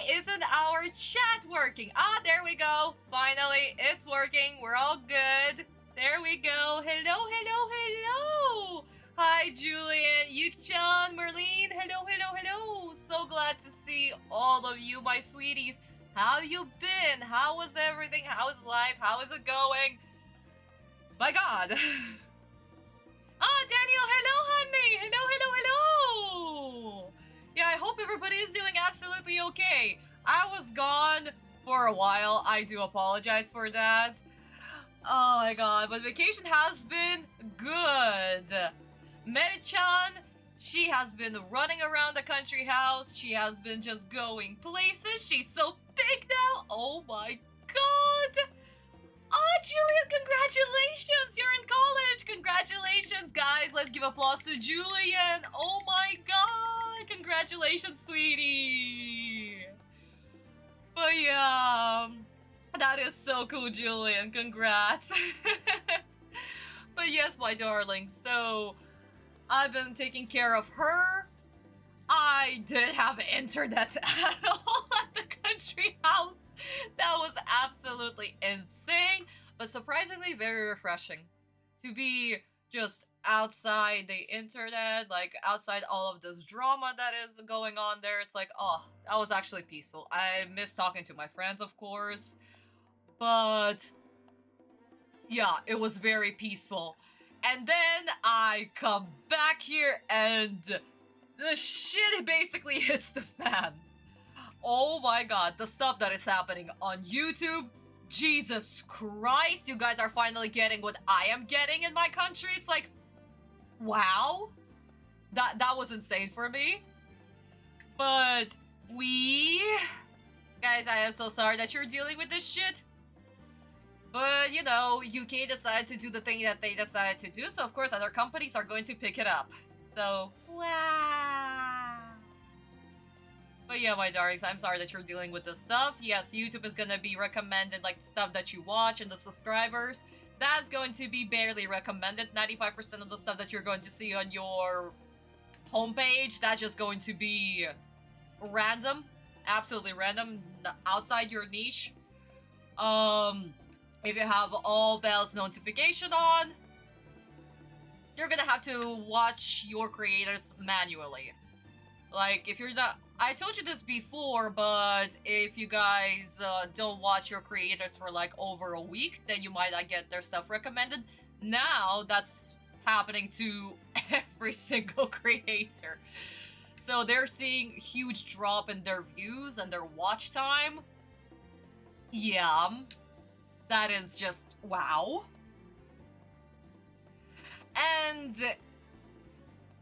isn't our chat working? Ah, there we go. Finally, it's working. We're all good. There we go. Hello, hello, hello. Hi, Julian, Yuk-chan, Merlene. Hello, hello, hello. So glad to see all of you, my sweeties. How you been? How was everything? How is life? How is it going? My God. Ah, Daniel, hello, honey. Hello, hello, hello. Yeah, I hope everybody is doing absolutely okay. I was gone for a while. I do apologize for that. Oh my God, but vacation has been good. Meri-chan, she has been running around the country house. She has been just going places. She's so big now. Oh my God. Oh, Julian, congratulations! You're in college! Congratulations, guys! Let's give applause to Julian! Oh my God! Congratulations, sweetie! But yeah, that is so cool, Julian. Congrats! But yes, my darling, so I've been taking care of her. I didn't have internet at all at the country house. That was absolutely insane, but surprisingly very refreshing to be just outside the internet, like outside all of this drama that is going on there. It's like, oh, that was actually peaceful. I miss talking to my friends, of course, but yeah, it was very peaceful. And then I come back here and the shit basically hits the fan. Oh my God, the stuff that is happening on YouTube. Jesus Christ, you guys are finally getting what I am getting in my country. It's like, wow. That was insane for me. But guys, I am so sorry that you're dealing with this shit. But, you know, UK decided to do the thing that they decided to do, so of course other companies are going to pick it up. So, wow. But yeah, my darlings, I'm sorry that you're dealing with this stuff. Yes, YouTube is gonna be recommended, like, the stuff that you watch and the subscribers. That's going to be barely recommended. 95% of the stuff that you're going to see on your homepage, that's just going to be random. Absolutely random, outside your niche. If you have all bells notification on, you're gonna have to watch your creators manually. Like, if you're not... I told you this before, but if you guys don't watch your creators for like over a week, then you might not get their stuff recommended. Now, that's happening to every single creator. So they're seeing huge drop in their views and their watch time. Yeah. That is just wow. And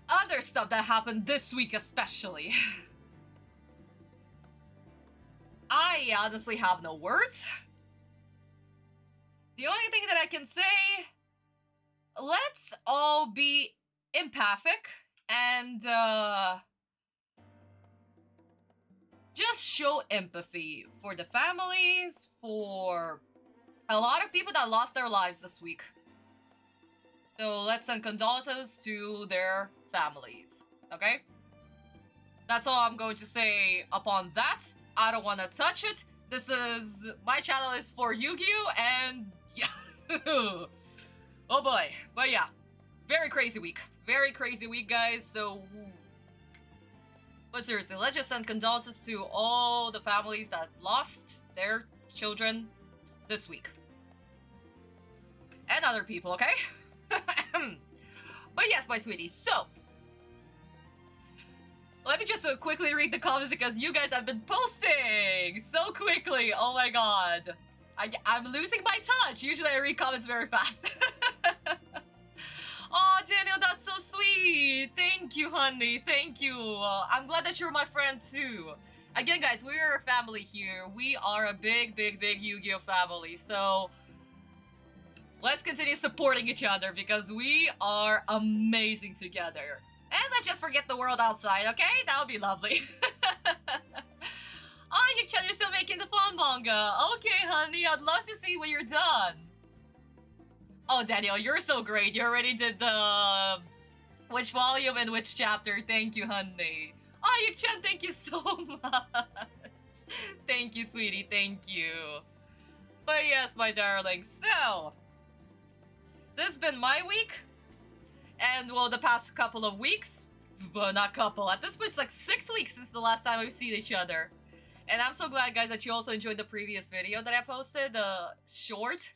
other stuff that happened this week especially. I honestly have no words. The only thing that I can say, let's all be empathic and just show empathy for the families, for a lot of people that lost their lives this week. So let's send condolences to their families, okay? That's all I'm going to say upon that. I don't want to touch it. This is... my channel is for Yu-Gi-Oh! And yeah. Oh boy. But yeah. Very crazy week. Very crazy week, guys. So... but seriously, let's just send condolences to all the families that lost their children this week. And other people, okay? But yes, my sweeties, so... let me just quickly read the comments because you guys have been posting so quickly. Oh my God. I'm losing my touch. Usually I read comments very fast. Oh, Daniel, that's so sweet. Thank you, honey. Thank you. I'm glad that you're my friend too. Again, guys, we're a family here. We are a big, big, big Yu-Gi-Oh! Family. So let's continue supporting each other because we are amazing together. And let's just forget the world outside, okay? That would be lovely. Oh, Yuk-chan, you're still making the fun manga. Okay, honey, I'd love to see when you're done. Oh, Daniel, you're so great. You already did the... which volume and which chapter. Thank you, honey. Oh, Yuk-chan, thank you so much. Thank you, sweetie. Thank you. But yes, my darling. So, this has been my week. And, well, the past couple of weeks. Well, not couple. At this point, it's like 6 weeks since the last time we've seen each other. And I'm so glad, guys, that you also enjoyed the previous video that I posted. The short.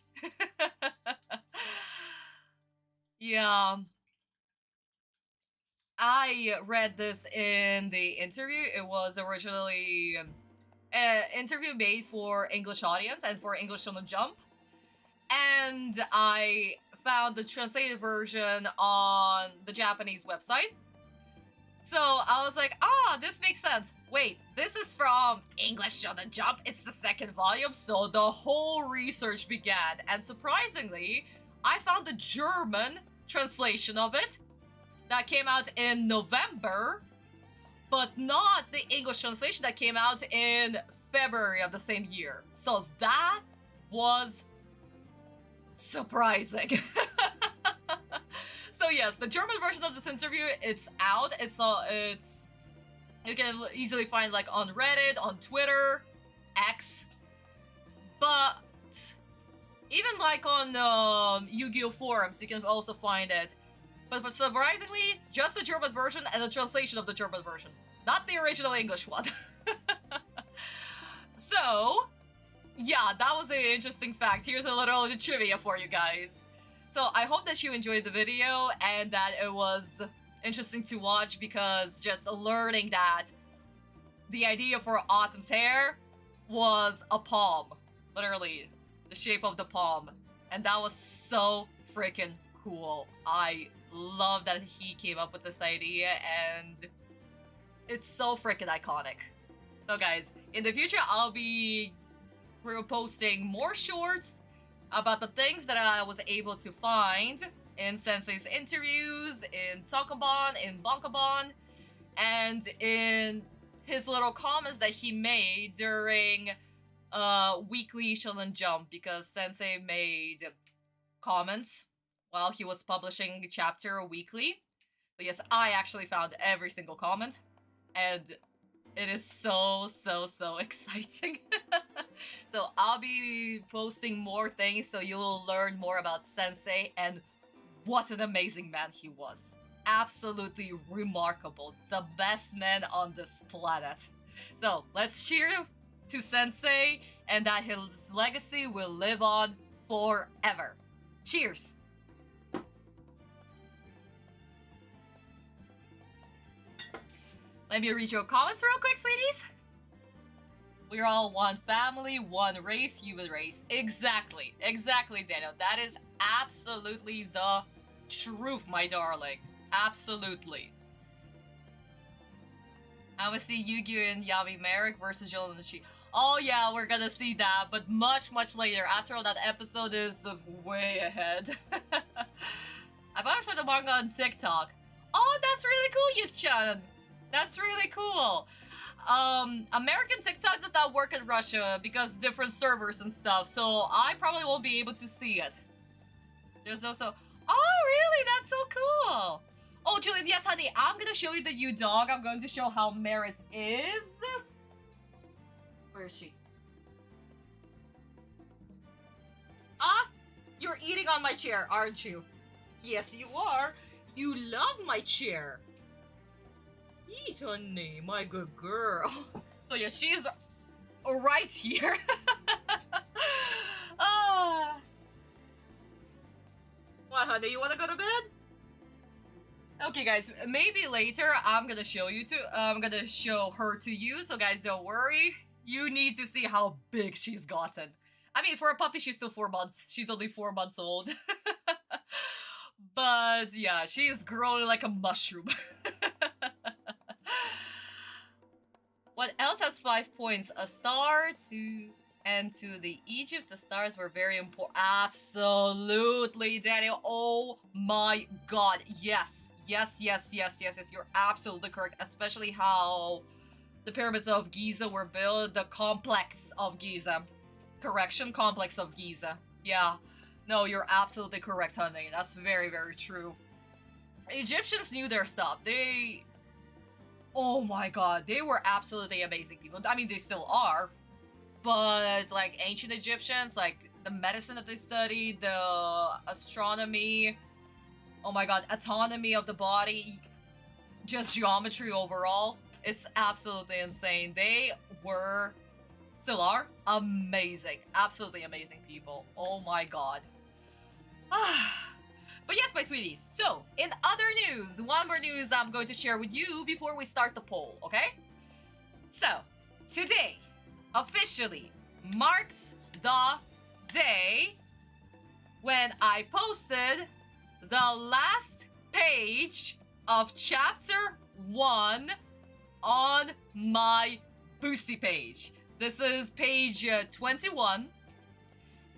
Yeah. I read this in the interview. It was originally an interview made for English audience and for English on the Jump. And I found the translated version on the Japanese website. So I was like, this makes sense. Wait, this is from English on the Jump. It's the second volume. So the whole research began. And surprisingly, I found the German translation of it that came out in November, but not the English translation that came out in February of the same year. So that was surprising. So yes, the German version of this interview, it's out. It's you can easily find like on Reddit, on Twitter, X, but even like on Yu-Gi-Oh forums, you can also find it. But surprisingly, just the German version and the translation of the German version, not the original English one. So, yeah, that was an interesting fact. Here's a little trivia for you guys. So I hope that you enjoyed the video and that it was interesting to watch, because just learning that the idea for Atem's hair was a palm. Literally, the shape of the palm. And that was so freaking cool. I love that he came up with this idea, and it's so freaking iconic. So guys, in the future I'll be posting more shorts about the things that I was able to find in Sensei's interviews, in Tankobon, in Bankobon, and in his little comments that he made during weekly Shonen Jump, because Sensei made comments while he was publishing chapter weekly. But yes, I actually found every single comment, and it is so exciting. So I'll be posting more things so you'll learn more about Sensei and what an amazing man he was. Absolutely remarkable. The best man on this planet. So let's cheer to Sensei, and that his legacy will live on forever. Cheers! Let me read your comments real quick, sweeties. We're all one family, one race, human race. Exactly, Daniel. That is absolutely the truth, my darling. Absolutely. I will see Yu-Gi-Oh! And Yami Merrick versus Joel and the She. Oh yeah, we're gonna see that, but much later. After all, that episode is way ahead. I bought it for the manga on TikTok. Oh, that's really cool, Yuk-chan. That's really cool. American TikTok does not work in Russia because different servers and stuff, so I probably won't be able to see it. There's also... Oh, really? That's so cool. Oh, Julian, yes, honey, I'm gonna show you the U-Dog. I'm going to show how Merit is. Where is she? Ah, you're eating on my chair, aren't you? Yes, you are. You love my chair. Eat, honey, my good girl. So yeah, she's right here. Ah. What, honey, you wanna go to bed? Okay, guys, maybe later I'm gonna show her to you, so guys, don't worry. You need to see how big she's gotten. I mean, for a puppy, she's still 4 months. She's only 4 months old. But yeah, she is growing like a mushroom. What else has 5 points? A star to the Egypt. The stars were very important. Absolutely, Daniel. Oh my god. Yes. You're absolutely correct. Especially how the pyramids of Giza were built. The complex of Giza. Correction, complex of Giza. Yeah. No, you're absolutely correct, honey. That's very true. Egyptians knew their stuff. Oh my god, they were absolutely amazing people. I mean, they still are. But, like, ancient Egyptians, like, the medicine that they studied, the astronomy, oh my god, autonomy of the body, just geometry overall, it's absolutely insane. They were, still are, amazing. Absolutely amazing people. Oh my god. But yes, my sweeties, so, in other news, one more news I'm going to share with you before we start the poll, okay? So, today, officially, marks the day when I posted the last page of Chapter 1 on my Boosty page. This is page 21,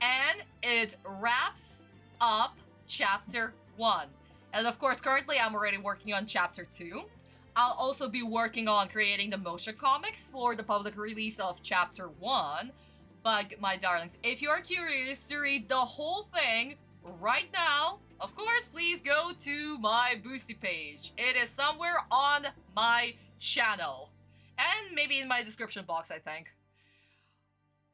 and it wraps up Chapter 1. And of course, currently I'm already working on Chapter 2. I'll also be working on creating the motion comics for the public release of Chapter 1. But, my darlings, if you're curious to read the whole thing right now, of course, please go to my Boosty page. It is somewhere on my channel. And maybe in my description box, I think.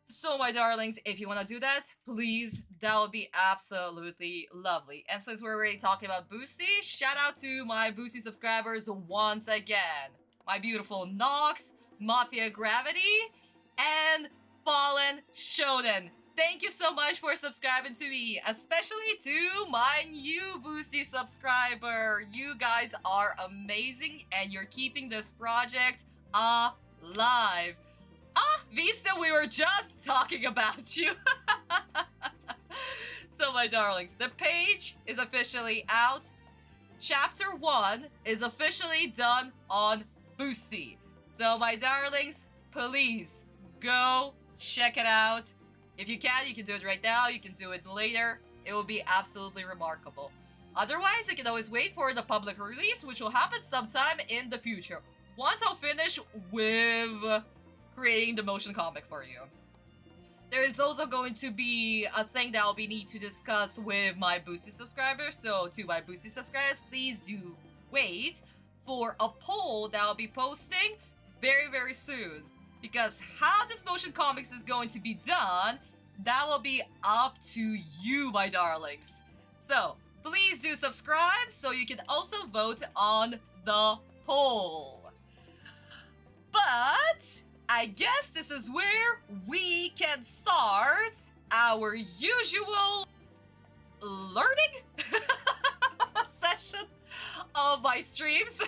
So, my darlings, if you want to do that, please, that would be absolutely lovely. And since we're already talking about Boosty, shout out to my Boosty subscribers once again. My beautiful Nox, Mafia Gravity, and Fallen Shonen. Thank you so much for subscribing to me, especially to my new Boosty subscriber. You guys are amazing, and you're keeping this project alive. Visa, we were just talking about you. So, my darlings, the page is officially out. Chapter 1 is officially done on Boosty. So, my darlings, please go check it out. If you can do it right now. You can do it later. It will be absolutely remarkable. Otherwise, you can always wait for the public release, which will happen sometime in the future. Once I'll finish with creating the motion comic for you. There is also going to be a thing that I'll need to discuss with my Boosty subscribers. So to my Boosty subscribers, please do wait for a poll that I'll be posting very, very soon. Because how this motion comics is going to be done, that will be up to you, my darlings. So please do subscribe so you can also vote on the poll. But I guess this is where we can start our usual learning session of my streams.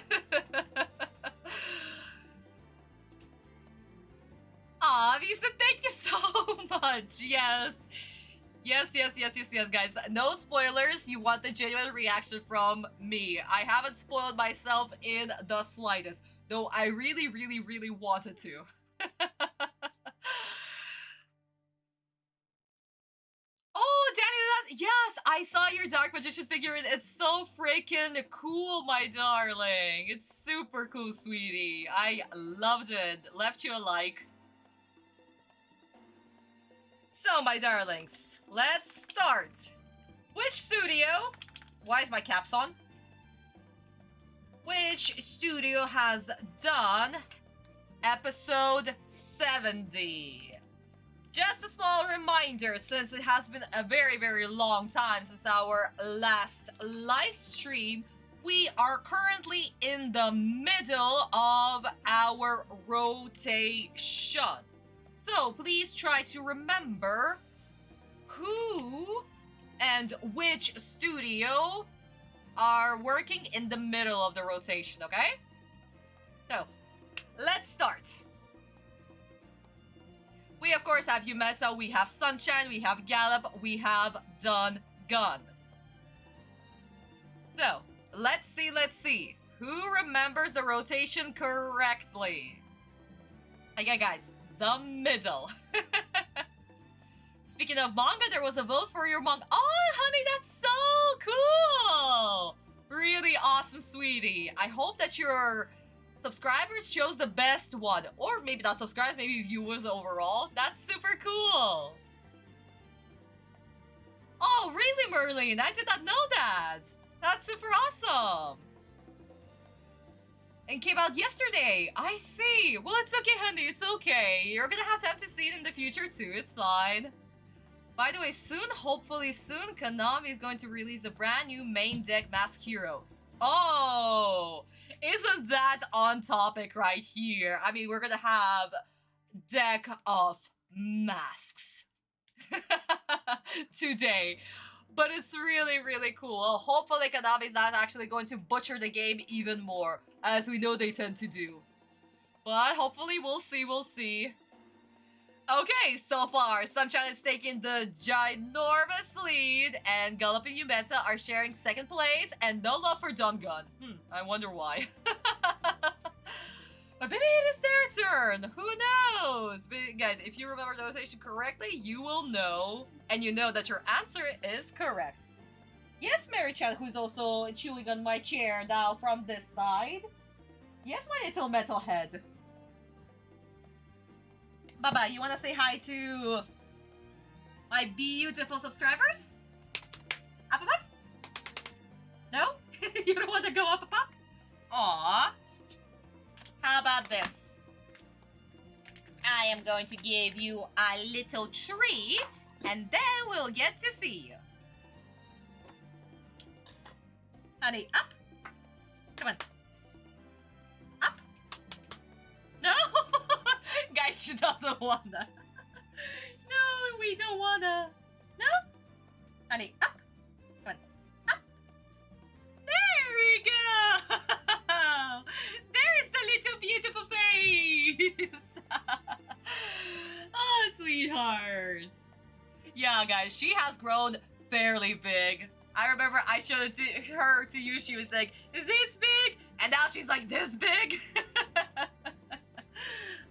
Visa, thank you so much. Yes. Yes, guys. No spoilers. You want the genuine reaction from me. I haven't spoiled myself in the slightest, though I really, really, really wanted to. Oh, Danny, yes, I saw your Dark Magician figure. It's so freaking cool, my darling. It's super cool, sweetie. I loved it. Left you a like. So, my darlings, let's start. Which studio? Why is my caps on? Which studio has done episode 70? Just a small reminder, since it has been a very, very long time since our last live stream, we are currently in the middle of our rotation. So please try to remember who and which studio are working in the middle of the rotation, okay? So, let's start. We of course have Yumeta, we have Sunshine, we have Gallop, we have Dun Gun. So, let's see. Who remembers the rotation correctly? Again, guys, the middle. Speaking of manga, there was a vote for your manga. Oh, honey, that's so cool! Really awesome, sweetie. I hope that your subscribers chose the best one. Or maybe not subscribers, maybe viewers overall. That's super cool. Oh, really, Merlin? I did not know that. That's super awesome. and came out yesterday. I see. Well, it's okay, honey. It's okay. You're gonna have time to see it in the future too. It's fine. By the way, soon, hopefully soon, Konami is going to release a brand new main deck Mask Heroes. Oh, isn't that on topic right here? I mean, we're gonna have deck of masks today. But it's really, really cool. Hopefully Konami's not actually going to butcher the game even more, as we know they tend to do. But hopefully we'll see. Okay, so far, Sunshine is taking the ginormous lead, and Gallop and Yumeta are sharing second place, and no love for Dungun. I wonder why. But maybe it is their turn. Who knows? But guys, if you remember the notation correctly, you will know. And you know that your answer is correct. Yes, Mary-chan, who's also chewing on my chair now from this side. Yes, my little metalhead. Baba, you want to say hi to my beautiful subscribers? Up, up, up? No? You don't want to go up, up, up? Aww. How about this? I am going to give you a little treat, and then we'll get to see you. Honey, up. Come on. Up. No! Guys, she doesn't wanna. No, we don't wanna. No? Honey, up. Come on. Up. There we go! There's the little beautiful face! Oh, sweetheart. Yeah, guys, she has grown fairly big. I remember I showed it to her to you. She was like, this big? And now she's like, this big?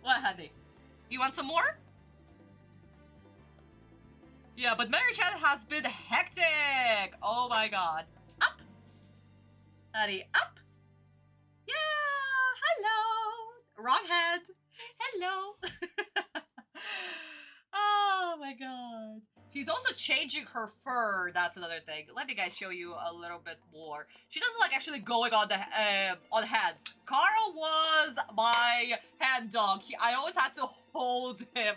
What, honey? You want some more? Yeah, but Mary-chan has been hectic. Oh my god. Up. Honey, up. Yeah, hello. Wrong head. Hello. Oh my god. She's also changing her fur. That's another thing. Let me guys show you a little bit more. She doesn't like actually going on the on hands. Carl was my hand dog. I always had to hold him.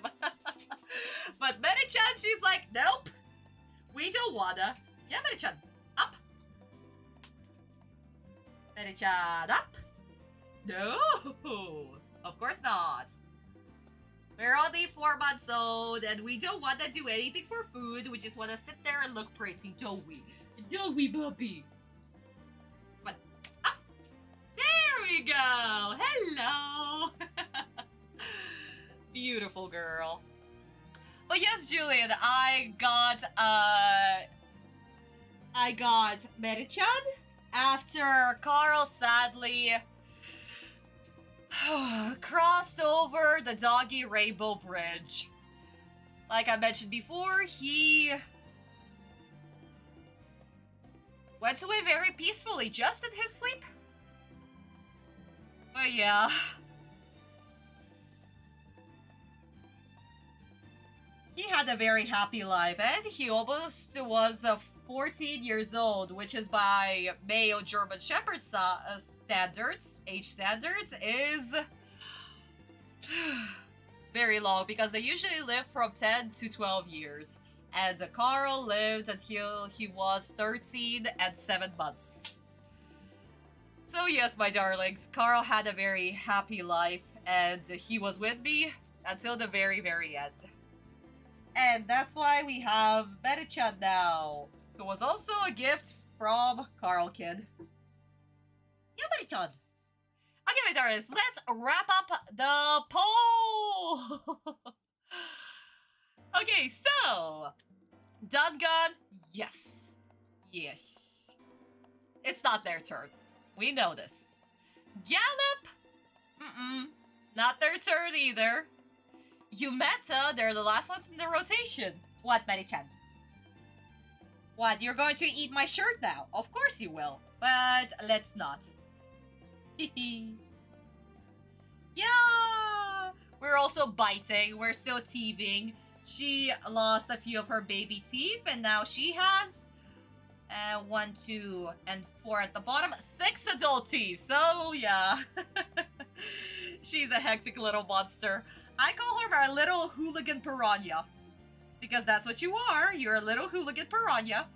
But Mary-chan, she's like, nope. We don't wanna. Yeah, Mary-chan, up. Mary-chan, up. No, of course not. We're only 4 months old, and we don't want to do anything for food. We just want to sit there and look pretty, don't we? Don't we, puppy? But up. There we go. Hello. Beautiful girl. But yes, Julian, I got Mary-chan after Carl sadly crossed over the Doggy Rainbow Bridge. Like I mentioned before, he went away very peacefully, just in his sleep. But yeah. He had a very happy life, and he almost was 14 years old, which is by male German Shepherd standards, age standards, is very low because they usually live from 10 to 12 years. And Carl lived until he was 13 and 7 months. So yes, my darlings, Carl had a very happy life and he was with me until the very, very end. And that's why we have Mary-chan now, who was also a gift from Carl Kid. Yeah, Mary-chan. Okay, my darlings, let's wrap up the poll! Okay, so... Dungun, yes. Yes. It's not their turn. We know this. Gallop? Not their turn either. Yumeta, they're the last ones in the rotation. What, Mary-chan? What, you're going to eat my shirt now? Of course you will. But let's not. Yeah! We're also biting. We're still teething. She lost a few of her baby teeth, and now she has 1, 2, and 4 at the bottom. 6 adult teeth. So yeah, she's a hectic little monster. I call her my little hooligan piranha because that's what you are. You're a little hooligan piranha.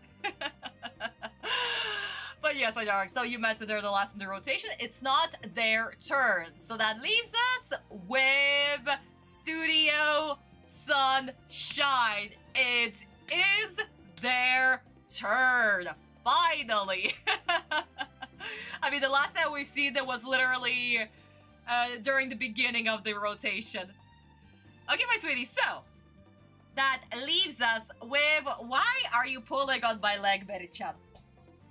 But yes, my darling, so you mentioned they're the last in the rotation. It's not their turn. So that leaves us with Studio Sunshine. It is their turn. Finally. I mean, the last time we've seen them was literally during the beginning of the rotation. Okay, my sweetie, so that leaves us with, why are you pulling on my leg, Mary-chan?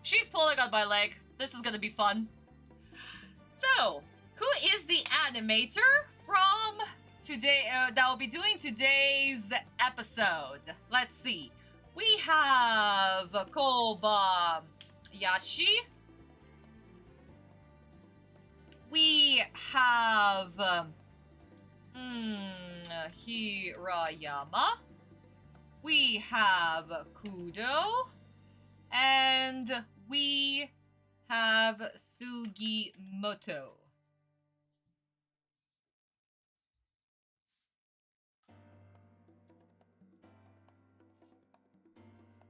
She's pulling on my leg. This is gonna be fun. So, who is the animator from today that will be doing today's episode? Let's see. We have Kobayashi. We have Hirayama. We have Kudo. And we have Sugimoto.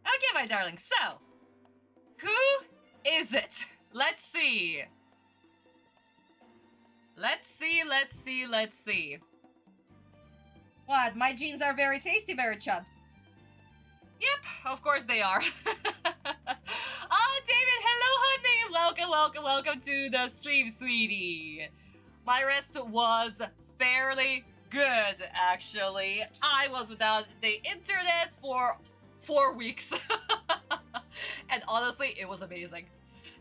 Okay, my darling, so who is it? Let's see. Let's see. What? My jeans are very tasty, Mary-chan. Yep, of course they are. Oh, David, hello, honey. Welcome to the stream, sweetie. My rest was fairly good, actually. I was without the internet for 4 weeks. And honestly, it was amazing.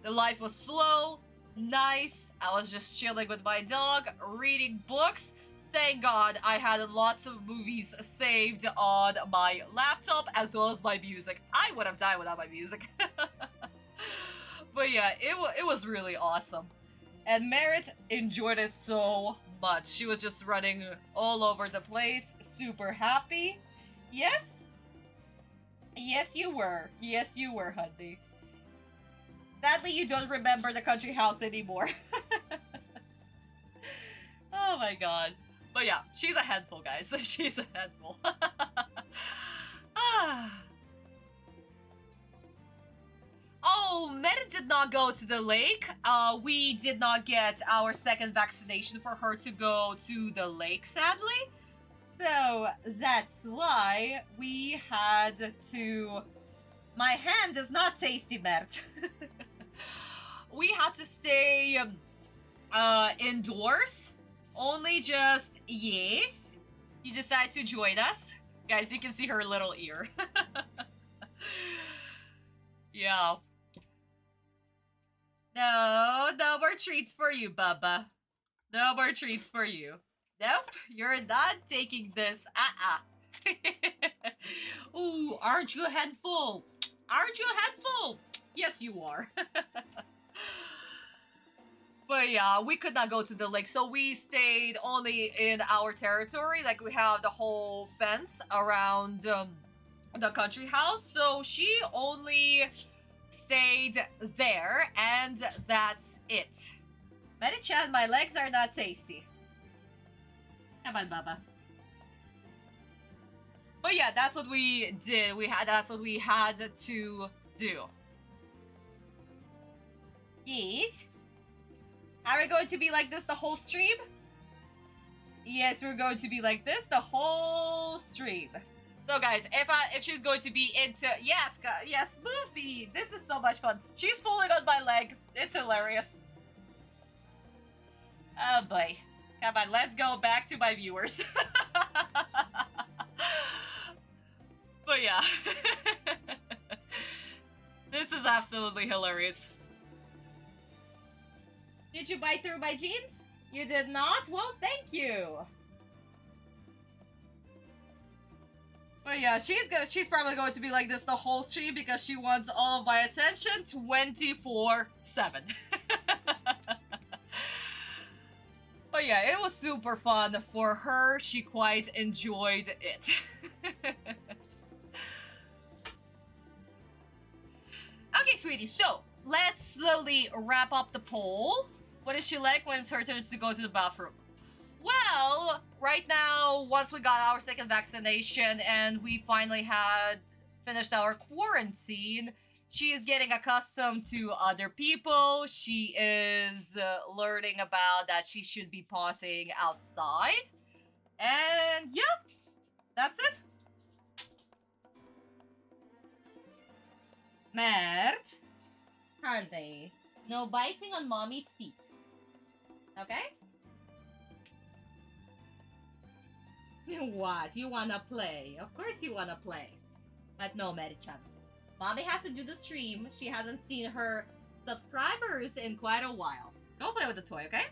The life was slow, nice. I was just chilling with my dog, reading books. Thank God I had lots of movies saved on my laptop as well as my music. I would have died without my music. But yeah, it was really awesome. And Merit enjoyed it so much. She was just running all over the place, super happy. Yes? Yes, you were. Yes, you were, honey. Sadly, you don't remember the country house anymore. Oh my god. But yeah, she's a handful, guys. She's a handful. Oh, Merit did not go to the lake. We did not get our second vaccination for her to go to the lake, sadly. So that's why we had to... My hand is not tasty, Merit. We had to stay indoors. Only just, yes, you decide to join us. Guys, you can see her little ear. Yeah. No more treats for you, Bubba. No more treats for you. Nope, you're not taking this. Ooh, aren't you a handful? Aren't you a handful? Yes, you are. But yeah, we could not go to the lake, so we stayed only in our territory. Like, we have the whole fence around the country house, so she only stayed there, and that's it. Mary-chan, my legs are not tasty. Come on, Baba. But yeah, that's what we did. That's what we had to do. Yes? Are we going to be like this the whole stream? Yes, we're going to be like this the whole stream. So guys, if she's going to be into... Yes, movie! This is so much fun. She's pulling on my leg. It's hilarious. Oh boy. Come on, let's go back to my viewers. But yeah. This is absolutely hilarious. Did you bite through my jeans? You did not? Well, thank you. But yeah, she's probably going to be like this the whole stream because she wants all of my attention 24/7. But yeah, it was super fun for her. She quite enjoyed it. Okay, Okay, sweetie, so let's slowly wrap up the poll. What is she like when it's her turn to go to the bathroom? Well, right now, once we got our second vaccination and we finally had finished our quarantine, she is getting accustomed to other people. She is learning about that she should be potting outside. And yep, that's it. Mert, honey, no biting on mommy's feet. Okay? What? You wanna play? Of course you wanna play. But no, Mary-chan. Mommy has to do the stream. She hasn't seen her subscribers in quite a while. Go play with the toy, okay?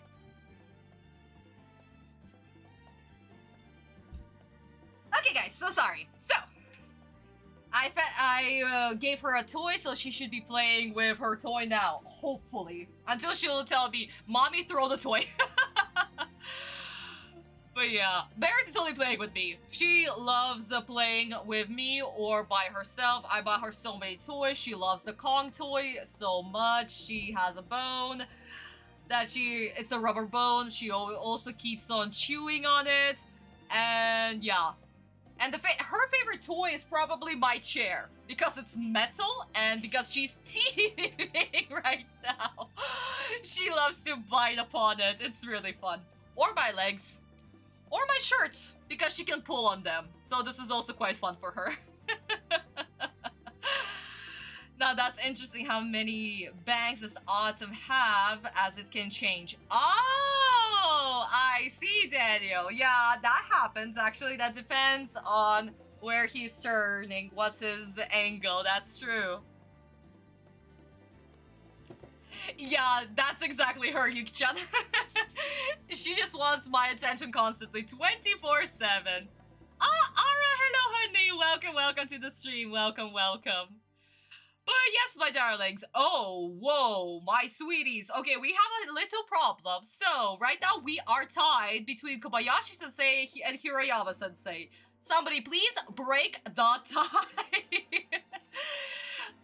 Okay, guys, so sorry. So, I gave her a toy, so she should be playing with her toy now, hopefully. Until she'll tell me, Mommy, throw the toy. But yeah, Barrett is only playing with me. She loves playing with me or by herself. I bought her so many toys. She loves the Kong toy so much. She has a bone that it's a rubber bone. She also keeps on chewing on it. And yeah. And her favorite toy is probably my chair. Because it's metal and because she's teething right now. She loves to bite upon it. It's really fun. Or my legs. Or my shirts, because she can pull on them. So this is also quite fun for her. Now that's interesting how many bangs does Atem have as it can change. Oh, I see, Daniel. Yeah, that happens actually. That depends on where he's turning. What's his angle? That's true. Yeah, that's exactly her, Yuki-chan. She just wants my attention constantly, 24/7. Ah, Ara, hello, honey. Welcome to the stream. Welcome. But yes, my darlings. Oh, whoa, my sweeties. Okay, we have a little problem. So, right now we are tied between Kobayashi-sensei and Hirayama-sensei. Somebody please break the tie.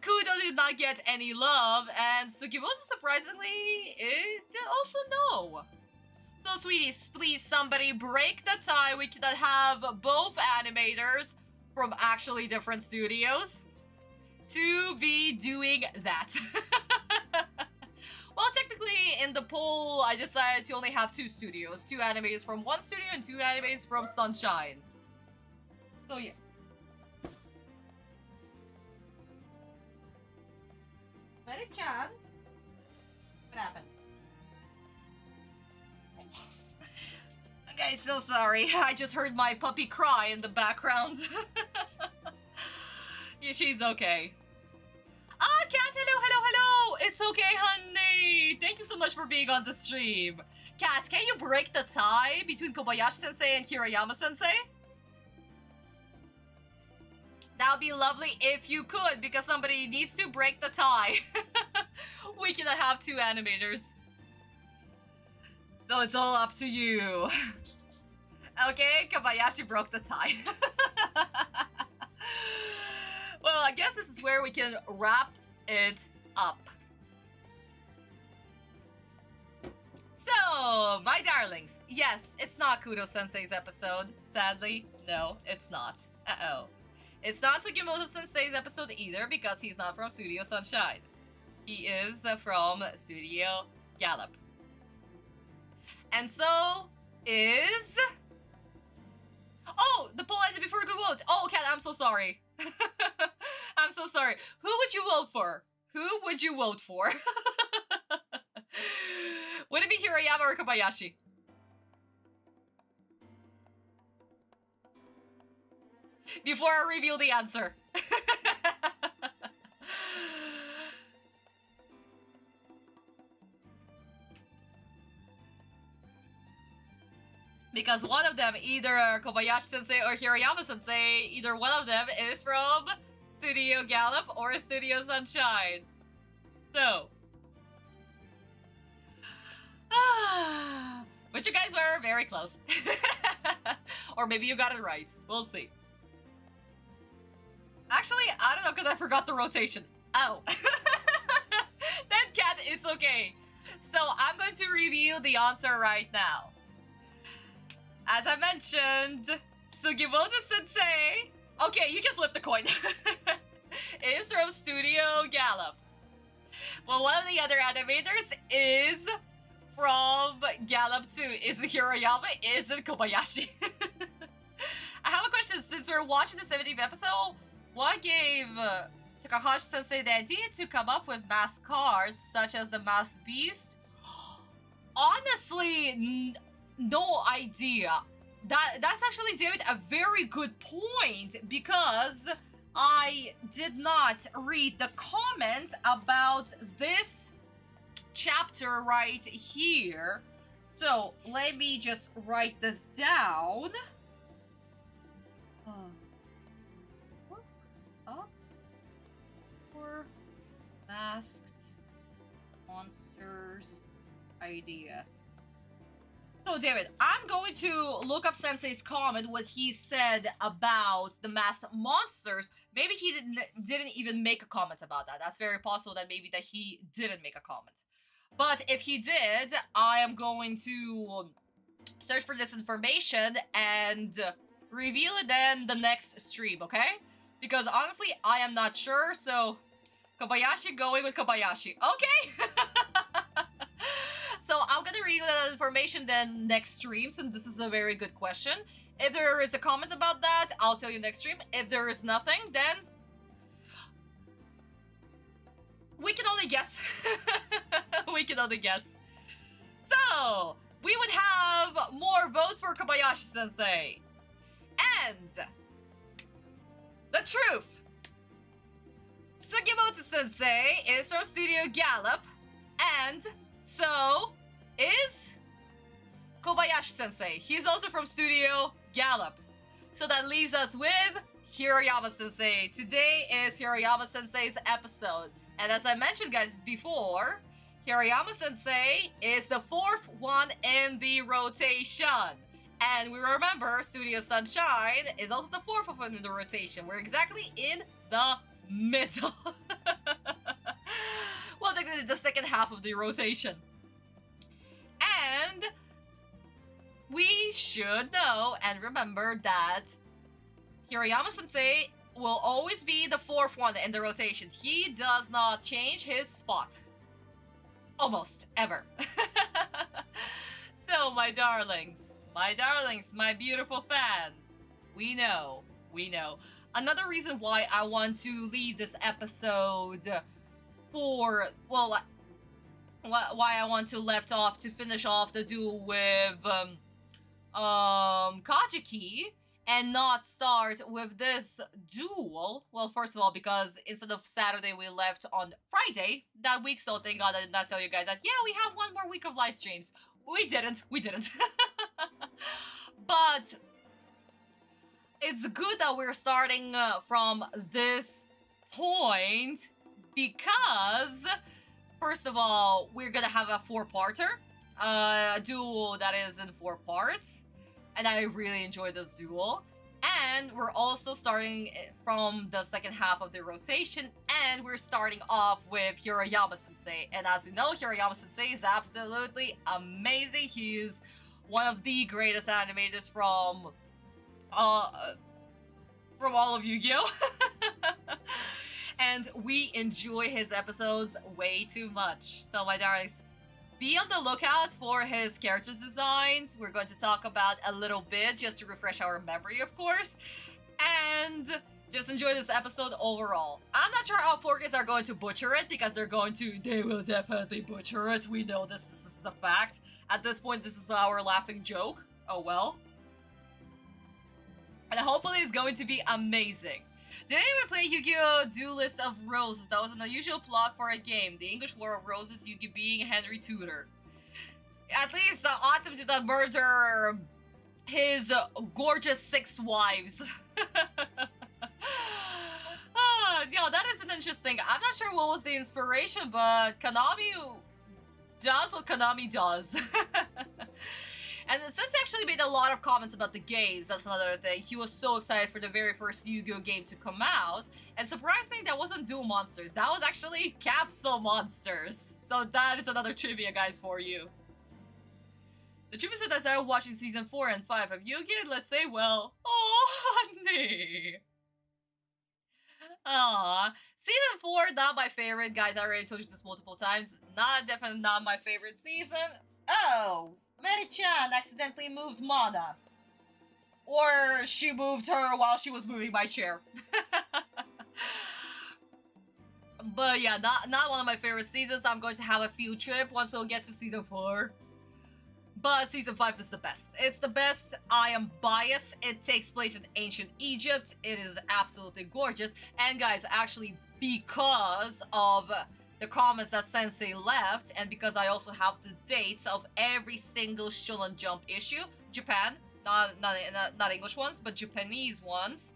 Kudo did not get any love, and Sugimoto, surprisingly, it also no. So, sweeties, please, somebody break the tie. We can have both animators from actually different studios to be doing that. Well, technically, in the poll, I decided to only have 2 studios. 2 animators from one studio and 2 animators from Sunshine. So, yeah. Mary-chan? What happened? Guys, so sorry. I just heard my puppy cry in the background. Yeah, she's okay. Ah, Cat, hello! It's okay, honey! Thank you so much for being on the stream. Cat, can you break the tie between Kobayashi-sensei and Hirayama-sensei? That would be lovely if you could, because somebody needs to break the tie. We cannot have 2 animators. So it's all up to you. Okay, Kobayashi broke the tie. Well, I guess this is where we can wrap it up. So, my darlings, yes, it's not Kudo-sensei's episode. Sadly, no, it's not. Uh-oh. It's not Sugimoto-sensei's episode either, because he's not from Studio Sunshine. He is from Studio Gallop. And so is... Oh, the poll ended before we could vote. Oh, Kat, I'm so sorry. I'm so sorry. Who would you vote for? Who would you vote for? Would it be Hirayama or Kobayashi? Before I reveal the answer. Because one of them, either Kobayashi-sensei or Hirayama-sensei, either one of them is from Studio Gallop or Studio Sunshine. So. But you guys were very close. Or maybe you got it right. We'll see. Actually, I don't know because I forgot the rotation. Oh. Okay, so I'm going to reveal the answer right now. As I mentioned, Sugimoto Sensei. Okay, you can flip the coin. Is from Studio Gallop. Well, one of the other animators is from Gallop 2. Is it Hiroyama? Is it Kobayashi? I have a question. Since we're watching the 17th episode, what gave Takahashi Sensei the idea to come up with masked cards such as the Masked Beast? Honestly, no idea. That's actually, David, a very good point, because I did not read the comment about this chapter right here. So let me just write this down. Look up for masked monsters idea. So, David, I'm going to look up Sensei's comment, what he said about the masked monsters. Maybe he didn't even make a comment about that. That's very possible that maybe that he didn't make a comment. But if he did, I am going to search for this information and reveal it in the next stream, okay? Because honestly, I am not sure, so Kobayashi going with Kobayashi. Okay! So I'm gonna read that information then next stream, since this is a very good question. If there is a comment about that, I'll tell you next stream. If there is nothing, then we can only guess. We can only guess. So we would have more votes for Kobayashi-sensei. And the truth. Sugimoto-sensei is from Studio Gallop, and so is Kobayashi-sensei. He's also from Studio Gallop. So that leaves us with Hiroyama-sensei. Today is Hiroyama-sensei's episode. And as I mentioned, guys, before, Hiroyama-sensei is the fourth one in the rotation. And we remember Studio Sunshine is also the fourth one in the rotation. We're exactly in the middle. Well, technically the second half of the rotation. And we should know and remember that Hiroyama-sensei will always be the fourth one in the rotation. He does not change his spot. Almost, ever. So, my darlings, my beautiful fans, we know. Another reason why I want to leave this episode for, well, why I want to left off to finish off the duel with Kajiki and not start with this duel. Well, first of all, because instead of Saturday we left on Friday that week, so thank God I did not tell you guys that, yeah, we have one more week of live streams. We didn't. But it's good that we're starting from this point, because first of all, we're gonna have a four-parter, a duel that is in 4 parts, and I really enjoyed this duel. And we're also starting from the second half of the rotation, and we're starting off with Hiroyama-sensei. And as we know, Hiroyama-sensei is absolutely amazing. He is one of the greatest animators from all of Yu-Gi-Oh! And we enjoy his episodes way too much. So, my darlings, be on the lookout for his character designs. We're going to talk about a little bit, just to refresh our memory, of course. And just enjoy this episode overall. I'm not sure how 4Ks are going to butcher it, because they will definitely butcher it. We know this is a fact. At this point, this is our laughing joke. Oh well. And hopefully it's going to be amazing. Did anyone play Yu-Gi-Oh! Duelist of Roses? That was an unusual plot for a game. The English War of Roses, Yu-Gi being Henry Tudor. At least Atem did not murder his gorgeous 6 wives. Yeah, that is an interesting. I'm not sure what was the inspiration, but Konami does what Konami does. And since actually made a lot of comments about the games, that's another thing. He was so excited for the very first Yu-Gi-Oh game to come out. And surprisingly, that wasn't Duel Monsters. That was actually Capsule Monsters. So that is another trivia, guys, for you. The trivia said that I started watching season 4 and 5 of Yu-Gi-Oh! Let's say, well, oh, honey. Aww. Season 4, not my favorite. Guys, I already told you this multiple times. Definitely not my favorite season. Oh, Mary-chan accidentally moved Mana. Or she moved her while she was moving my chair. But yeah, not one of my favorite seasons. I'm going to have a field trip once we'll get to season 4. But season 5 is the best. It's the best. I am biased. It takes place in ancient Egypt. It is absolutely gorgeous. And guys, actually, because of the comments that Sensei left, and because I also have the dates of every single Shonen Jump issue, Japan, not English ones, but Japanese ones,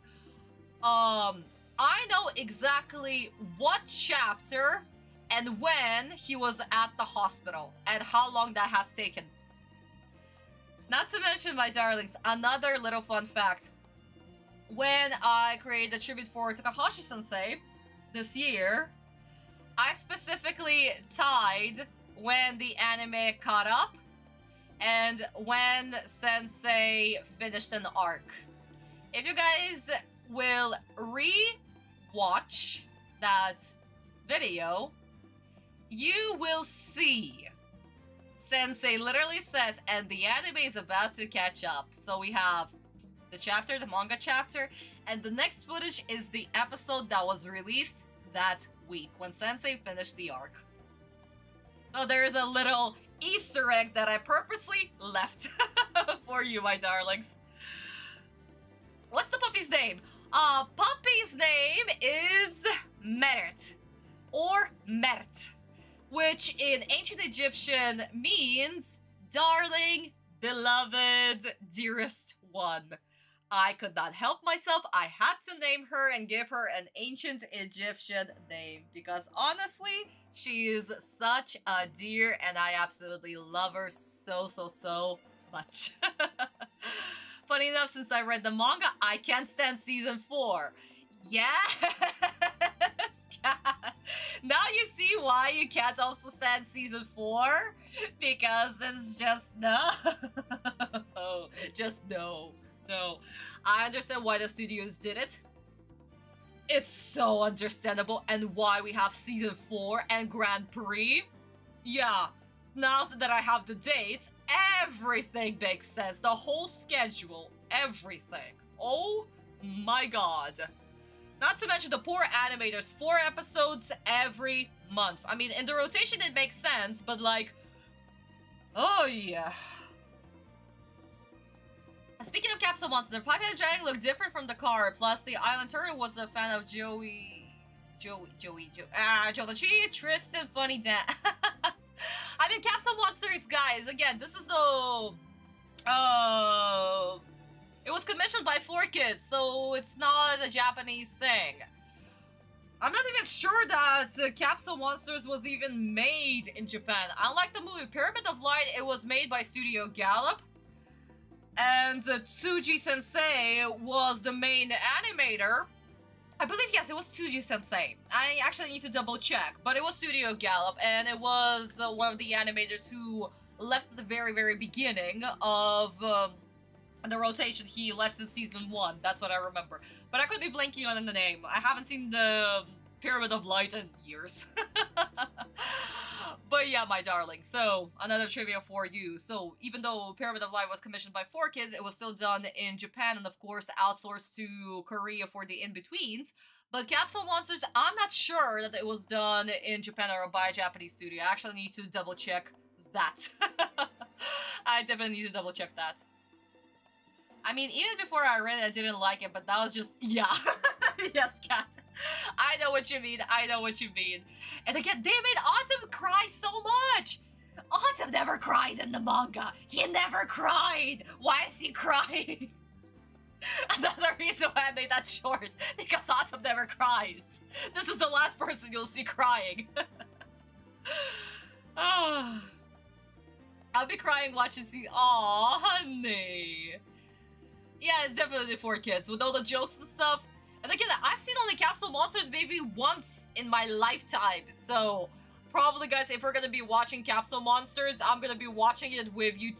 I know exactly what chapter and when he was at the hospital, and how long that has taken. Not to mention, my darlings, another little fun fact. When I created a tribute for Takahashi-sensei this year, I specifically tied when the anime caught up and when Sensei finished an arc. If you guys will re-watch that video, you will see Sensei literally says, and the anime is about to catch up. So we have the chapter, the manga chapter, and the next footage is the episode that was released that week when Sensei finished the arc. So there is a little Easter egg that I purposely left for you, my darlings. What's the puppy's name? Puppy's name is Mert, or Mert, which in ancient Egyptian means darling, beloved, dearest one. I could not help myself. I had to name her and give her an ancient Egyptian name because honestly, she is such a dear and I absolutely love her so much. Funny enough, since I read the manga, I can't stand season 4. Yes, Cat. Now you see why you can't also stand season 4? Because it's just no. Just no. No. I understand why the studios did it. It's so understandable, and why we have season 4 and Grand Prix. Yeah, now that I have the dates, everything makes sense. The whole schedule, everything. Oh my god. Not to mention the poor animators, 4 episodes every month. I mean, in the rotation it makes sense, but like, oh yeah. Speaking of Capsule Monster, the 5-headed dragon looked different from the car. Plus, the island turtle was a fan of Joey, Jodachi, Tristan, Funny Dan. I mean, Capsule Monsters, guys, again, this is so... it was commissioned by 4Kids, so it's not a Japanese thing. I'm not even sure that Capsule Monsters was even made in Japan. Unlike the movie Pyramid of Light, it was made by Studio Gallop. And Tsuji Sensei was the main animator. I believe, yes, it was Tsuji Sensei. I actually need to double check, but it was Studio Gallop, and it was one of the animators who left at the very beginning of the rotation. He left in season 1, that's what I remember. But I could be blanking on the name. I haven't seen the Pyramid of Light in years. But yeah, my darling, so another trivia for you. So even though Pyramid of Light was commissioned by 4Kids, it was still done in Japan and of course outsourced to Korea for the in-betweens. But Capsule Monsters, I'm not sure that it was done in Japan or by a Japanese studio. I actually need to double check that. I definitely need to double check that. I mean, even before I read it, I didn't like it, but that was just, yeah. Yes, Cat. I know what you mean. I know what you mean. And again, they made Atem cry so much. Atem never cried in the manga. He never cried. Why is he crying? Another reason why I made that short. Because Atem never cries. This is the last person you'll see crying. Oh. I'll be crying watching season. Aw, honey. Yeah, it's definitely for kids with all the jokes and stuff. And again, I've seen only Capsule Monsters maybe once in my lifetime. So probably, guys, if we're gonna be watching Capsule Monsters, I'm gonna be watching it with you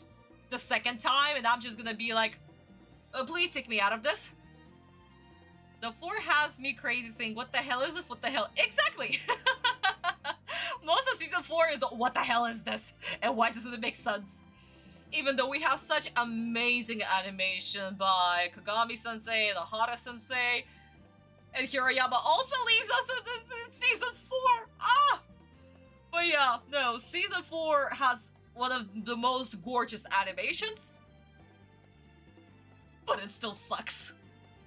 the second time, and I'm just gonna be like, please take me out of this. The 4 has me crazy saying, what the hell is this? What the hell? Exactly! Most of season 4 is, what the hell is this? And why doesn't it make sense? Even though we have such amazing animation by Kagami-sensei and Ohara-sensei, and Hirayama also leaves us in season 4! Ah! But yeah, no, season 4 has one of the most gorgeous animations, but it still sucks.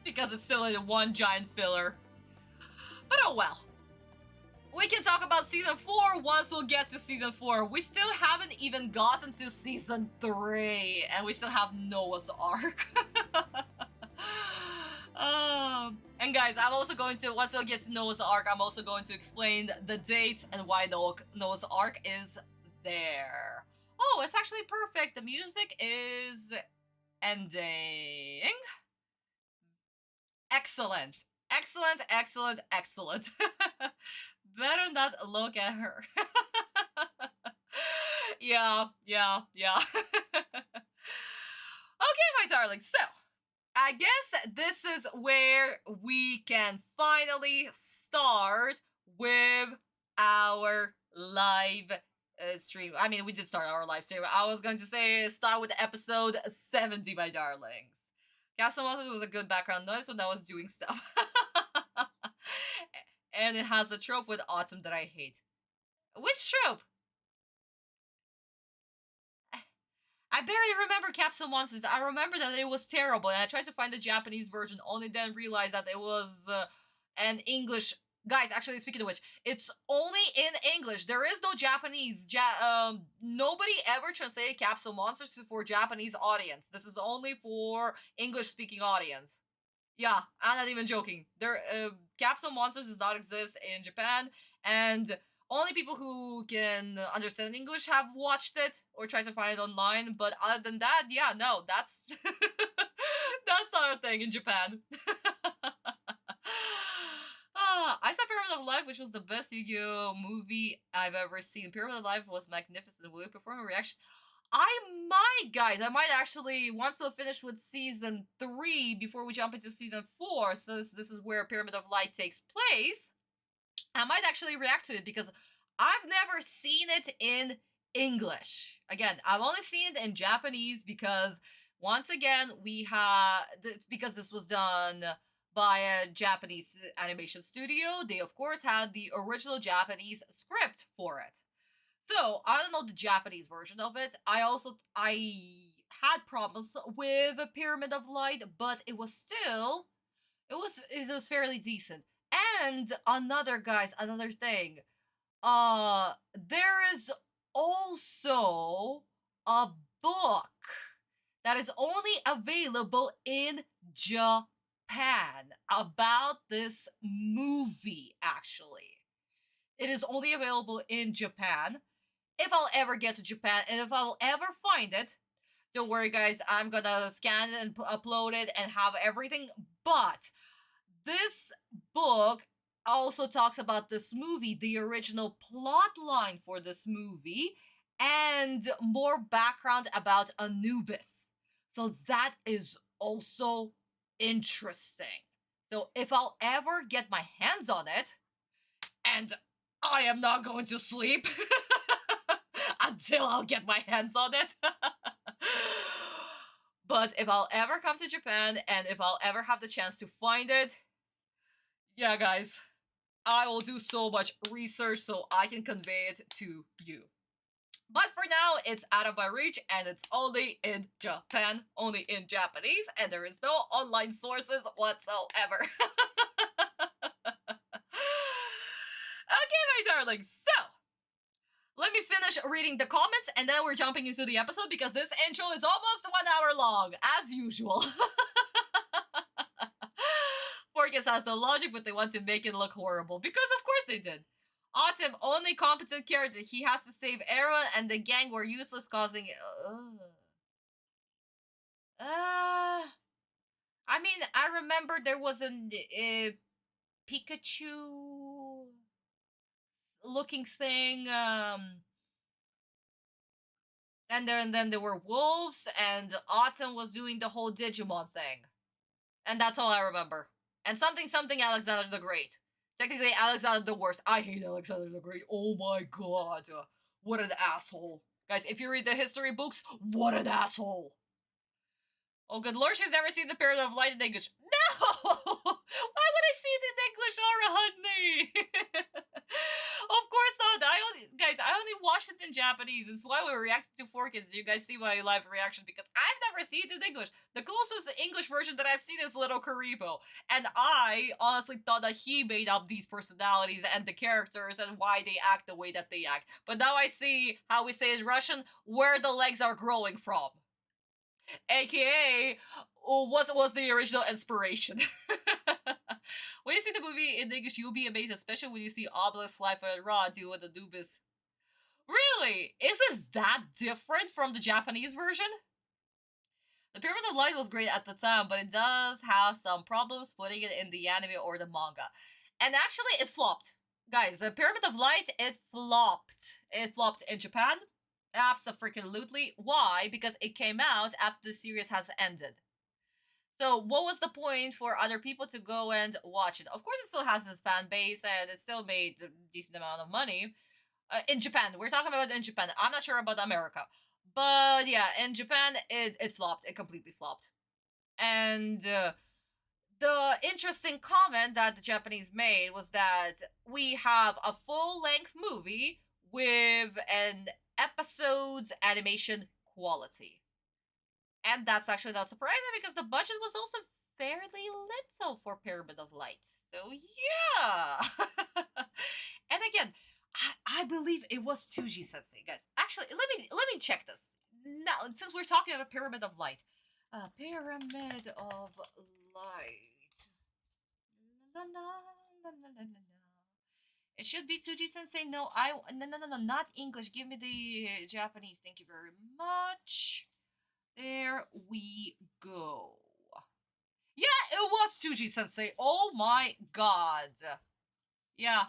Because it's still in one giant filler. But oh well. We can talk about season 4 once we'll get to season 4. We still haven't even gotten to season 3, and we still have Noah's Ark. And guys, I'm also going to, once I get to Noah's Ark, I'm also going to explain the dates and why Noah's Ark is there. Oh, it's actually perfect. The music is ending. Excellent. Excellent, excellent, excellent. Better not look at her. Yeah. Okay, my darling. So, I guess this is where we can finally start with our live stream. I mean, we did start our live stream. I was going to say start with episode 70, my darlings. Castle Monsters was a good background noise when I was doing stuff. And it has a trope with Atem that I hate. Which trope? I barely remember Capsule Monsters. I remember that it was terrible, and I tried to find the Japanese version, only then realized that it was an English... Guys, actually, speaking of which, it's only in English. There is no Japanese. Nobody ever translated Capsule Monsters for Japanese audience. This is only for English-speaking audience. Yeah, I'm not even joking. Capsule Monsters does not exist in Japan, and only people who can understand English have watched it or tried to find it online. But other than that, yeah, no, that's that's not a thing in Japan. I saw Pyramid of Life, which was the best Yu-Gi-Oh movie I've ever seen. Pyramid of Life was magnificent. Will you perform a reaction? I might, guys. I might actually, once we'll finish with season 3 before we jump into season 4, so this is where Pyramid of Light takes place, I might actually react to it because I've never seen it in English. Again, I've only seen it in Japanese because, once again, because this was done by a Japanese animation studio, they of course had the original Japanese script for it. So, I don't know the Japanese version of it. I had problems with Pyramid of Light, but it was fairly decent. And another thing, there is also a book that is only available in Japan about this movie, actually. It is only available in Japan. If I'll ever get to Japan, and if I'll ever find it, don't worry, guys, I'm gonna scan it and upload it and have everything. But this book also talks about this movie, the original plot line for this movie, and more background about Anubis. So that is also interesting. So if I'll ever get my hands on it, and I am not going to sleep until I'll get my hands on it. But if I'll ever come to Japan, and if I'll ever have the chance to find it, yeah, guys, I will do so much research so I can convey it to you. But for now, it's out of my reach, and it's only in Japan, only in Japanese, and there is no online sources whatsoever. Okay, my darlings, so let me finish reading the comments, and then we're jumping into the episode because this intro is almost 1 hour long, as usual. Forgus has the logic, but they want to make it look horrible, because of course they did. Atem, only competent character. He has to save everyone, and the gang were useless, causing. Uh, I mean, I remember there was a Pikachu looking thing, and then there were wolves, and Autumn was doing the whole Digimon thing, and that's all I remember. And something Alexander the Great. Technically, Alexander the Worst. I hate Alexander the Great. Oh my god, what an asshole, guys! If you read the history books, what an asshole. Oh, good lord, she's never seen the Period of Light in English. No! Why would I see it in English, Aura, honey? Of course not. I only watched it in Japanese. It's why we reacted to 4Kids. You guys see my live reaction because I've never seen it in English. The closest English version that I've seen is Little Karibo. And I honestly thought that he made up these personalities and the characters and why they act the way that they act. But now I see how we say in Russian, where the legs are growing from. AKA, what was the original inspiration? When you see the movie in English, you'll be amazed, especially when you see Obelisk Life and Raw do with Anubis. Really? Is it that different from the Japanese version? The Pyramid of Light was great at the time, but it does have some problems putting it in the anime or the manga. And actually, it flopped. Guys, the Pyramid of Light, it flopped. It flopped in Japan. Absolutely. Why? Because it came out after the series has ended. So what was the point for other people to go and watch it? Of course, it still has its fan base and it still made a decent amount of money. In Japan, we're talking about in Japan. I'm not sure about America. But yeah, in Japan, it flopped. It completely flopped. And the interesting comment that the Japanese made was that we have a full-length movie with an episode's animation quality. And that's actually not surprising because the budget was also fairly little for Pyramid of Light. So yeah. And again, I believe it was Tsuji Sensei, guys. Actually, let me check this. Now, since we're talking about Pyramid of Light. Pyramid of Light. It should be Tsuji Sensei. No, no, not English. Give me the Japanese. Thank you very much. There we go. Yeah, it was Tsuji Sensei. Oh my god. Yeah.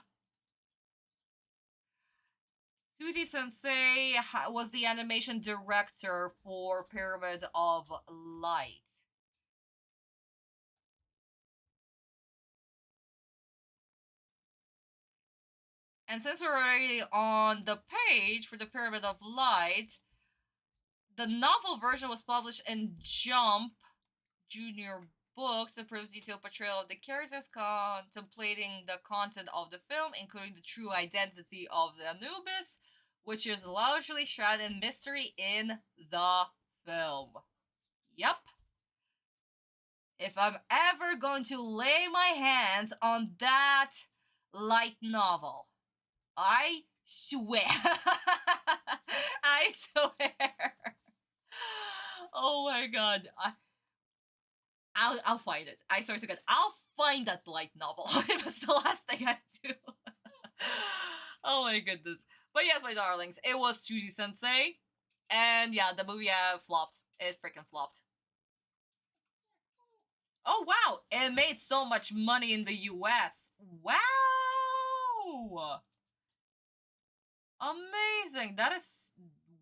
Tsuji Sensei was the animation director for Pyramid of Light. And since we're already on the page for the Pyramid of Light, the novel version was published in Jump Junior Books, improves detailed portrayal of the characters, contemplating the content of the film, including the true identity of the Anubis, which is largely shrouded in mystery in the film. Yep. If I'm ever going to lay my hands on that light novel, I swear. I swear. Oh my god. I'll find it. I swear to God, I'll find that light novel if it's the last thing I do. Oh my goodness. But yes, my darlings, it was Tsuji Sensei. And yeah, the movie flopped. It freaking flopped. Oh wow, it made so much money in the US. Wow! Amazing. That is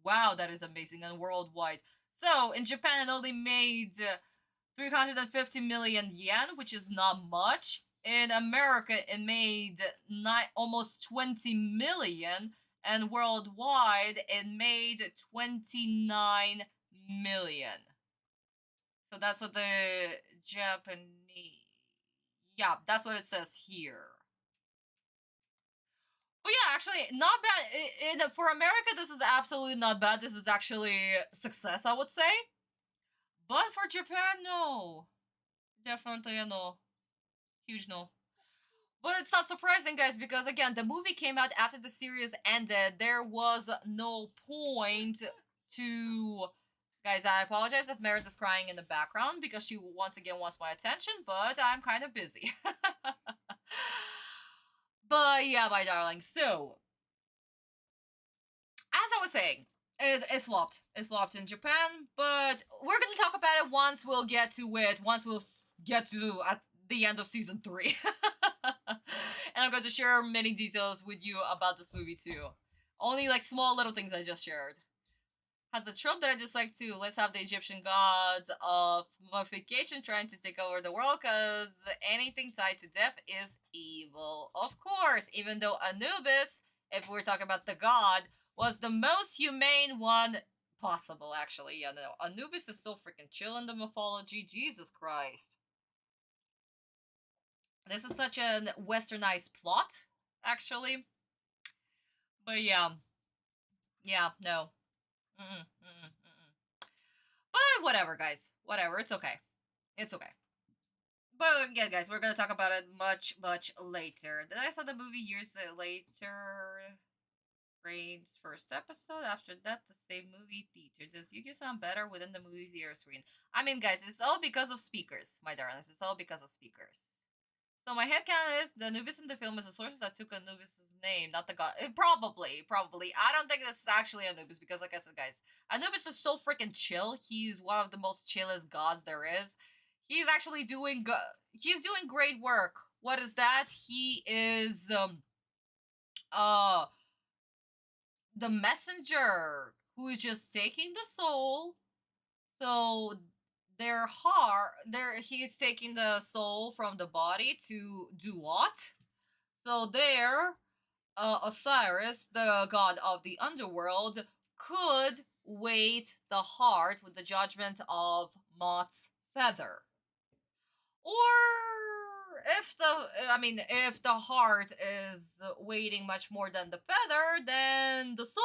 wow, that is amazing and worldwide. So, in Japan it only made 350 million yen, which is not much. In America, it made almost 20 million, and worldwide, it made 29 million. So that's what the Japanese. Yeah, that's what it says here. But yeah, actually, not bad. For America, this is absolutely not bad. This is actually success, I would say. But for Japan, no. Definitely a no. Huge no. But it's not surprising, guys, because again, the movie came out after the series ended. There was no point to. Guys, I apologize if Meredith is crying in the background because she once again wants my attention, but I'm kind of busy. But yeah, my darling. So, as I was saying, it flopped. It flopped in Japan, but we're gonna talk about it once we'll get to it. Once we'll get to at the end of season 3, and I'm going to share many details with you about this movie too. Only like small little things I just shared. Has a trope that I just like too. Let's have the Egyptian gods of mummification trying to take over the world, because anything tied to death is evil. Of course, even though Anubis, if we're talking about the god, was the most humane one possible, actually. Yeah, no, Anubis is so freaking chill in the mythology. Jesus Christ. This is such a westernized plot, actually. But yeah. Yeah, no. Mm-mm, mm-mm, mm-mm. But whatever, guys. Whatever. It's okay. It's okay. But again, guys, we're gonna talk about it much, much later. Then I saw the movie years later. Rain's first episode. After that, the same movie theater. Does Yu-Gi sound better within the movie theater screen? I mean, guys, it's all because of speakers, my darlings. It's all because of speakers. So my headcanon is the Anubis in the film is a source that took Anubis' name, not the god. Probably. I don't think this is actually Anubis because, like I said, guys, Anubis is so freaking chill. He's one of the most chillest gods there is. He's actually doing he's doing great work. What is that? He is uh the messenger who is just taking the soul. So their heart, he is taking the soul from the body to do what? So there, Osiris, the god of the underworld, could weight the heart with the judgment of Mot's feather. Or if the heart is weighing much more than the feather, then the soul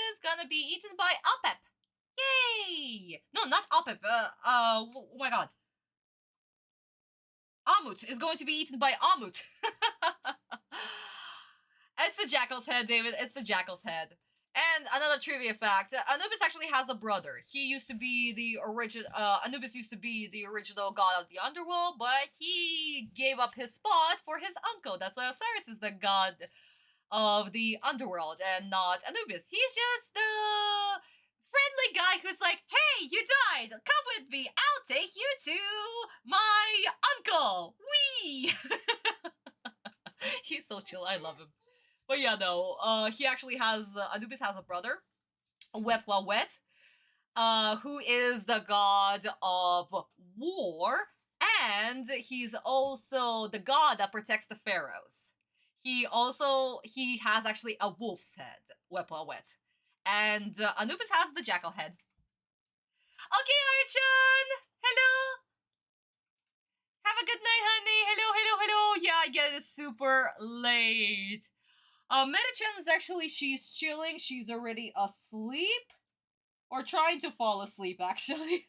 is gonna be eaten by Apep. Yay! No, not Apep. Oh my god. Amut is going to be eaten by Amut. It's the jackal's head, David. It's the jackal's head. And another trivia fact: Anubis actually has a brother. He used to be the original. Anubis used to be the original god of the underworld, but he gave up his spot for his uncle. That's why Osiris is the god of the underworld and not Anubis. He's just the friendly guy who's like, "Hey, you died. Come with me. I'll take you to my uncle. Wee." He's so chill. I love him. But yeah, no. He actually has Anubis has a brother, Wet, who is the god of war, and he's also the god that protects the pharaohs. He has actually a wolf's head, Wet, and Anubis has the jackal head. Okay, Arichan, hello. Have a good night, honey. Hello. Yeah, I get it. It's super late. Meta-chan is actually, she's chilling. She's already asleep. Or trying to fall asleep, actually.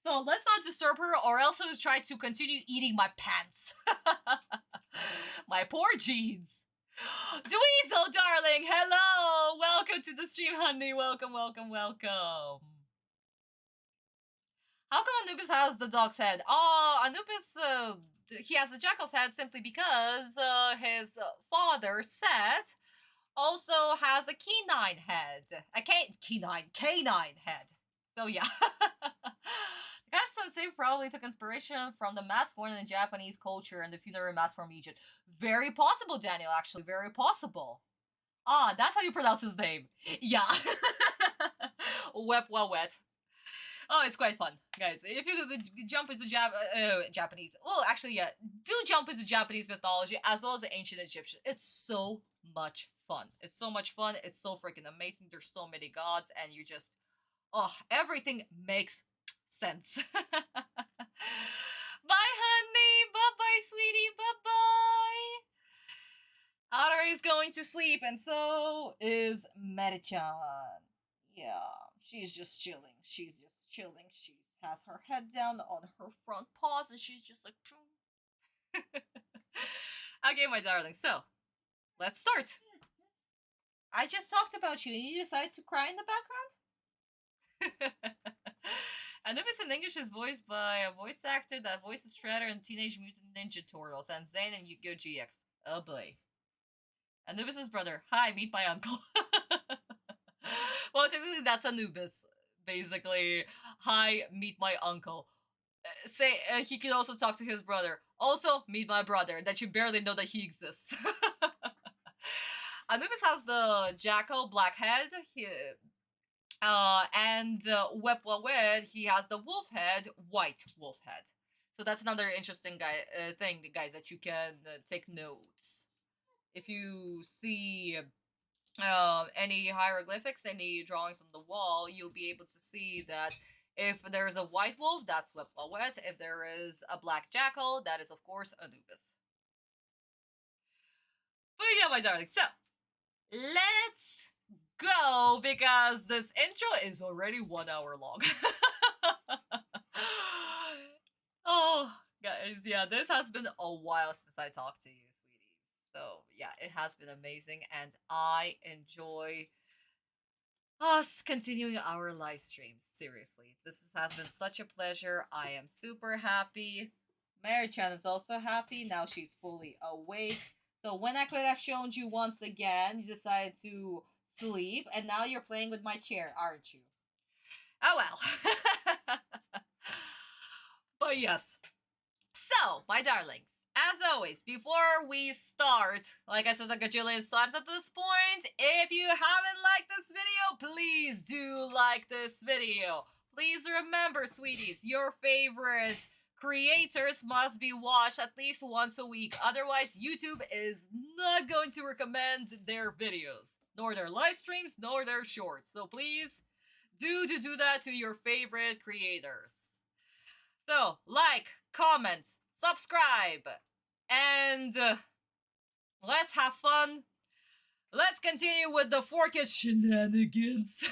So let's not disturb her, or else she'll try to continue eating my pants. My poor jeans. Dweezil, darling, hello! Welcome to the stream, honey. Welcome. How come Anubis has the dog's head? Anubis, he has the jackal's head simply because his father, Set, also has a canine head. Canine head. So yeah. The Gash Sensei probably took inspiration from the mask worn in Japanese culture and the funerary mask from Egypt. Very possible, Daniel, actually. Very possible. That's how you pronounce his name. Yeah. Wet. Oh, it's quite fun, guys. If you could jump into Japanese, well, actually, yeah, do jump into Japanese mythology as well as the ancient Egyptian. It's so much fun. It's so freaking amazing. There's so many gods, and you just, everything makes sense. Bye, honey. Bye, sweetie. Bye. Otter is going to sleep, and so is Meta-chan. Yeah, she's just chilling. She has her head down on her front paws, and she's just like. Okay, my darling. So, let's start. I just talked about you, and you decided to cry in the background? And if it's in English, is voiced by a voice actor that voices Shredder in Teenage Mutant Ninja Turtles and Zane and Yu-Gi-Oh! GX. Oh boy. Anubis' brother. Hi, meet my uncle. Well, technically that's Anubis. Basically, hi, meet my uncle. Say he can also talk to his brother. Also, meet my brother. That you barely know that he exists. Anubis has the jackal black head. And Wepwawed, he has the wolf head, white wolf head. So that's another interesting thing, guys, that you can take notes. If you see any hieroglyphics, any drawings on the wall, you'll be able to see that if there is a white wolf, that's Wepwawed. If there is a black jackal, that is of course Anubis. But yeah, my darling, so let's go because this intro is already 1 hour long. Oh, guys, yeah, this has been a while since I talked to you, sweeties. So, yeah, it has been amazing, and I enjoy us continuing our live streams. Seriously, this has been such a pleasure. I am super happy. Mary-chan is also happy. Now she's fully awake. So when I could have shown you once again, you decided to sleep, and now you're playing with my chair, aren't you? Oh well. But yes. So, my darlings, as always, before we start, like I said a gajillion times at this point, if you haven't liked this video, please do like this video. Please remember, sweeties, your favorite creators must be watched at least once a week. Otherwise, YouTube is not going to recommend their videos, nor their live streams, nor their shorts. So please do that to your favorite creators. So, like, comment, subscribe, and let's have fun. Let's continue with the 4Kids shenanigans.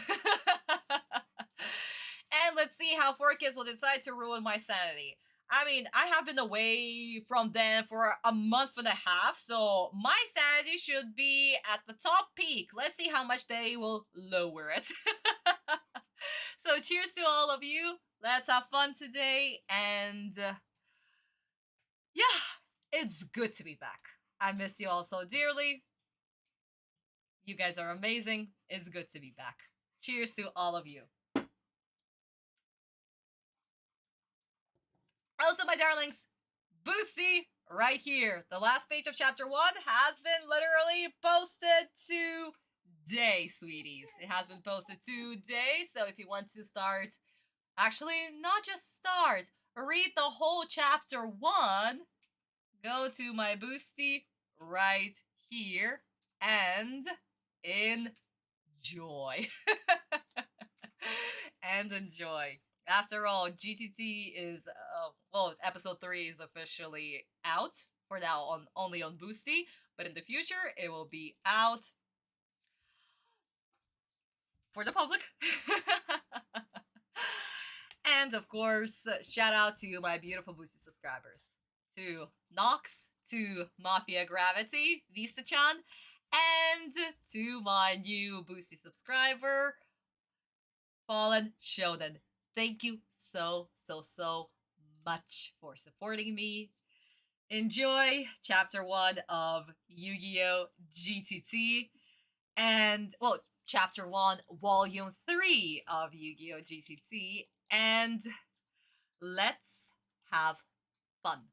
And let's see how 4Kids will decide to ruin my sanity. I mean, I have been away from them for a month and a half, so my sanity should be at the top peak. Let's see how much they will lower it. So cheers to all of you. Let's have fun today, and yeah, it's good to be back. I miss you all so dearly. You guys are amazing. It's good to be back. Cheers to all of you. Also, my darlings, Boosty right here. The last page of chapter 1 has been literally posted today, sweeties. It has been posted today, so if you want to start, actually, not just start, read the whole chapter 1, go to my Boosty right here and enjoy. And enjoy. After all, GTT is, well, episode 3 is officially out for now only on Boosty, but in the future it will be out for the public. And of course, shout out to my beautiful Boosty subscribers. To Nox, to Mafia Gravity, Vista-chan, and to my new Boosty subscriber, Fallen Shonen. Thank you so much for supporting me. Enjoy chapter 1 of Yu-Gi-Oh! GTT. And, well, chapter 1, volume 3 of Yu-Gi-Oh! GTT. And let's have fun.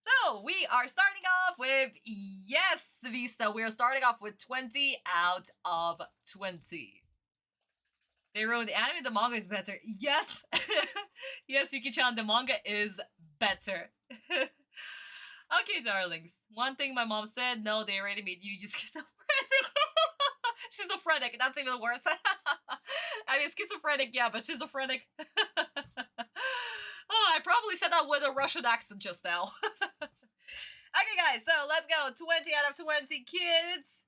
So, we are starting off with, yes, Vista, we are starting off with 20 out of 20. They wrote the anime, the manga is better. Yes! Yes, Yuki-chan, the manga is better. Okay, darlings. One thing my mom said, no, they already made Yu-Gi schizophrenic. Schizophrenic, that's even worse. I mean, schizophrenic, yeah, but schizophrenic. Oh, I probably said that with a Russian accent just now. Okay, guys, so let's go. 20 out of 20, kids.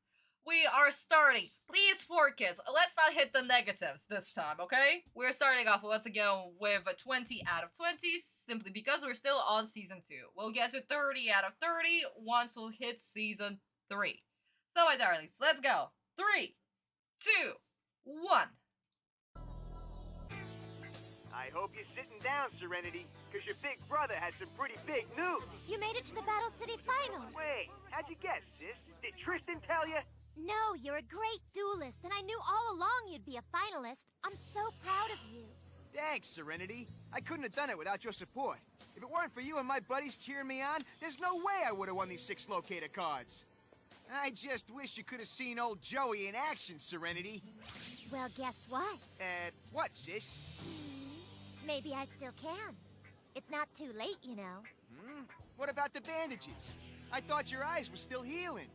We are starting. Please, 4Kids, let's not hit the negatives this time, okay? We're starting off once again with 20 out of 20, simply because we're still on season 2. We'll get to 30 out of 30 once we'll hit season 3. So, my darlings, let's go. 3, 2, 1. I hope you're sitting down, Serenity, because your big brother had some pretty big news. You made it to the Battle City Finals. Wait, how'd you guess, sis? Did Tristan tell you? No, you're a great duelist, and I knew all along you'd be a finalist. I'm so proud of you. Thanks, Serenity. I couldn't have done it without your support. If it weren't for you and my buddies cheering me on, there's no way I would have won these 6 locator cards. I just wish you could have seen old Joey in action, Serenity. Well, guess what? What, sis? Maybe I still can. It's not too late, you know. What about the bandages? I thought your eyes were still healing.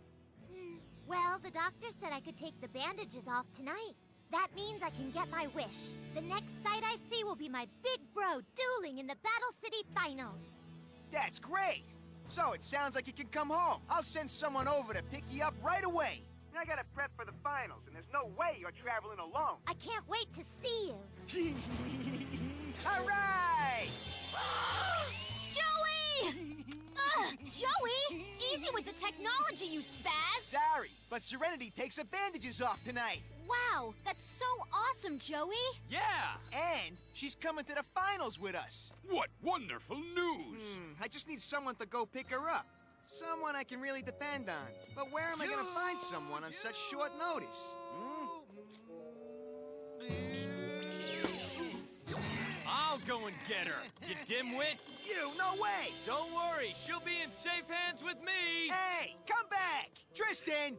Well, the doctor said I could take the bandages off tonight. That means I can get my wish. The next sight I see will be my big bro dueling in the Battle City Finals. That's great! So it sounds like you can come home. I'll send someone over to pick you up right away. I gotta prep for the finals, and there's no way you're traveling alone. I can't wait to see you. All right! Joey! Joey! Easy with the technology, you spaz! Sorry, but Serenity takes her bandages off tonight. Wow, that's so awesome, Joey! Yeah! And she's coming to the finals with us. What wonderful news! I just need someone to go pick her up. Someone I can really depend on. But where am I gonna find someone on such short notice? I'll go and get her, you dimwit! You, no way! Don't worry, she'll be in safe hands with me! Hey, come back! Tristan!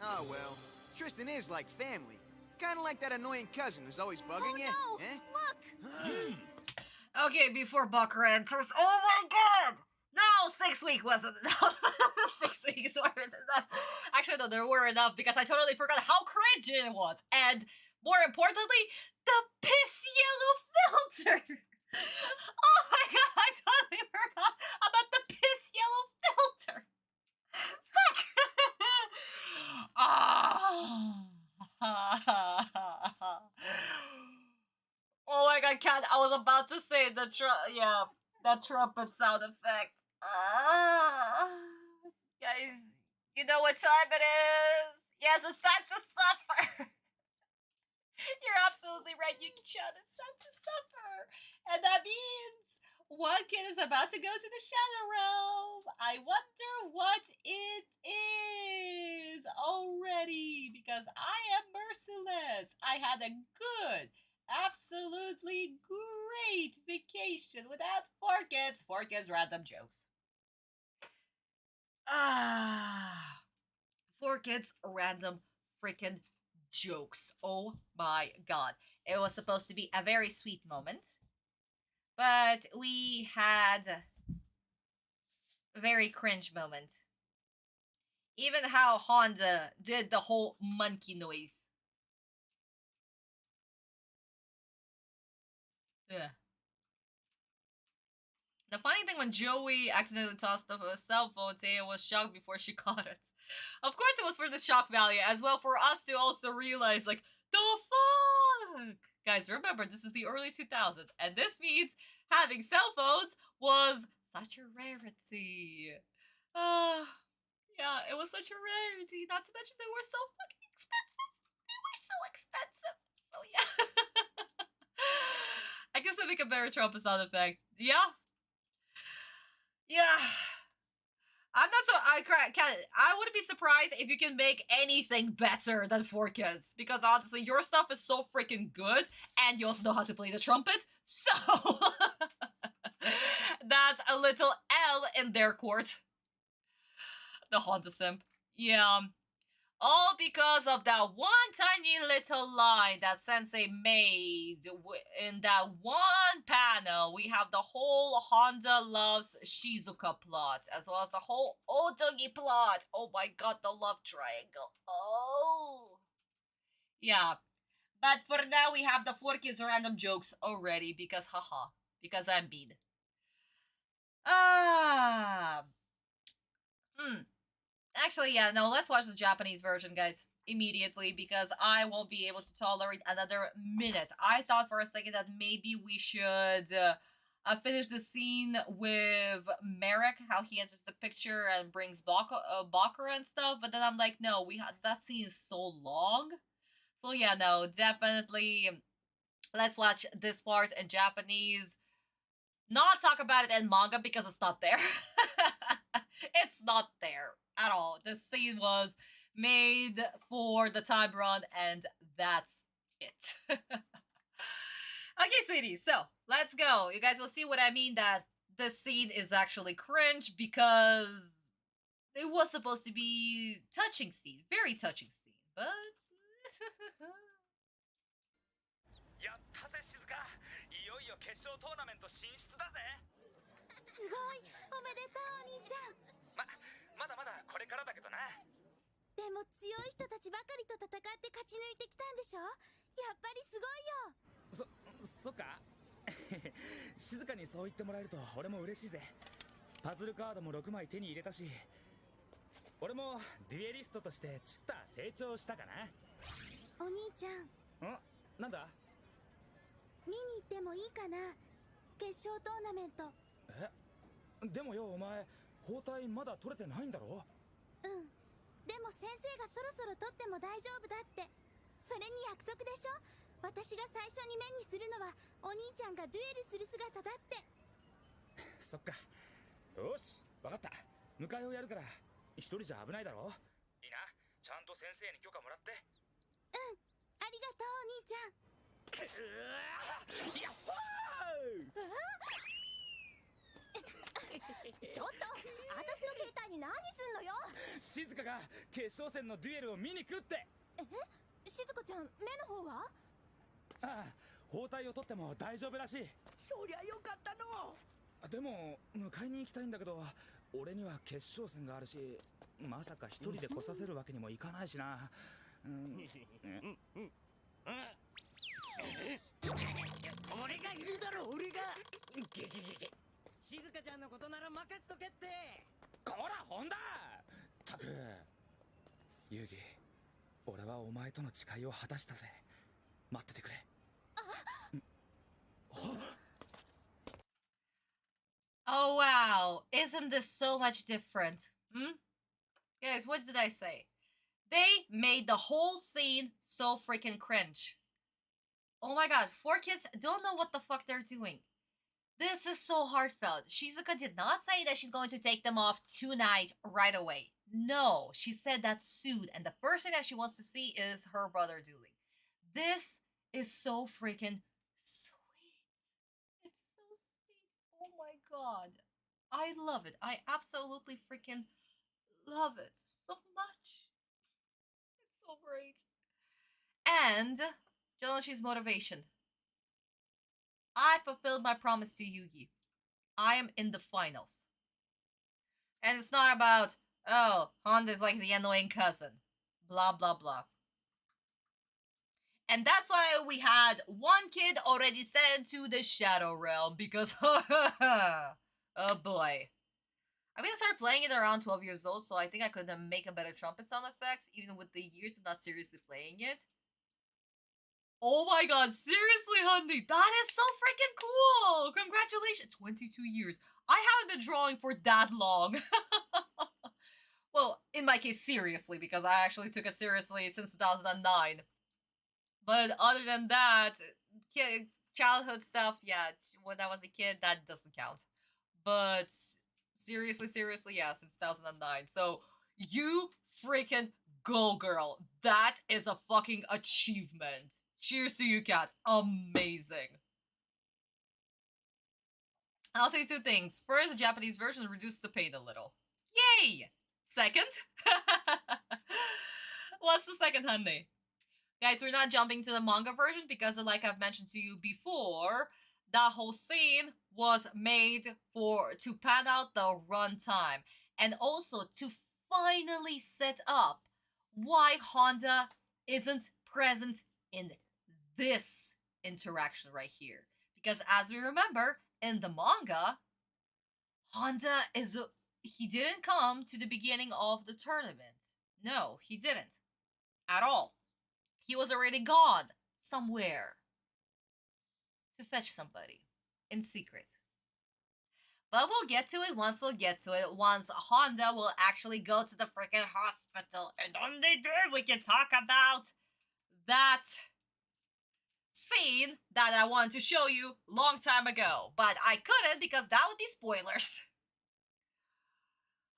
Oh, well. Tristan is like family. Kind of like that annoying cousin who's always bugging you. Oh, no! Eh? Look! Okay, before Bucker enters. Oh my god! No, 6 weeks wasn't enough. 6 weeks weren't enough. Actually, no, there were enough because I totally forgot how cringe it was. And more importantly, the piss yellow filter. Oh my god, I totally forgot about the piss yellow filter. Fuck. Oh my god, Cat, I was about to say that trumpet sound effect. Guys, you know what time it is? Yes, it's time to suffer. You're absolutely right, Yuki-chan. It's time to suffer. And that means one kid is about to go to the Shadow Realm. I wonder what it is already, because I am merciless. I had a good, absolutely great vacation without 4Kids. 4Kids random jokes. 4Kids random freaking jokes. Oh my god. It was supposed to be a very sweet moment, but we had a very cringe moment. Even how Honda did the whole monkey noise. Ugh. The funny thing, when Joey accidentally tossed the cell phone, Taya was shocked before she caught it. Of course it was for the shock value, as well for us to also realize, like, the fuck? Guys, remember, this is the early 2000s, and this means having cell phones was such a rarity. Yeah, it was such a rarity, not to mention they were so fucking expensive. They were so expensive. So yeah. I guess I make a better trumpet sound effect. Yeah. Yeah. I'm not so I wouldn't be surprised if you can make anything better than 4Kids, because honestly, your stuff is so freaking good, and you also know how to play the trumpet. So that's a little L in their court. The Honda simp. Yeah. All because of that one tiny little line that Sensei made in that one panel. We have the whole Honda loves Shizuka plot, as well as the whole Otogi plot. Oh my god, the love triangle. Oh. Yeah. But for now, we have the 4Kids random jokes already, because haha. Because I'm mean. Actually, yeah, no, let's watch the Japanese version, guys, immediately, because I won't be able to tolerate another minute. I thought for a second that maybe we should finish the scene with Merrick, how he enters the picture and brings Bakura and stuff, but then I'm like, no, that scene is so long. So yeah, no, definitely, let's watch this part in Japanese. Not talk about it in manga, because it's not there. It's not there at all. The scene was made for the time run, and that's it. Okay, sweeties, so let's go. You guys will see what I mean that this scene is actually cringe because it was supposed to be touching scene, very touching scene, but やったぜ静香。いよいよ決勝トーナメント進出だぜ。すごいおめでとうお兄ちゃん。まだまだこれからだけどな。でも強い人たちばかりと戦って勝ち抜いてきたんでしょ。やっぱりすごいよ。そっか静かにそう言ってもらえると俺も嬉しいぜ。パズルカードも6枚手に入れたし、俺もデュエリストとしてちった成長したかな。お兄ちゃん、なんだ。見に行ってもいいかな、決勝トーナメント。でもよ、お前包帯まだ取れてないんだろ。うん、でも先生がそろそろ取っても大丈夫だって。それに約束でしょ。私が最初に目にするのはお兄ちゃんがデュエルする姿だって。そっか、よし分かった。迎えをやるから一人じゃ危ないだろ。いいな、ちゃんと先生に許可もらって。うん、ありがとうお兄ちゃん。やっほちょっと、私の携帯に何すんのよ。ー。静香が決勝戦のデュエルを見に来るって。静香ちゃん、目の方は？ああ、包帯を取っても大丈夫らしい。そりゃよかったの。でも迎えに行きたいんだけど、俺には決勝戦があるし、まさか一人で来させるわけにもいかないしな。俺がいるだろ、俺が。静香ちゃんのことなら任せとけって。こら本田。ったく遊戯、俺はお前との誓いを果たしたぜ。待っててくれ。oh wow, isn't this so much different? Guys, what did I say? They made the whole scene so freaking cringe. Oh my god, 4 kids don't know what the fuck they're doing. This is so heartfelt. Shizuka did not say that she's going to take them off tonight right away. No, she said that soon, and the first thing that she wants to see is her brother dueling. This is so freaking sweet. It's so sweet. Oh my god. I love it. I absolutely freaking love it so much. It's so great. And Jonoshi's motivation. I fulfilled my promise to Yugi. I am in the finals. And it's not about, oh, Honda's like the annoying cousin. Blah, blah, blah. And that's why we had one kid already sent to the Shadow Realm because, oh boy. I mean, I started playing it around 12 years old, so I think I could make a better trumpet sound effects, even with the years of not seriously playing it. Oh my god, seriously, honey, that is so freaking cool! Congratulations! 22 years. I haven't been drawing for that long. Well, in my case, seriously, because I actually took it seriously since 2009. But other than that, childhood stuff, yeah, when I was a kid, that doesn't count. But seriously, yeah, since 2009. So, you freaking go, girl. That is a fucking achievement. Cheers to you, cat. Amazing. I'll say 2 things. First, the Japanese version reduced the pain a little. Yay! Second? What's the second, honey? Guys, we're not jumping to the manga version because, like I've mentioned to you before, that whole scene was made to pad out the runtime and also to finally set up why Honda isn't present in this interaction right here. Because as we remember, in the manga, Honda he didn't come to the beginning of the tournament. No, he didn't. At all. He was already gone somewhere to fetch somebody in secret. But we'll get to it once once Honda will actually go to the freaking hospital. And when they do, we can talk about that scene that I wanted to show you long time ago. But I couldn't because that would be spoilers.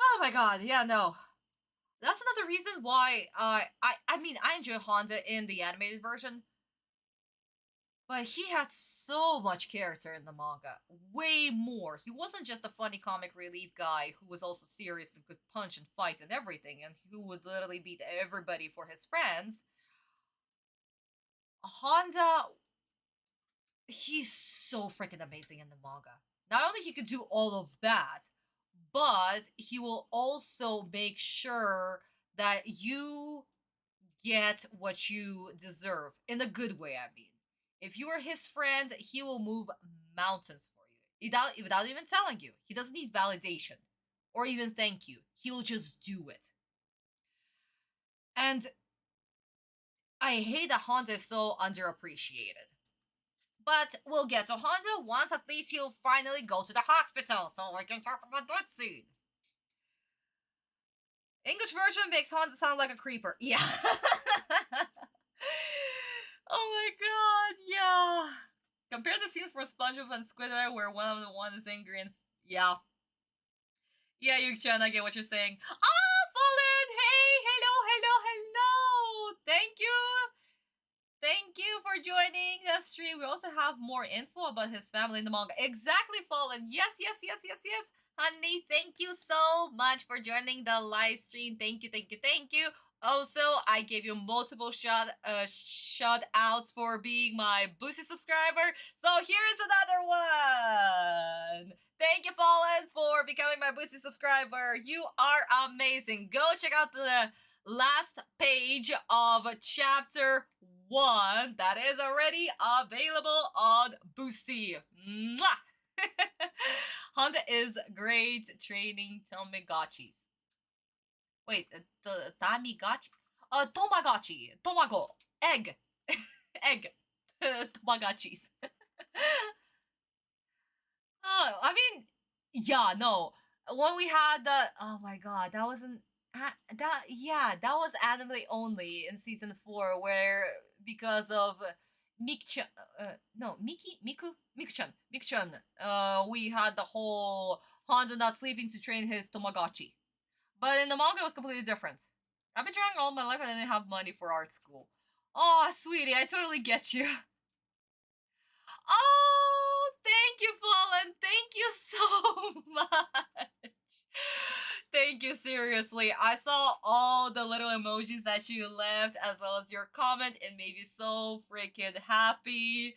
Oh my god, yeah, no. That's another reason why I mean I enjoy Honda in the animated version, but he had so much character in the manga. Way more. He wasn't just a funny comic relief guy who was also serious and could punch and fight and everything, and who would literally beat everybody for his friends. Honda, he's so freaking amazing in the manga. Not only he could do all of that, but he will also make sure that you get what you deserve in a good way. I mean, if you are his friend, he will move mountains for you without even telling you. He doesn't need validation or even thank you. He will just do it. And I hate that Honda is so underappreciated. But we'll get to Honda once at least he'll finally go to the hospital, so we can talk about that scene. English version makes Honda sound like a creeper. Yeah. Oh my god, yeah. Compare the scenes for SpongeBob and Squidward where one is angry and... Yeah. Yeah, Yuki-chan, I get what you're saying. Ah, Fallen! Hey! Hello! Thank you! Thank you for joining the stream. We also have more info about his family in the manga. Exactly, Fallen. Yes. Honey, thank you so much for joining the live stream. Thank you. Also, I gave you multiple shout outs for being my Boosty subscriber. So here's another one. Thank you, Fallen, for becoming my Boosty subscriber. You are amazing. Go check out the last page of chapter 1 that is already available on Boosty. Mwah! Honda is great training Tamagotchis. Wait, the Tamagotchi? Tamagotchi. Tomago. Egg. Egg. Tamagotchis. Oh, I mean, yeah, no. When we had the... Oh my god, that wasn't... that was anime only in season 4, where because of Miku-chan, we had the whole Honda not sleeping to train his Tamagotchi. But in the manga, it was completely different. I've been trying all my life and I didn't have money for art school. Oh, sweetie, I totally get you. Oh, thank you, Fallen. Thank you so much. Thank you, seriously. I saw all the little emojis that you left as well as your comment. It made me so freaking happy.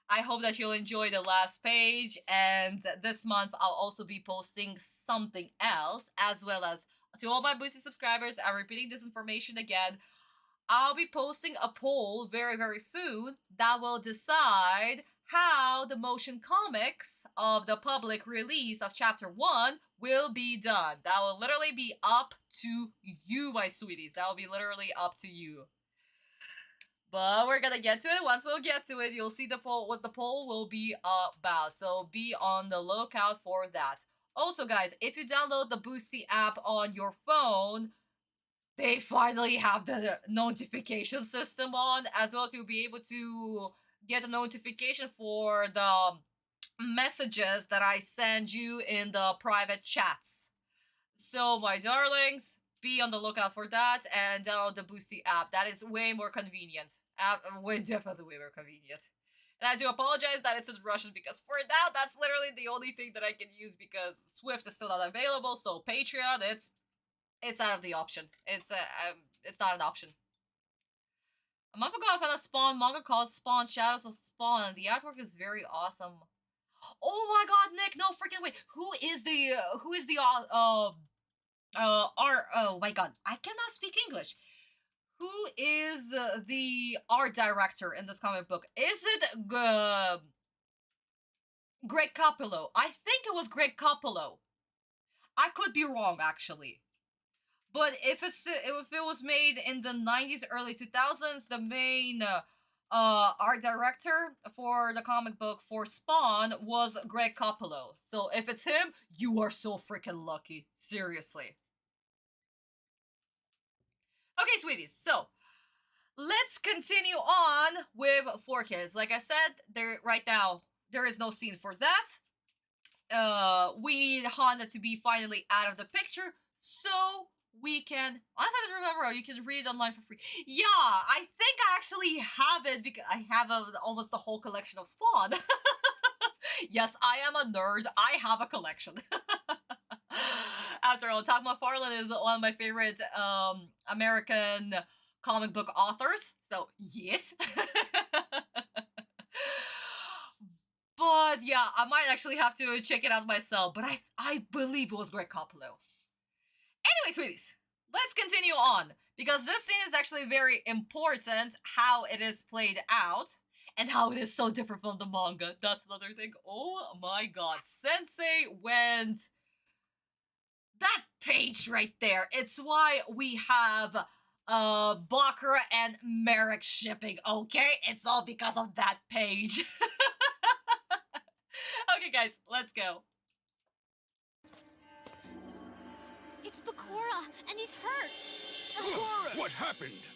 I hope that you'll enjoy the last page. And this month, I'll also be posting something else, as well as to all my Boosty subscribers. I'm repeating this information again. I'll be posting a poll very, very soon that will decide how the motion comics of the public release of chapter 1 will be done. That will literally be up to you, my sweeties. That will be literally up to you. But we're gonna get to it. Once we'll get to it, you'll see the poll, what the poll will be about. So be on the lookout for that. Also, guys, if you download the Boosty app on your phone, they finally have the notification system on, as well as you'll be able to get a notification for the messages that I send you in the private chats. So, my darlings, be on the lookout for that and download the Boosty app. That is way more convenient. Definitely way more convenient. And I do apologize that it's in Russian because for now, that's literally the only thing that I can use because Swift is still not available. So Patreon, it's out of the option. It's not an option. A month ago, I found a Spawn manga called Spawn Shadows of Spawn, and the artwork is very awesome. Oh my god, Nick! No freaking way! Who is the oh my god, I cannot speak English. Who is the art director in this comic book? Is it Greg Capullo? I think it was Greg Capullo. I could be wrong, actually. But if it was made in the 90s, early 2000s, the main art director for the comic book for Spawn was Greg Capullo. So if it's him, you are so freaking lucky. Seriously. Okay, sweeties, so let's continue on with 4Kids. Like I said, right now, there is no scene for that. We need Honda to be finally out of the picture so we can. I don't remember how you can read it online for free. Yeah, I think I actually have it because I have almost the whole collection of Spawn. Yes, I am a nerd. I have a collection. After all, Todd McFarlane is one of my favorite American comic book authors. So yes. But yeah, I might actually have to check it out myself. But I believe it was Greg Capullo. Anyway, sweeties, let's continue on. Because this scene is actually very important, how it is played out. And how it is so different from the manga. That's another thing. Oh my god. Sensei went... That page right there. It's why we have Bakura and Merrick shipping, okay? It's all because of that page. Okay, guys, let's go. It's Bakura, and he's hurt. Bakura! What happened?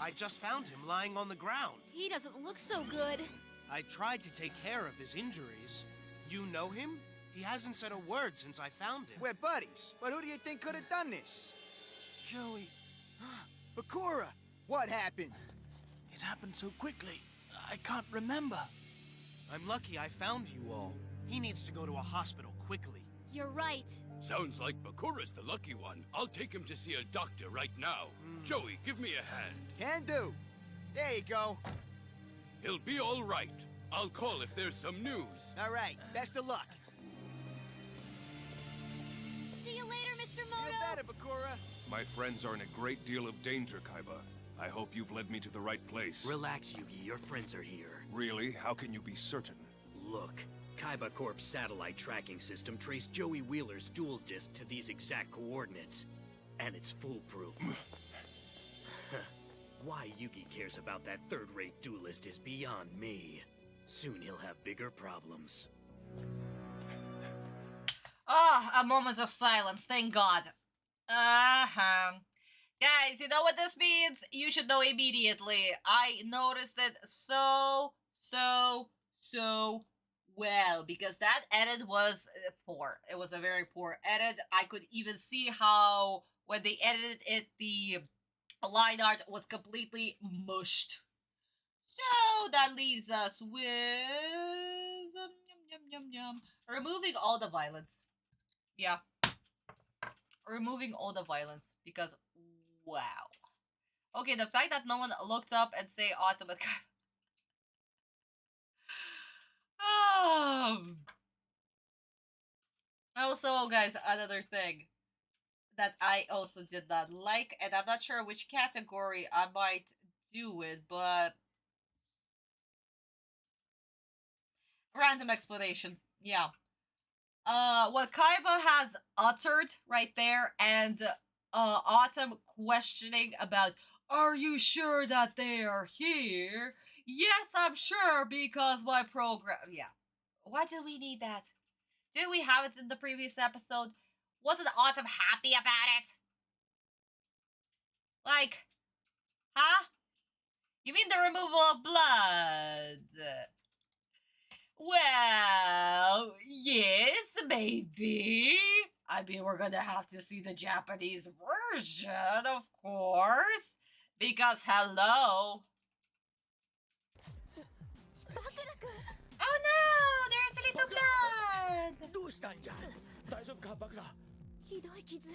I just found him lying on the ground. He doesn't look so good. I tried to take care of his injuries. You know him? He hasn't said a word since I found him. We're buddies, but who do you think could have done this? Joey, Bakura, what happened? it happened so quickly. I can't remember. I'm lucky I found you all. He needs to go to a hospital quickly. You're right. Sounds like Bakura's the lucky one. I'll take him to see a doctor right now. Joey, give me a hand. Can do. There you go. He'll be all right. I'll call if there's some news. All right, best of luck. See you later, Mr. Feel Moto. better, Bakura. My friends are in a great deal of danger, Kaiba. I hope you've led me to the right place. Relax, Yugi. Your friends are here. Really? How can you be certain? Look, Kaiba Corp's satellite tracking system traced Joey Wheeler's dual disc to these exact coordinates. And it's foolproof. Why Yugi cares about that third-rate duelist is beyond me. Soon he'll have bigger problems. Ah, a moment of silence, thank God. Guys, you know what this means? You should know immediately. I noticed it so well, because that edit was poor. It was a very poor edit. I could even see how, when they edited it, the line art was completely mushed. So, that leaves us with... removing all the violence. Yeah. Removing all the violence, because wow. Okay, the fact that no one looked up and say Atem but also, guys, another thing that I also did not like, and I'm not sure which category I might do it, but random explanation. Yeah. What Kaiba has uttered right there, and Atem questioning about, are you sure that they are here? Yes, I'm sure, because my program... Yeah. Why did we need that? Did we have it in the previous episode? Wasn't Atem happy about it? Like, huh? You mean the removal of blood? Well, yes, maybe. I mean, we're gonna have to see the Japanese version, of course. Because, hello. Oh no, there's a little blood. どうしたんじゃ大丈夫かバクラ。ひどい傷。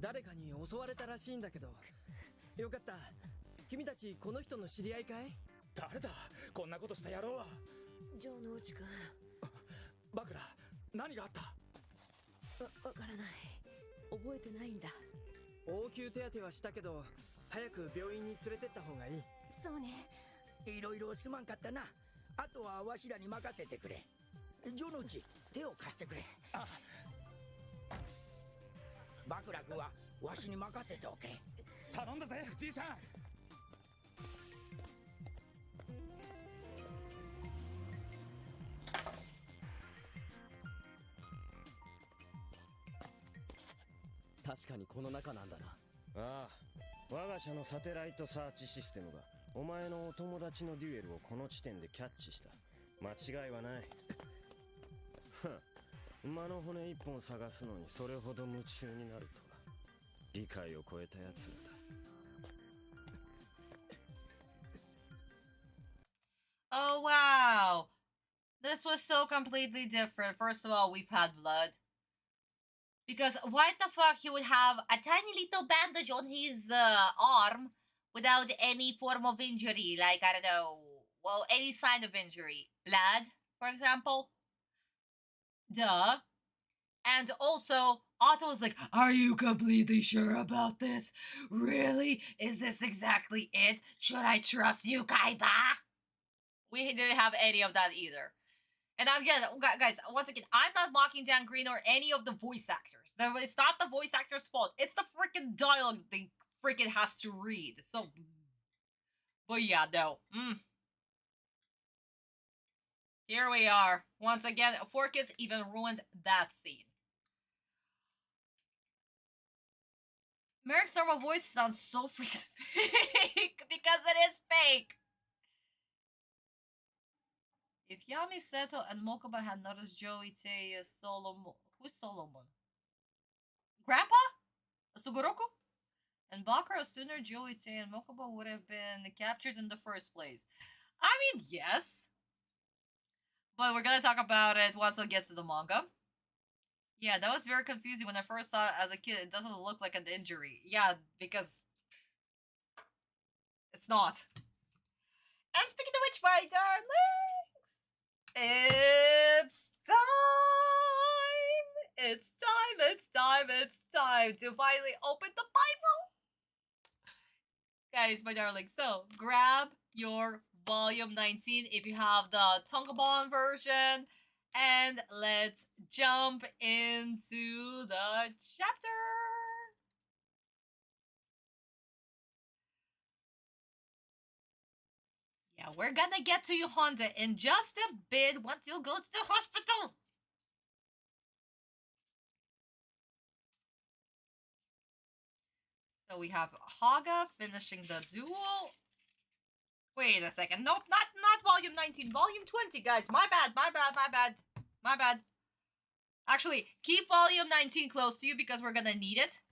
誰かに襲われたらしいんだけど。よかった。君たちこの人の知り合いかい？誰だこんなことした野郎は。城之内くん。バクラ、何があった？わからない。覚えてないんだ。応急手当てはしたけど、早く病院に連れてった方がいい。そうね。いろいろすまんかったな。あとはわしらに任せてくれ。城之内、手を貸してくれ。バクラ君はわしに任せておけ。頼んだぜ、じいさん。確かにこの中なんだな。ああ、我が社のサテライトサーチシステムがお前のお友達のデュエルをこの地点でキャッチした。間違いはない。馬の骨一本探すのにそれほど夢中になるとは理解を超えたやつらだ。 Oh wow, this was so completely different. First of all, we've had blood. Because why the fuck he would have a tiny little bandage on his arm without any form of injury? Like, I don't know, well, any sign of injury. Blood, for example. Duh. And also, Otto was like, are you completely sure about this? Really? Is this exactly it? Should I trust you, Kaiba? We didn't have any of that either. And again, guys, once again, I'm not mocking Dan Green or any of the voice actors. It's not the voice actor's fault. It's the freaking dialogue they freaking has to read. So, but yeah, no. Here we are. Once again, 4Kids even ruined that scene. Merrick's normal voice sounds so freaking fake because it is fake. If Yami Seto and Mokuba had noticed Joey Tay is Solomon, who's Solomon? Grandpa? Sugoroku? And Bakura sooner Joey Tay and Mokuba would have been captured in the first place. I mean, yes. But we're gonna talk about it once I get to the manga. Yeah, that was very confusing when I first saw it as a kid. It doesn't look like an injury. Yeah, because it's not. And speaking of which, my darlings, it's time! It's time, it's time, it's time to finally open the Bible! Guys, my darlings, so grab your volume 19 if you have the Tonkabon version, and let's jump into the chapter! Yeah, we're gonna get to you, Honda, in just a bit once you go to the hospital! So we have Haga finishing the duel. Wait a second. Nope, not volume 19. Volume 20, guys. My bad. Actually, keep volume 19 close to you because we're gonna need it.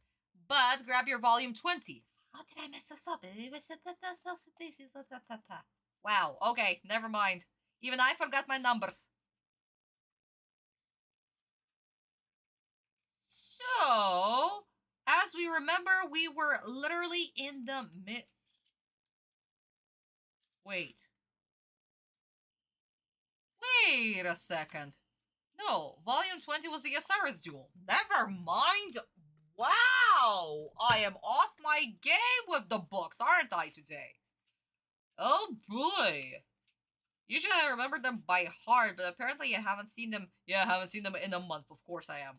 But grab your volume 20. How did I mess this up? Wow, okay, never mind. Even I forgot my numbers. So, as we remember, we were literally in the Wait a second. No, volume 20 was the Osiris duel. Never mind. Wow, I am off my game with the books, aren't I, today? Oh boy. Usually I remember them by heart, but apparently I haven't seen them. Yeah, I haven't seen them in a month. Of course I am.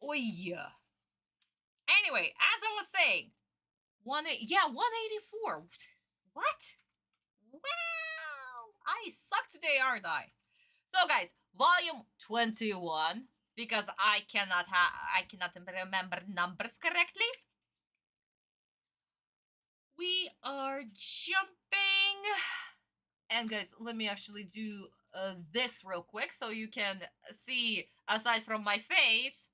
Oh yeah. Anyway, as I was saying, 184. What? Wow, I suck today, aren't I? So, guys, volume 21, because I cannot remember numbers correctly. We are jumping, and guys, let me actually do this real quick so you can see, aside from my face,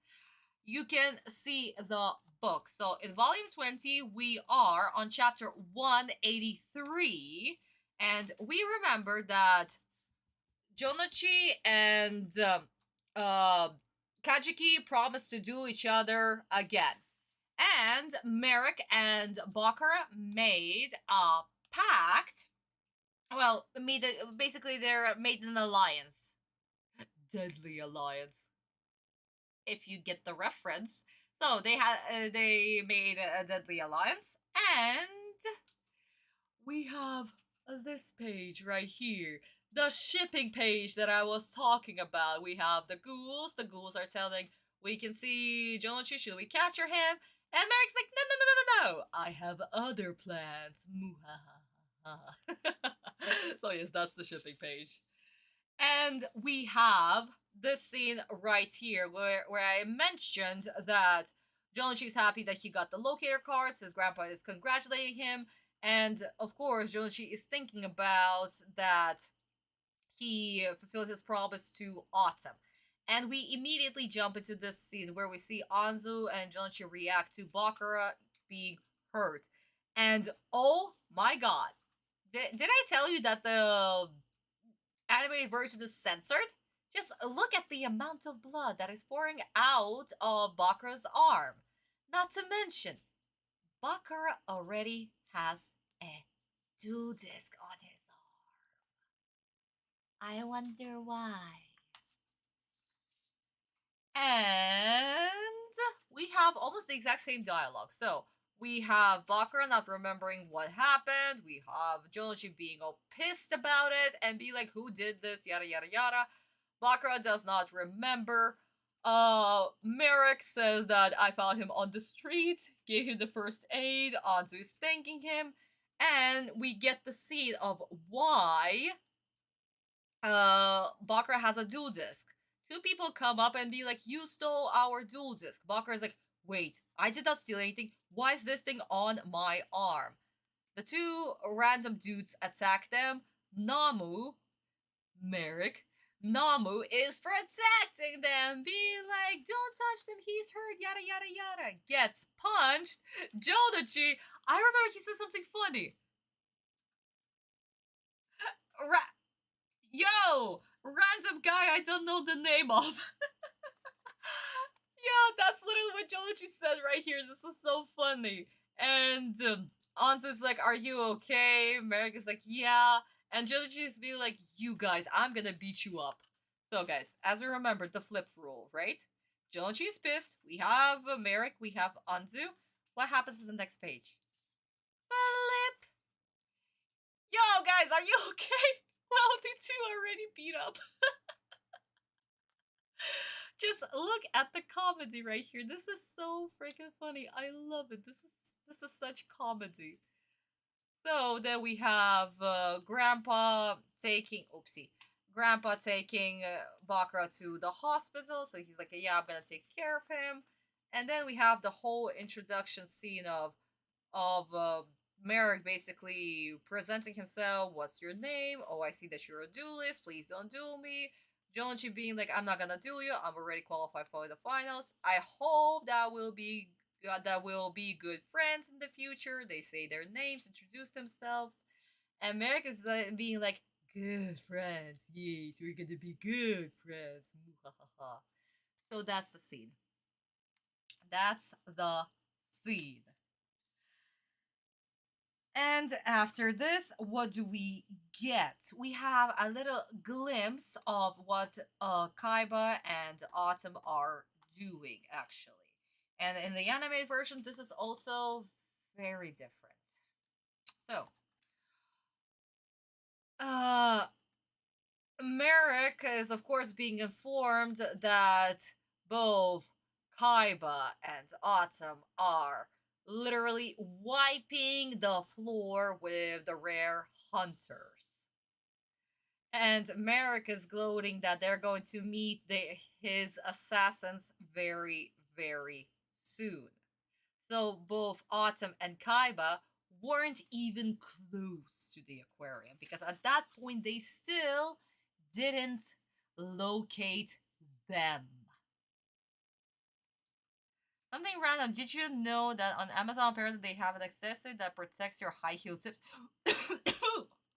you can see the book. So in volume 20, we are on chapter 183, and we remember that Jonochi and Kajiki promised to do each other again. And Merrick and Bakura made a pact. Well, basically they made an alliance. Deadly alliance. If you get the reference. So they made a deadly alliance, and we have this page right here. The shipping page that I was talking about. We have the ghouls. The ghouls are telling, we can see Jonochi, should we capture him? And Merrick's like, no, I have other plans. So yes, that's the shipping page. And we have this scene right here where I mentioned that Jonochi's happy that he got the locator cards, his grandpa is congratulating him, and of course Jonochi is thinking about that he fulfilled his promise to Atem. And we immediately jump into this scene where we see Anzu and Junichi react to Bakura being hurt. And oh my god. Did I tell you that the animated version is censored? Just look at the amount of blood that is pouring out of Bakura's arm. Not to mention, Bakura already has a dual disc on his arm. I wonder why. And we have almost the exact same dialogue. So we have Bakura not remembering what happened. We have Jonichi being all pissed about it and be like, who did this? Yada yada yada. Bakura does not remember. Merrick says that I found him on the street, gave him the first aid. Anzu is thanking him. And we get the scene of why Bakura has a dual disc. Two people come up and be like, you stole our dual disc. Bakura is like, wait, I did not steal anything. Why is this thing on my arm? The two random dudes attack them. Merrick, Namu is protecting them, being like, don't touch them, he's hurt, yada yada yada. Gets punched. Jonichi, I remember he said something funny. Yo! Random guy I don't know the name of. Yeah, that's literally what Jonichi said right here. This is so funny. And Anzu's like, are you okay? Merrick is like, yeah. And Jonichi's being like, you guys, I'm gonna beat you up. So guys, as we remember, the flip rule, right? Jonichi's pissed. We have Merrick. We have Anzu. What happens in the next page? Flip! Yo, guys, are you okay? Well, the two already beat up. Just look at the comedy right here. This is so freaking funny. I love it. This is such comedy. So then we have Grandpa taking Bakura to the hospital. So he's like, yeah, I'm gonna take care of him. And then we have the whole introduction scene of Merrick basically presenting himself. What's your name? Oh, I see that you're a duelist. Please don't duel me. Jonichi being like, I'm not gonna duel you. I'm already qualified for the finals. I hope that we'll be good friends in the future. They say their names, introduce themselves, and Merrick is being like, good friends. Yes, we're gonna be good friends. So that's the scene. That's the scene. And after this, what do we get? We have a little glimpse of what Kaiba and Atem are doing, actually. And in the animated version, this is also very different. So, Merrick is, of course, being informed that both Kaiba and Atem are literally wiping the floor with the rare hunters. And Merrick is gloating that they're going to meet his assassins very, very soon. So both Atem and Kaiba weren't even close to the aquarium because at that point they still didn't locate them. Something random. Did you know that on Amazon apparently they have an accessory that protects your high heel tips?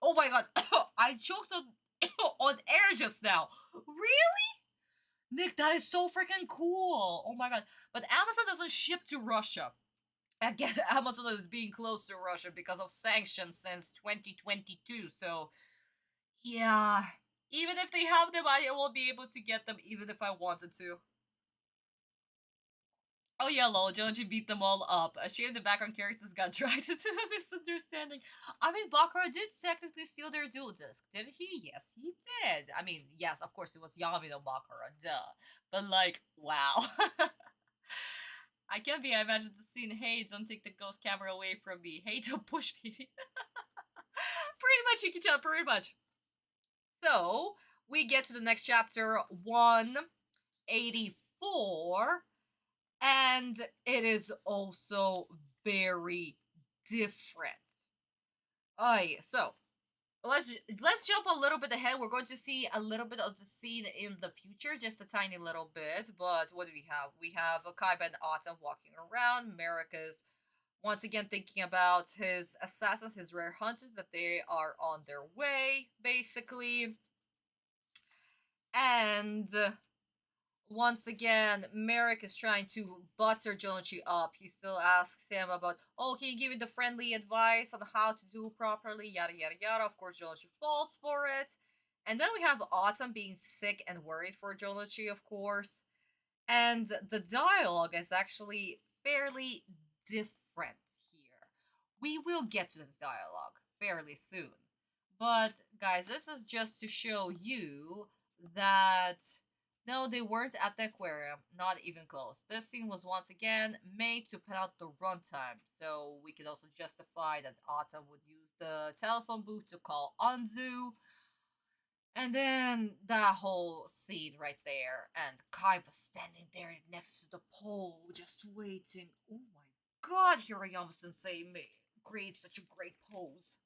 Oh my god, I choked on air just now. Really? Nick, that is so freaking cool. Oh my god. But Amazon doesn't ship to Russia. Again, Amazon is being close to Russia because of sanctions since 2022. So, yeah. Even if they have them, I won't be able to get them even if I wanted to. Oh yeah, lol, Jonichi beat them all up. A shame the background characters got dragged into a misunderstanding. I mean, Bakura did technically steal their dual disc, did he? Yes, he did. I mean, yes, of course, it was Yamino Bakura, duh. But like, wow. I can't be, I imagine the scene, hey, don't take the ghost camera away from me. Hey, don't push me. Pretty much, you can tell, pretty much. So, we get to the next chapter, 184. And it is also very different. So, let's jump a little bit ahead. We're going to see a little bit of the scene in the future, just a tiny little bit. But what do we have? We have Kaiba and Atem walking around. Merrick is once again thinking about his assassins, his rare hunters, that they are on their way, basically. And once again, Merrick is trying to butter Jonochi up. He still asks him about, oh, can you give me the friendly advice on how to do properly, yada yada yada. Of course, Jonochi falls for it. And then we have Autumn being sick and worried for Jonochi, of course. And the dialogue is actually fairly different here. We will get to this dialogue fairly soon. But, guys, this is just to show you that no, they weren't at the aquarium, not even close. This scene was once again made to put out the runtime, so we could also justify that Atem would use the telephone booth to call Anzu. And then that whole scene right there, and Kaiba standing there next to the pole, just waiting. Oh my god, Hirayama-sensei creates such a great pose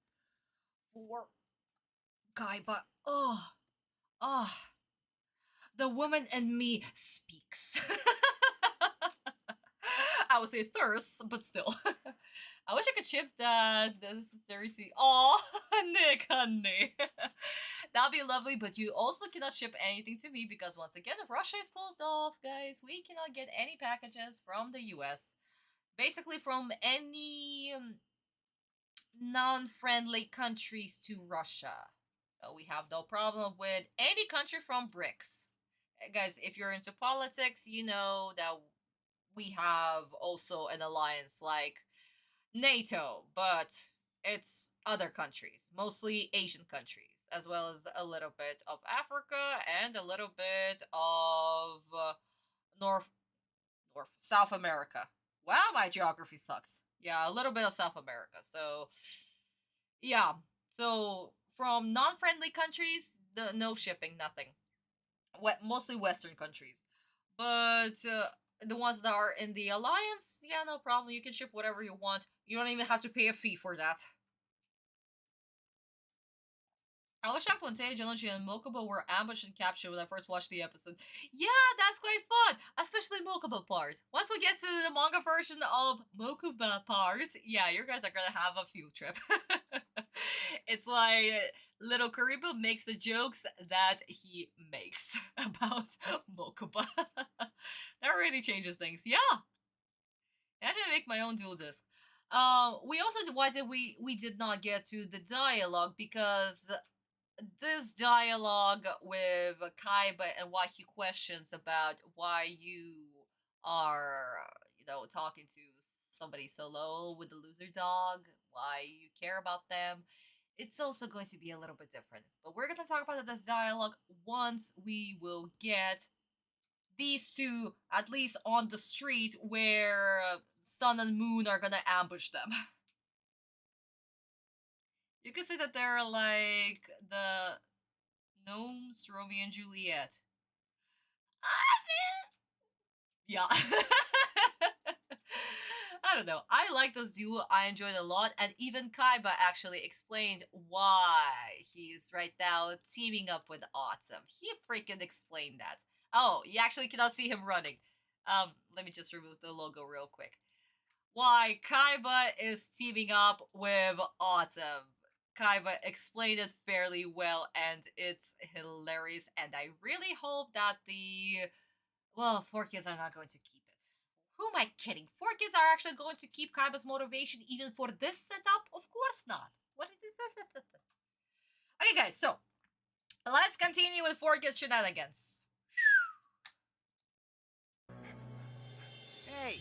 for Kaiba. The woman in me speaks. I would say thirst, but still. I wish I could ship that. This is seriously. Aw, Nick, honey. That'd be lovely, but you also cannot ship anything to me because once again, Russia is closed off, guys. We cannot get any packages from the US. Basically, from any non-friendly countries to Russia. So we have no problem with any country from BRICS. Guys, if you're into politics, you know that we have also an alliance like NATO, but it's other countries, mostly Asian countries, as well as a little bit of Africa and a little bit of South America. Wow, my geography sucks. Yeah, a little bit of South America. So, yeah. So, from non-friendly countries, no shipping, nothing. Mostly Western countries. But the ones that are in the Alliance, yeah, no problem. You can ship whatever you want. You don't even have to pay a fee for that. I was shocked when Tei, Jonochi, and Mokuba were ambushed and captured when I first watched the episode. Yeah, that's quite fun! Especially Mokuba parts. Once we get to the manga version of Mokuba parts, yeah, you guys are gonna have a field trip. It's like little Kariba makes the jokes that he makes about Mokuba. That really changes things. Yeah! I actually make my own dual disc. We also, why did we did not get to the dialogue because this dialogue with Kaiba and why he questions about why you are, talking to somebody so low with the loser dog, why you care about them, it's also going to be a little bit different. But we're going to talk about this dialogue once we will get these two, at least on the street, where Sun and Moon are going to ambush them. You could say that they're like the gnomes, Romeo and Juliet. Yeah. I don't know. I like this duo. I enjoyed it a lot. And even Kaiba actually explained why he's right now teaming up with Atem. He freaking explained that. Oh, you actually cannot see him running. Let me just remove the logo real quick. Why Kaiba is teaming up with Atem. Kaiba explained it fairly well, and it's hilarious, and I really hope that 4Kids are not going to keep it. Who am I kidding? 4Kids are actually going to keep Kaiba's motivation even for this setup? Of course not. What is it? Okay, guys, so let's continue with 4Kids shenanigans. Hey,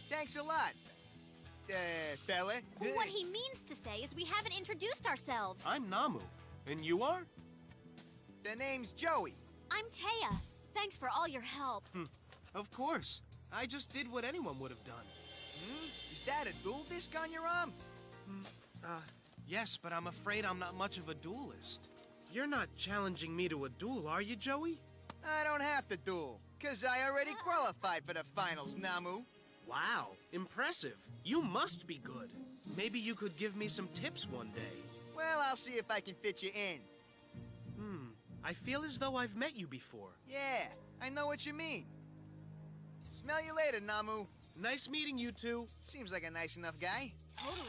thanks a lot. Fella? What he means to say is we haven't introduced ourselves. I'm Namu. And you are? The name's Joey. I'm Taya. Thanks for all your help. Of course. I just did what anyone would have done. Is that a dual disc on your arm? Yes, but I'm afraid I'm not much of a duelist. You're not challenging me to a duel, are you, Joey? I don't have to duel, because I already qualified for the finals, Namu. Wow, impressive. You must be good. Maybe you could give me some tips one day. Well, I'll see if I can fit you in. I feel as though I've met you before. Yeah, I know what you mean. Smell you later, Namu. Nice meeting you two. Seems like a nice enough guy. Totally.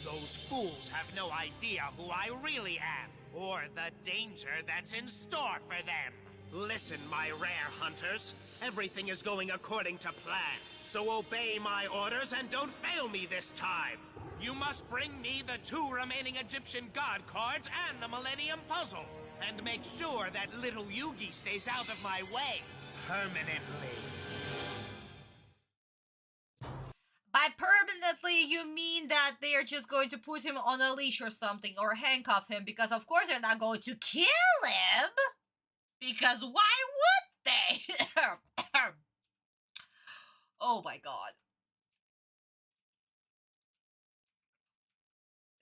Those fools have no idea who I really am, or the danger that's in store for them. Listen, my rare hunters. Everything is going according to plan, so obey my orders and don't fail me this time. You must bring me the 2 remaining Egyptian god cards and the Millennium Puzzle, and make sure that little Yugi stays out of my way permanently. By permanently, you mean that they are just going to put him on a leash or something, or handcuff him, because of course they're not going to kill him! Because why would they? Oh my god.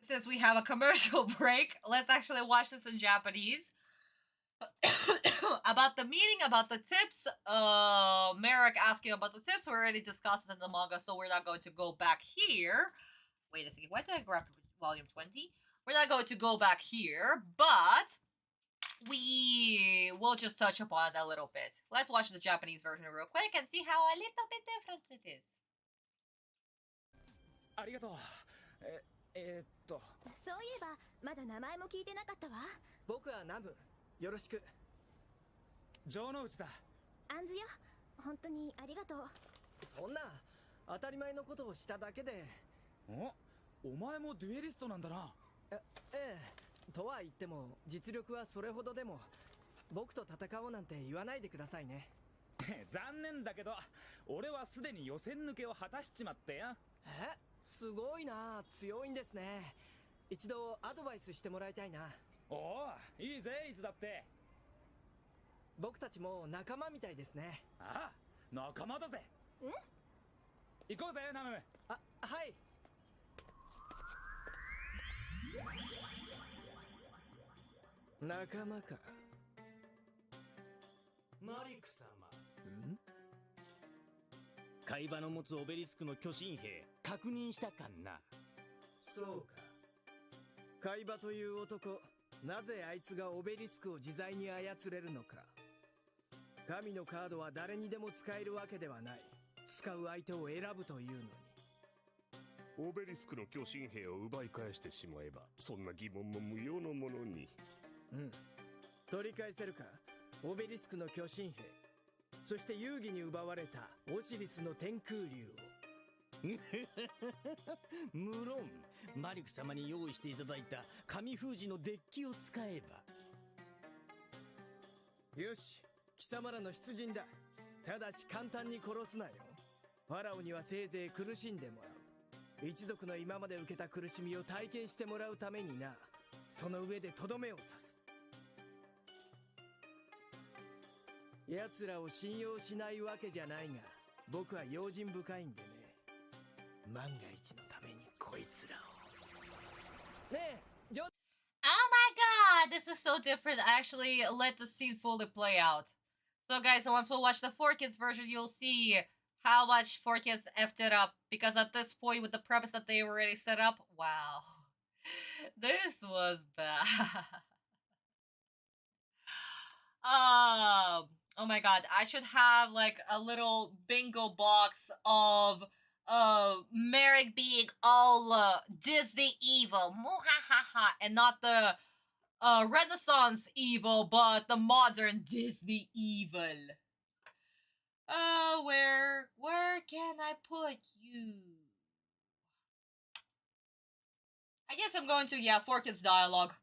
Since we have a commercial break, let's actually watch this in Japanese. About the meeting, about the tips, Merrick asking about the tips, we already discussed it in the manga, so we're not going to go back here. Wait a second, why did I grab volume 20? We're not going to go back here, but we will just touch upon it a little bit. Let's watch the Japanese version real quick and see how a little bit different it is. ありがとう。そういえばまだ名前も聞いてなかったわ。僕はナム。よろしく。城之内だ。アンズよ。本当にありがとう。そんな当たり前のことをしただけで。お前もデュエリストなんだな。ええ。とは言っても実力はそれほどでも、僕と戦おうなんて言わないでくださいね。残念だけど、俺はすでに予選抜けを果たしちまってよ。すごいな、強いんですね。一度アドバイスしてもらいたいな。おお、いいぜ、いつだって。僕たちも仲間みたいですね。ああ、仲間だぜ。行こうぜ、ナム。あ、はい。仲間か。マリク様。カイバの持つオベリスクの巨神兵確認したかんな。そうか。カイバという男、なぜあいつがオベリスクを自在に操れるのか。神のカードは誰にでも使えるわけではない。使う相手を選ぶというのに。オベリスクの巨神兵を奪い返してしまえば、そんな疑問も無用のものに。取り返せるか、オベリスクの巨神兵。そして遊戯に奪われたオシリスの天空竜を。無論マリク様に用意していただいた神封じのデッキを使えば。よし、貴様らの出陣だ。ただし簡単に殺すなよ。ファラオにはせいぜい苦しんでもらう。一族の今まで受けた苦しみを体験してもらうためにな。その上でとどめを刺す。奴らを信用しないわけじゃないが、僕は用心深いんでね。万が一のためにこいつらを。ねえ、Oh my god, this is so different. Actually, let the scene fully play out. So guys, once we watch the 4Kids version, you'll see how much 4Kids effed it up. Because at this point, with the premise that they already set up, wow. This was bad. Oh my god, I should have like a little bingo box of Merrick being all Disney evil, and not the Renaissance evil, but the modern Disney evil. Where can I put you? I guess I'm going to, 4Kids dialogue.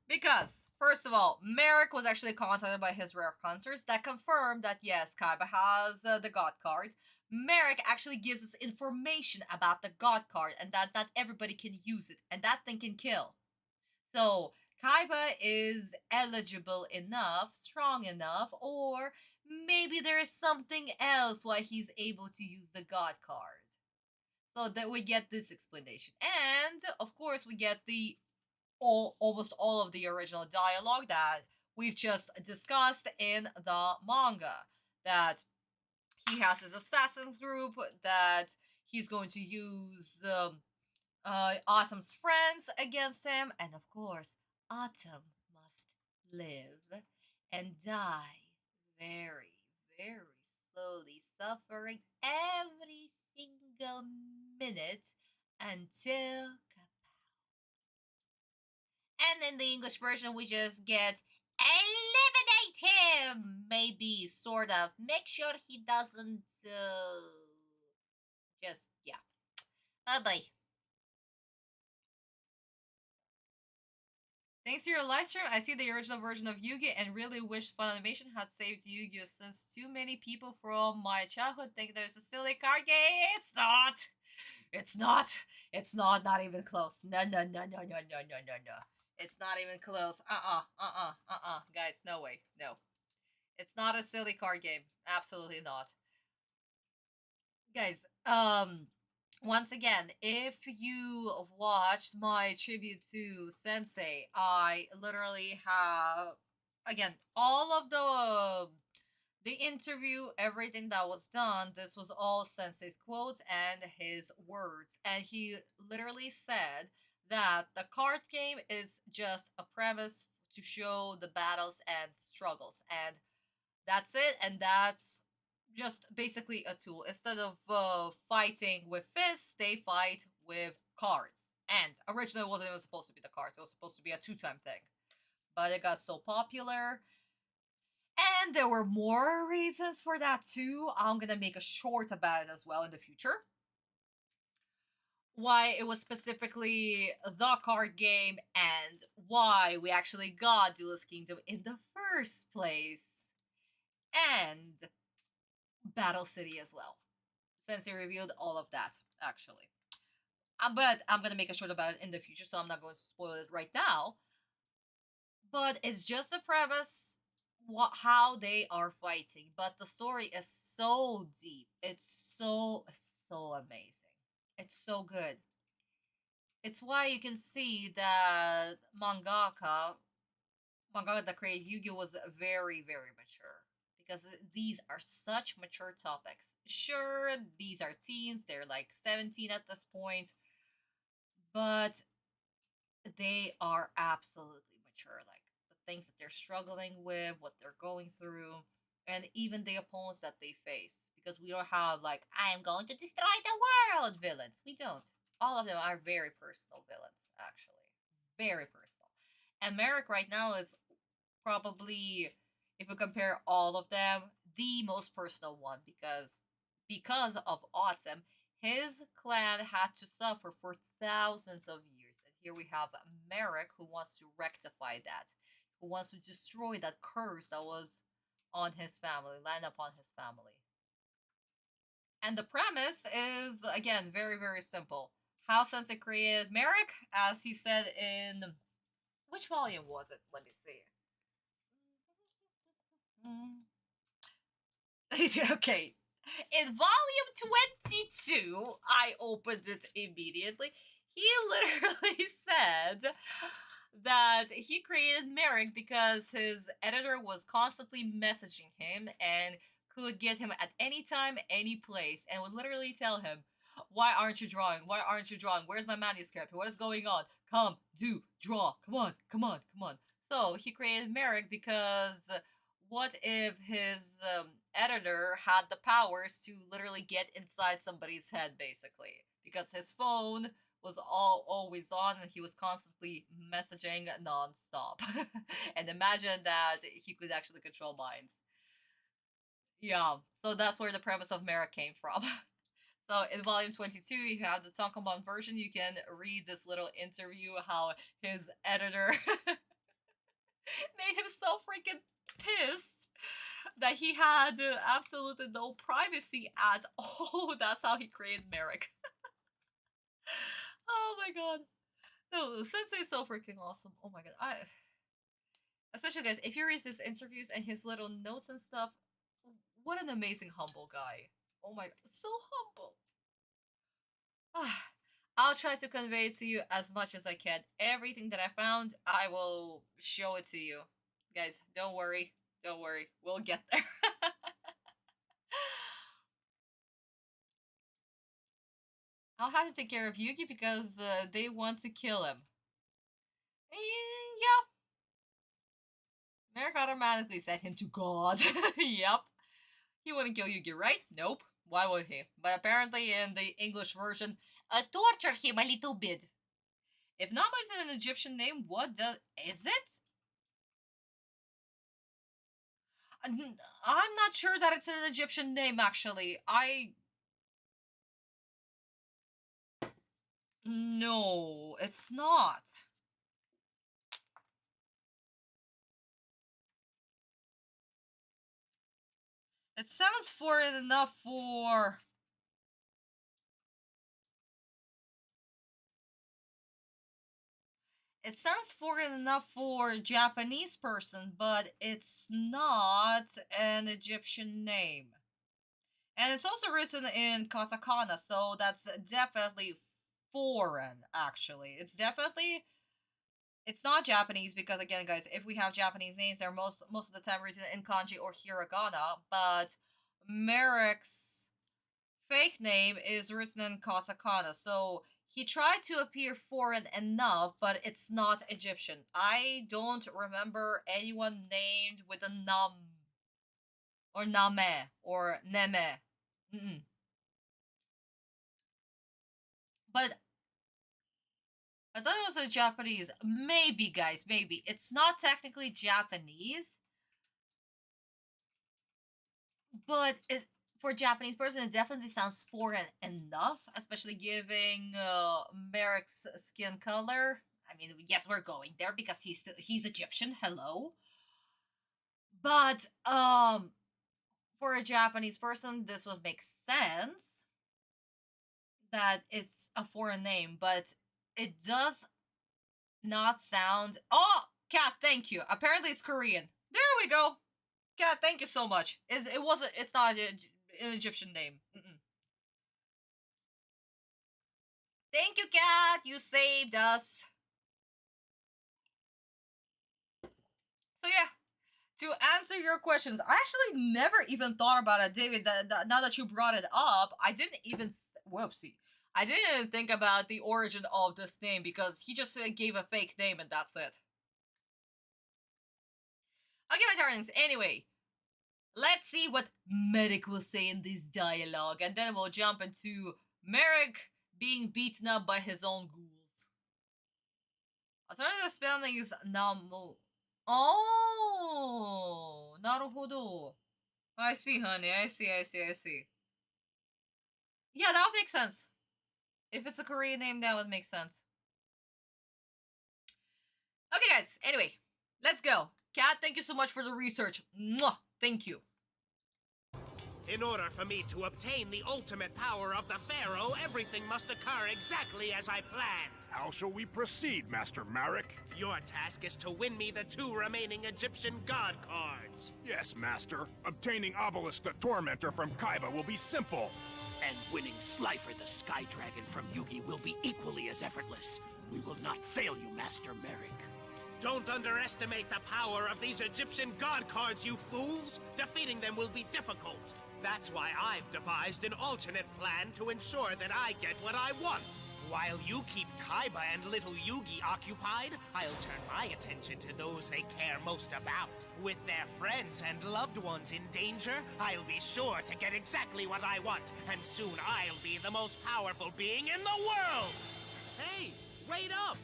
Because, first of all, Merrick was actually contacted by his rare hunters that confirmed that, yes, Kaiba has the God card. Merrick actually gives us information about the God card and that not everybody can use it, and that thing can kill. So, Kaiba is eligible enough, strong enough, or maybe there is something else why he's able to use the God card. So that we get this explanation. And, of course, we get the almost all of the original dialogue that we've just discussed in the manga. That he has his assassins group, that he's going to use Atem's friends against him, and of course, Atem must live and die very, very slowly, suffering every single minute until. And in the English version, we just get eliminate him. Maybe, sort of. Make sure he doesn't. Just, yeah. Bye. Thanks to your live stream, I see the original version of Yu-Gi and really wish Funimation had saved Yu-Gi since too many people from my childhood think that it's a silly card game. It's not. It's not. It's not. Not even close. No. It's not even close. Guys, no way. No. It's not a silly card game. Absolutely not. Guys, once again, if you watched my tribute to Sensei, I literally have, again, all of the interview, everything that was done, this was all Sensei's quotes and his words. And he literally said that the card game is just a premise to show the battles and struggles. And that's it. And that's just basically a tool. Instead of fighting with fists, they fight with cards. And originally it wasn't even supposed to be the cards. It was supposed to be a 2-time thing. But it got so popular. And there were more reasons for that too. I'm gonna make a short about it as well in the future. Why it was specifically the card game and why we actually got Duelist Kingdom in the first place. And Battle City as well. Since they revealed all of that, actually. But I'm gonna make a short about it in the future, so I'm not going to spoil it right now. But it's just a premise how they are fighting, but the story is so deep. It's so amazing. It's so good. It's why you can see that mangaka that created Yu-Gi-Oh was very, very mature, because these are such mature topics. Sure, these are teens, they're like 17 at this point, but they are absolutely mature. Like, the things that they're struggling with, what they're going through, and even the opponents that they face. Because we don't have, like, I am going to destroy the world villains. We don't. All of them are very personal villains, actually. Very personal. And Merrick right now is probably, if we compare all of them, the most personal one, because of Atem, his clan had to suffer for thousands of years. And here we have Merrick, who wants to rectify that, who wants to destroy that curse that was on his family, land upon his family. And the premise is, again, very, very simple. How Sensei created Merrick, as he said in... Which volume was it? Let me see. Okay. In volume 22, I opened it immediately. He literally said that he created Merrick because his editor was constantly messaging him and could get him at any time, any place, and would literally tell him, why aren't you drawing? Why aren't you drawing? Where's my manuscript? What is going on? Come, do, draw. Come on. So he created Merrick because what if his editor had the powers to literally get inside somebody's head, basically? Because his phone was always on and he was constantly messaging non-stop. And imagine that he could actually control minds. Yeah, so that's where the premise of Merrick came from. So in volume 22, you have the Tonkabon version. You can read this little interview how his editor made him so freaking pissed that he had absolutely no privacy at all. That's how he created Merrick. Oh my god. No, Sensei is so freaking awesome. Oh my god. Especially, guys, if you read his interviews and his little notes and stuff, what an amazing, humble guy. Oh my god, so humble. I'll try to convey to you as much as I can. Everything that I found, I will show it to you. Guys, don't worry. Don't worry. We'll get there. I'll have to take care of Yugi because they want to kill him. Yeah. Merrick automatically set him to God. Yep. He wouldn't kill Yugi, right? Nope. Why would he? But apparently in the English version, torture him a little bit. If Nama is an Egyptian name, what is it? I'm not sure that it's an Egyptian name, actually. No, it's not. It sounds foreign enough for... It sounds foreign enough for a Japanese person, but it's not an Egyptian name. And it's also written in katakana, so that's definitely foreign, actually. It's not Japanese, because again, guys, if we have Japanese names, they're most of the time written in kanji or hiragana, but Merrick's fake name is written in katakana, so he tried to appear foreign enough, but it's not Egyptian. I don't remember anyone named with a nam or name or neme. But I thought it was a Japanese. Maybe, guys, maybe. It's not technically Japanese, but for a Japanese person, it definitely sounds foreign enough, especially giving Merrick's skin color. I mean, yes, we're going there because he's Egyptian. Hello. But for a Japanese person, this would make sense that it's a foreign name, but it does not sound... Oh, Cat, thank you. Apparently it's Korean. There we go. Cat, thank you so much. It's not an Egyptian name. Thank you, Cat. You saved us. So yeah, to answer your questions, I actually never even thought about it, David. Now that you brought it up, I didn't even... Whoopsie. I didn't think about the origin of this name because he just gave a fake name and that's it. Okay, my darlings, anyway, let's see what Merrick will say in this dialogue, and then we'll jump into Merrick being beaten up by his own ghouls. Alternative spelling is Namu. Oh, naruhodo. I see, honey. I see. Yeah, that would make sense. If it's a Korean name, that would make sense. Okay, guys. Anyway, let's go. Kat, thank you so much for the research. Mwah! Thank you. In order for me to obtain the ultimate power of the Pharaoh, everything must occur exactly as I planned. How shall we proceed, Master Marek? Your task is to win me the 2 remaining Egyptian god cards. Yes, Master. Obtaining Obelisk the Tormentor from Kaiba will be simple. And winning Slifer the Sky Dragon from Yugi will be equally as effortless. We will not fail you, Master Merrick. Don't underestimate the power of these Egyptian god cards, you fools! Defeating them will be difficult. That's why I've devised an alternate plan to ensure that I get what I want. While you keep Kaiba and little Yugi occupied, I'll turn my attention to those they care most about. With their friends and loved ones in danger, I'll be sure to get exactly what I want, and soon I'll be the most powerful being in the world! Hey, wait up!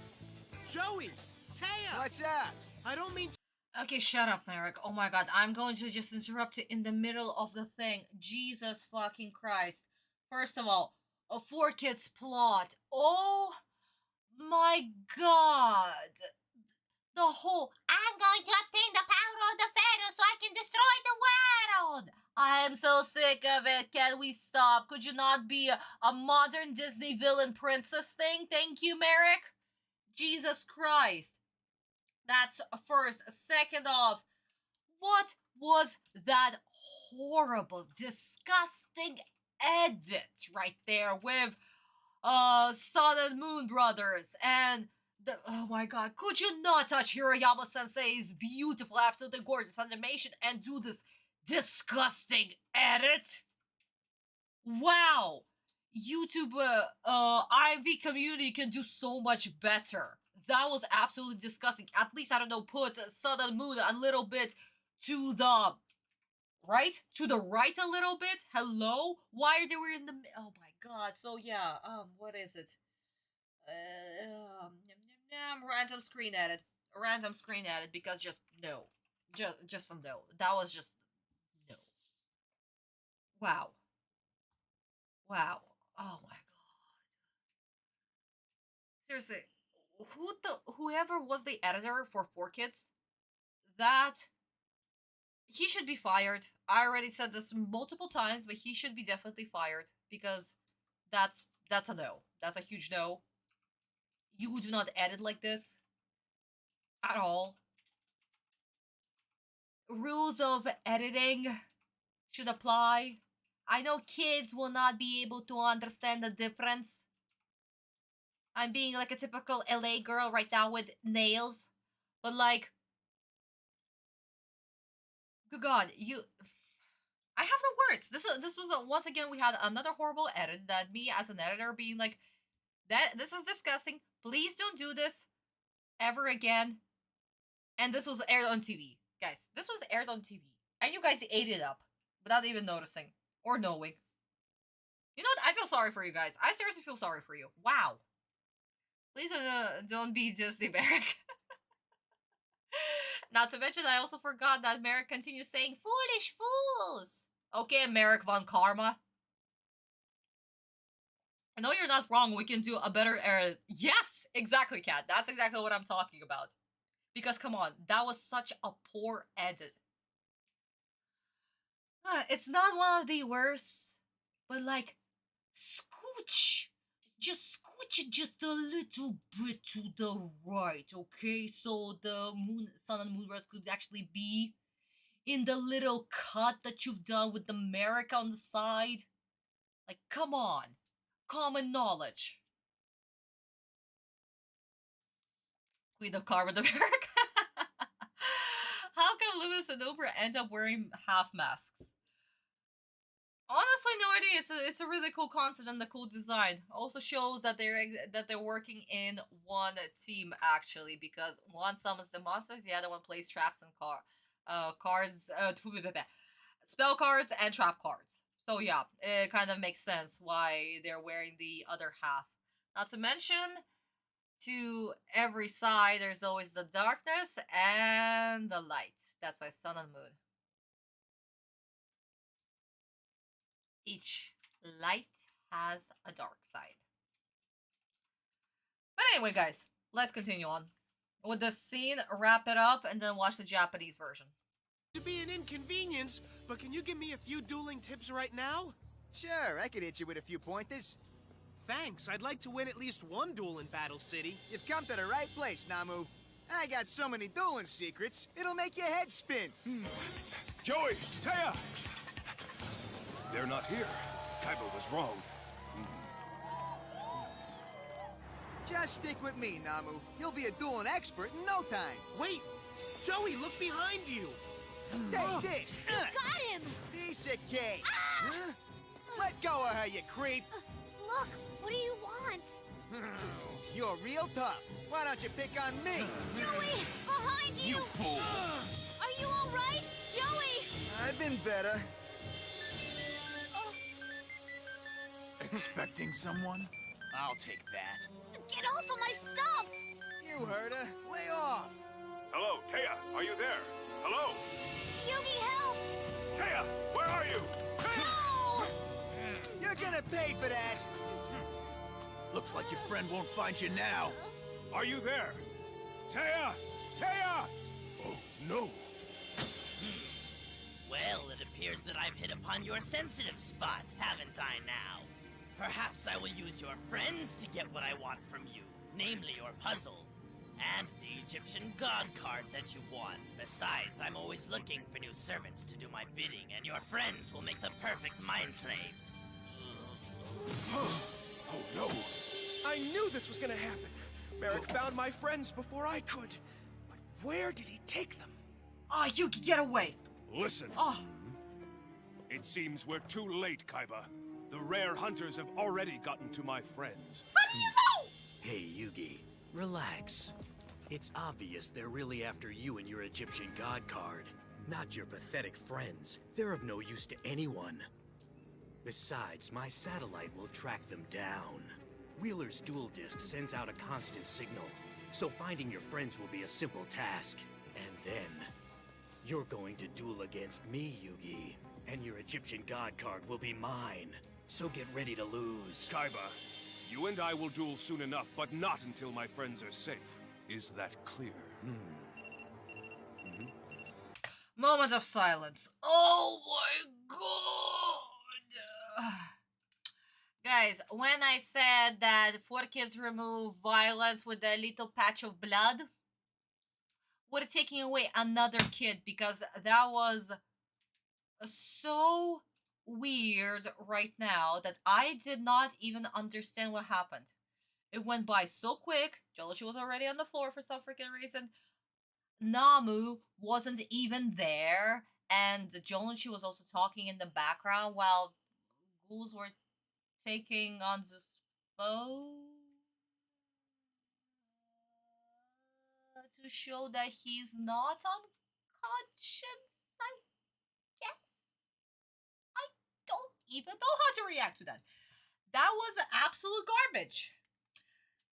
Joey! Taya! What's up? I don't mean to... Okay, shut up, Merrick. Oh my god, I'm going to just interrupt you in the middle of the thing. Jesus fucking Christ. First of all, a 4 Kids plot. Oh my god. The whole, I'm going to obtain the power of the Pharaoh so I can destroy the world. I am so sick of it. Can we stop? Could you not be a modern Disney villain princess thing? Thank you, Merrick. Jesus Christ. That's first. Second off, what was that horrible, disgusting edit right there with Sun and Moon Brothers and the... Oh my god, could you not touch Hirayama Sensei's beautiful, absolutely gorgeous animation and do this disgusting edit? Wow. YouTube IV community can do so much better. That was absolutely disgusting. At least, I don't know, put Sun and Moon a little bit to the right? To the right a little bit? Hello? Why are they were in the... Oh my god. So yeah, what is it? Random screen edit. Random screen edit because just no. Just a no. That was just no. Wow. Wow. Oh my god. Seriously, whoever was the editor for 4Kids, that he should be fired. I already said this multiple times, but he should be definitely fired because that's a no. That's a huge no. You do not edit like this at all. Rules of editing should apply. I know kids will not be able to understand the difference. I'm being like a typical LA girl right now with nails. But like, good God, I have no words. This was once again, we had another horrible edit that me as an editor being like, this is disgusting. Please don't do this ever again. And this was aired on TV. Guys, this was aired on TV. And you guys ate it up without even noticing or knowing. You know what? I feel sorry for you guys. I seriously feel sorry for you. Wow. Please don't be Disney Merrick. Not to mention, I also forgot that Merrick continues saying, "Foolish fools." Okay, Merrick von Karma. I know you're not wrong. We can do a better era. Yes, exactly, Kat. That's exactly what I'm talking about. Because, come on, that was such a poor edit. It's not one of the worst, but like, scooch. Just scooch it just a little bit to the right, okay? So the Sun and Moonrise could actually be in the little cut that you've done with the Merrick on the side. Like, come on. Common knowledge. Queen of Karma, the Merrick. How come Lewis and Oprah end up wearing half masks? Honestly, no idea. It's a really cool concept and a cool design. Also shows that they're working in one team actually, because one summons the monsters, the other one plays traps and cards, spell cards and trap cards. So yeah, it kind of makes sense why they're wearing the other half. Not to mention, to every side there's always the darkness and the light. That's why Sun and Moon. Each light has a dark side. But anyway, guys, let's continue on with this scene, wrap it up, and then watch the Japanese version. To be an inconvenience, but can you give me a few dueling tips right now? Sure, I could hit you with a few pointers. Thanks, I'd like to win at least one duel in Battle City. You've come to the right place, Namu. I got so many dueling secrets, it'll make your head spin. Joey! Taya! They're not here. Kaiba was wrong. Just stick with me, Namu. You'll be a dueling expert in no time. Wait! Joey, look behind you! Take this! Got him! Piece of cake! Ah! Huh? Let go of her, you creep! Look, what do you want? You're real tough. Why don't you pick on me? Joey, behind you! You fool! Are you all right? Joey! I've been better. Expecting someone? I'll take that. Get off of my stuff! You heard her. Lay off. Hello, Taya, are you there? Hello? Yugi, help! Taya, where are you? No! You're gonna pay for that. Looks like your friend won't find you now. Are you there? Taya! Taya! Oh, no. Well, it appears that I've hit upon your sensitive spot, haven't I now? Perhaps I will use your friends to get what I want from you, namely your puzzle, and the Egyptian god card that you won. Besides, I'm always looking for new servants to do my bidding, and your friends will make the perfect mind slaves. Oh, no. I knew this was gonna happen. Merrick found my friends before I could. But where did he take them? Ah, Yugi, get away! Listen. Oh. It seems we're too late, Kaiba. The rare hunters have already gotten to my friends. How do you know? Hey, Yugi, relax. It's obvious they're really after you and your Egyptian god card, not your pathetic friends. They're of no use to anyone. Besides, my satellite will track them down. Wheeler's dual disc sends out a constant signal, so finding your friends will be a simple task. And then, you're going to duel against me, Yugi, and your Egyptian god card will be mine. So get ready to lose. Kaiba, you and I will duel soon enough, but not until my friends are safe. Is that clear? Moment of silence. Oh my god! Guys, when I said that 4 kids remove violence with a little patch of blood, we're taking away another kid because that was so weird right now that I did not even understand what happened. It went by so quick. Joshi was already on the floor for some freaking reason. Namu wasn't even there, and Joshi was also talking in the background while ghouls were taking Anzu's foe to show that he's not unconscious, I guess. I don't even know how to react to that. That was absolute garbage.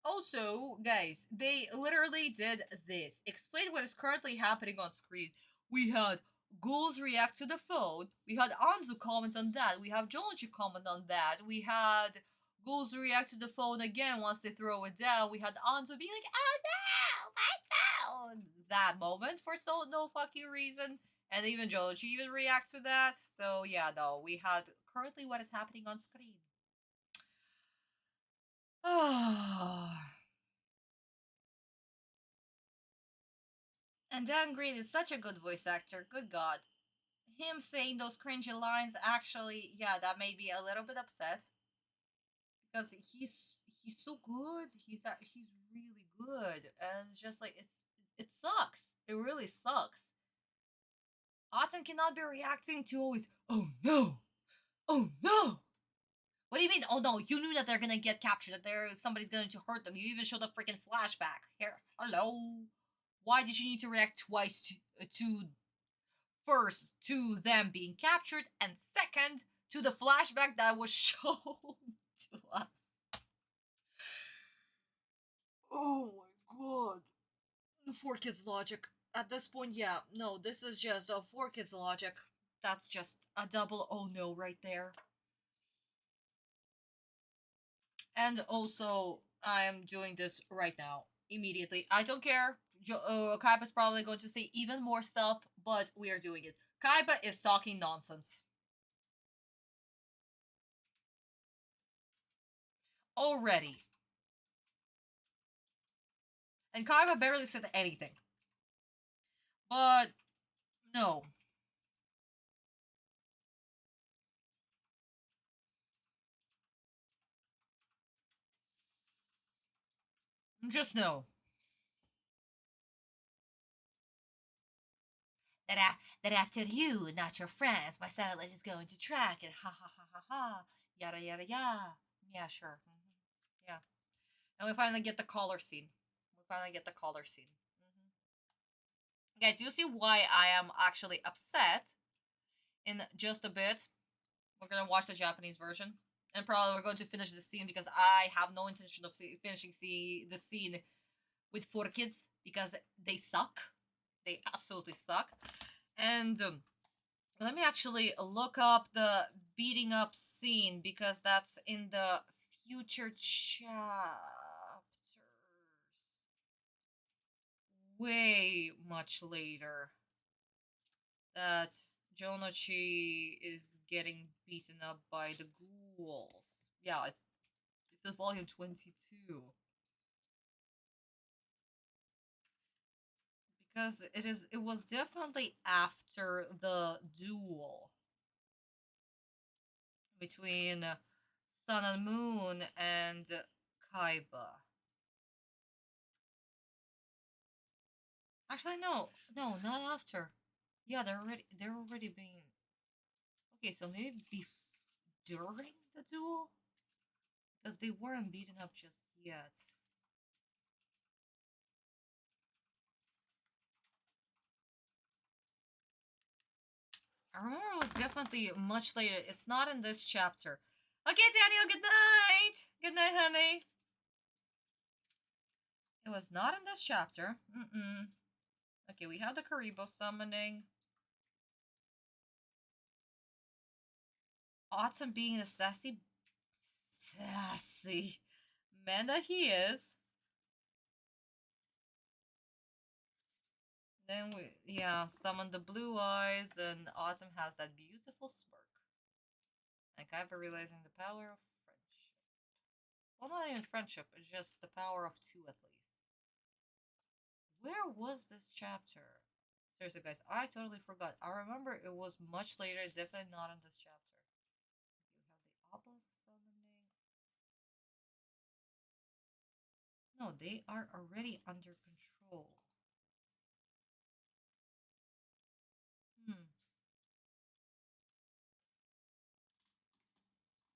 Also, guys, they literally did this. Explain what is currently happening on screen. We had ghouls react to the phone. We had Anzu comment on that. We have Joji comment on that. We had ghouls react to the phone again once they throw it down. We had Anzu being like, "Oh no, my phone!" That moment for no fucking reason. And even Joji even reacts to that. So yeah, no, we had currently what is happening on screen. And Dan Green is such a good voice actor. Good God. Him saying those cringy lines actually, yeah, that made me a little bit upset. Because he's so good. He's really good. And it's just like it sucks. It really sucks. Atem cannot be reacting to always, "Oh no! Oh no!" What do you mean? Oh no, you knew that they're gonna get captured, that somebody's going to hurt them. You even showed a freaking flashback. Here, hello. Why did you need to react twice to first to them being captured, and second to the flashback that was shown to us? Oh my god. 4 kids logic. At this point, yeah, no, this is just a 4 kids logic. That's just a double oh no right there. And also, I'm doing this right now, immediately. I don't care. Kaiba's probably going to say even more stuff, but we are doing it. Kaiba is talking nonsense. Already. And Kaiba barely said anything. But, no. Just no. That after you, not your friends, my satellite is going to track it. Ha ha ha ha ha. Yada yada yada. Yeah, sure. Yeah. And we finally get the collar scene. Guys, you see why I am actually upset in just a bit. We're gonna watch the Japanese version. And probably we're going to finish the scene because I have no intention of finishing the scene with 4 kids because they suck. They absolutely suck. And let me actually look up the beating up scene because that's in the future chapters. Way much later. That Jonochi is getting beaten up by the ghouls. Yeah, it's in volume 22. Because it was definitely after the duel between Sun and Moon and Kaiba. Actually, no, not after. Yeah, they're already being. Okay, so maybe during the duel? Because they weren't beaten up just yet. I remember it was definitely much later. It's not in this chapter. Okay, Daniel, good night! Good night, honey. It was not in this chapter. Okay, we have the Karibo summoning. Atem being a sassy man that he is. Then we, summon the blue eyes, and Atem has that beautiful smirk. And Kaiba realizing the power of friendship. Well, not even friendship, it's just the power of two at least. Where was this chapter? Seriously, guys, I totally forgot. I remember it was much later, it's definitely not in this chapter. You have the obelisk summoning. No, they are already under control.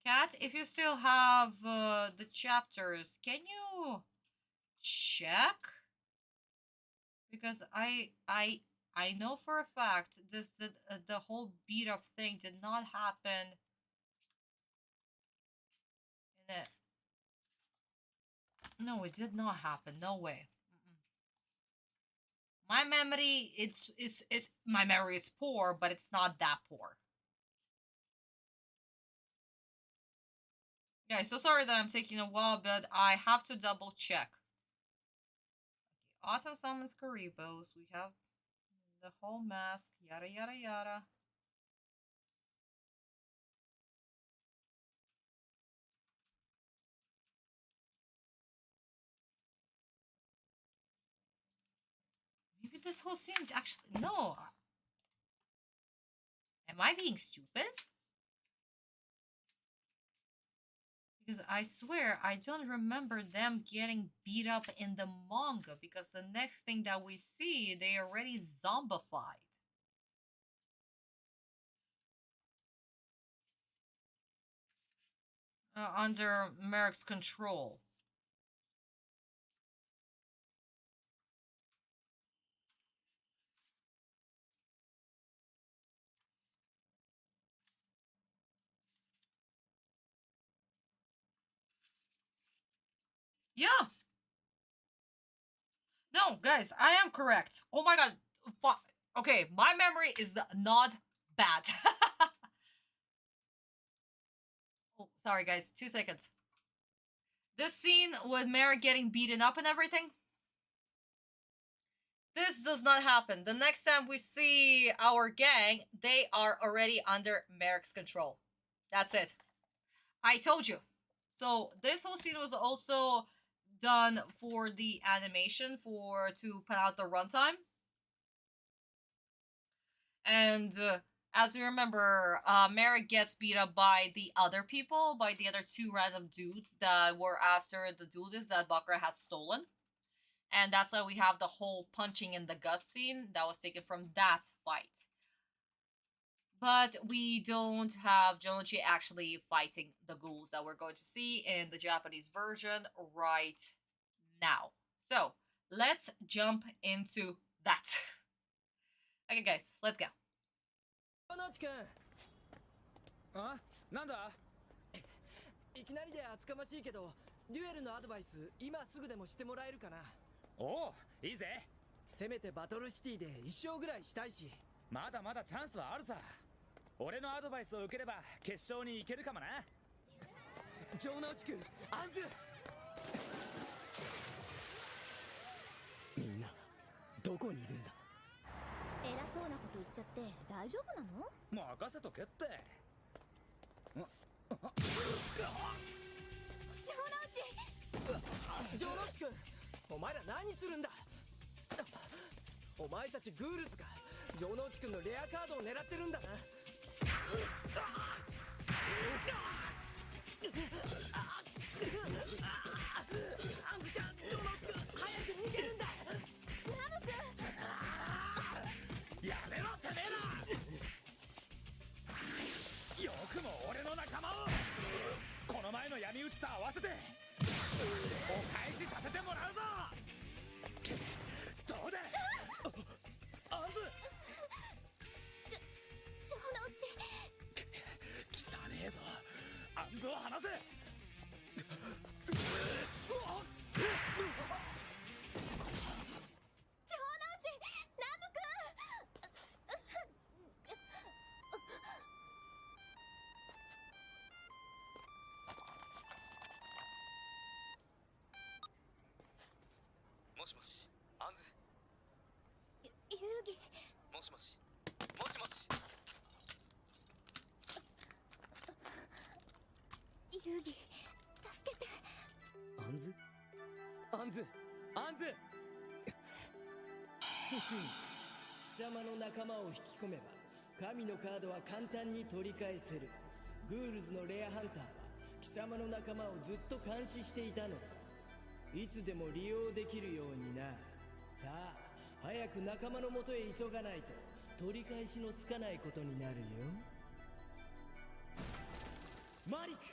Kat, if you still have the chapters, can you check? Because I know for a fact the whole beat up thing did not happen in it. No, it did not happen. No way. My memory, my memory is poor, but it's not that poor. Guys, so sorry that I'm taking a while, but I have to double check. Okay, Atem summons Karibos. We have the whole mask, yada yada yada. Maybe this whole scene actually... No. Am I being stupid? Because I swear I don't remember them getting beat up in the manga, because the next thing that we see, they already zombified. Under Merrick's control. Yeah. No, guys, I am correct. Oh my god. Okay, my memory is not bad. Oh, sorry guys, 2 seconds. This scene with Merrick getting beaten up and everything, this does not happen. The next time we see our gang, they are already under Merrick's control. That's it. I told you. So this whole scene was also done for the animation to put out the runtime. And as we remember, Merrick gets beat up by the other people, by the other 2 random dudes that were after the duelists that Bakura had stolen. And that's why we have the whole punching in the gut scene that was taken from that fight. But we don't have Jonochi actually fighting the ghouls that we're going to see in the Japanese version right now. So, let's jump into that. Okay, guys, let's go. あ、なんだいきなりで厚かましいけど、デュエルのアドバイス今すぐでもしてもらえるかな。おう、いいぜ。せめてバトルシティで1勝ぐらいしたいし。まだまだチャンスはあるさ。俺のアドバイスを受ければ決勝に行けるかもな。城之内くん、アンズ。みんなどこにいるんだ。偉そうなこと言っちゃって大丈夫なの？任せとけって。城之内くん、お前ら何するんだ。お前たちグールズか。城之内くんのレアカードを狙ってるんだな。アンズちゃん、城之内くん、早く逃げるんだ。ラムくん、やめろてめえら。よくも俺の仲間を。もしもし、アンズ。遊戯。もしもし、もしもし。遊戯、助けて。アンズアンズアンズ貴様の仲間を引き込めば神のカードは簡単に取り返せる。グールズのレアハンターは貴様の仲間をずっと監視していたのさ。いつでも利用できるようにな。さあ早く仲間のもとへ急がないと取り返しのつかないことになるよ。マリック。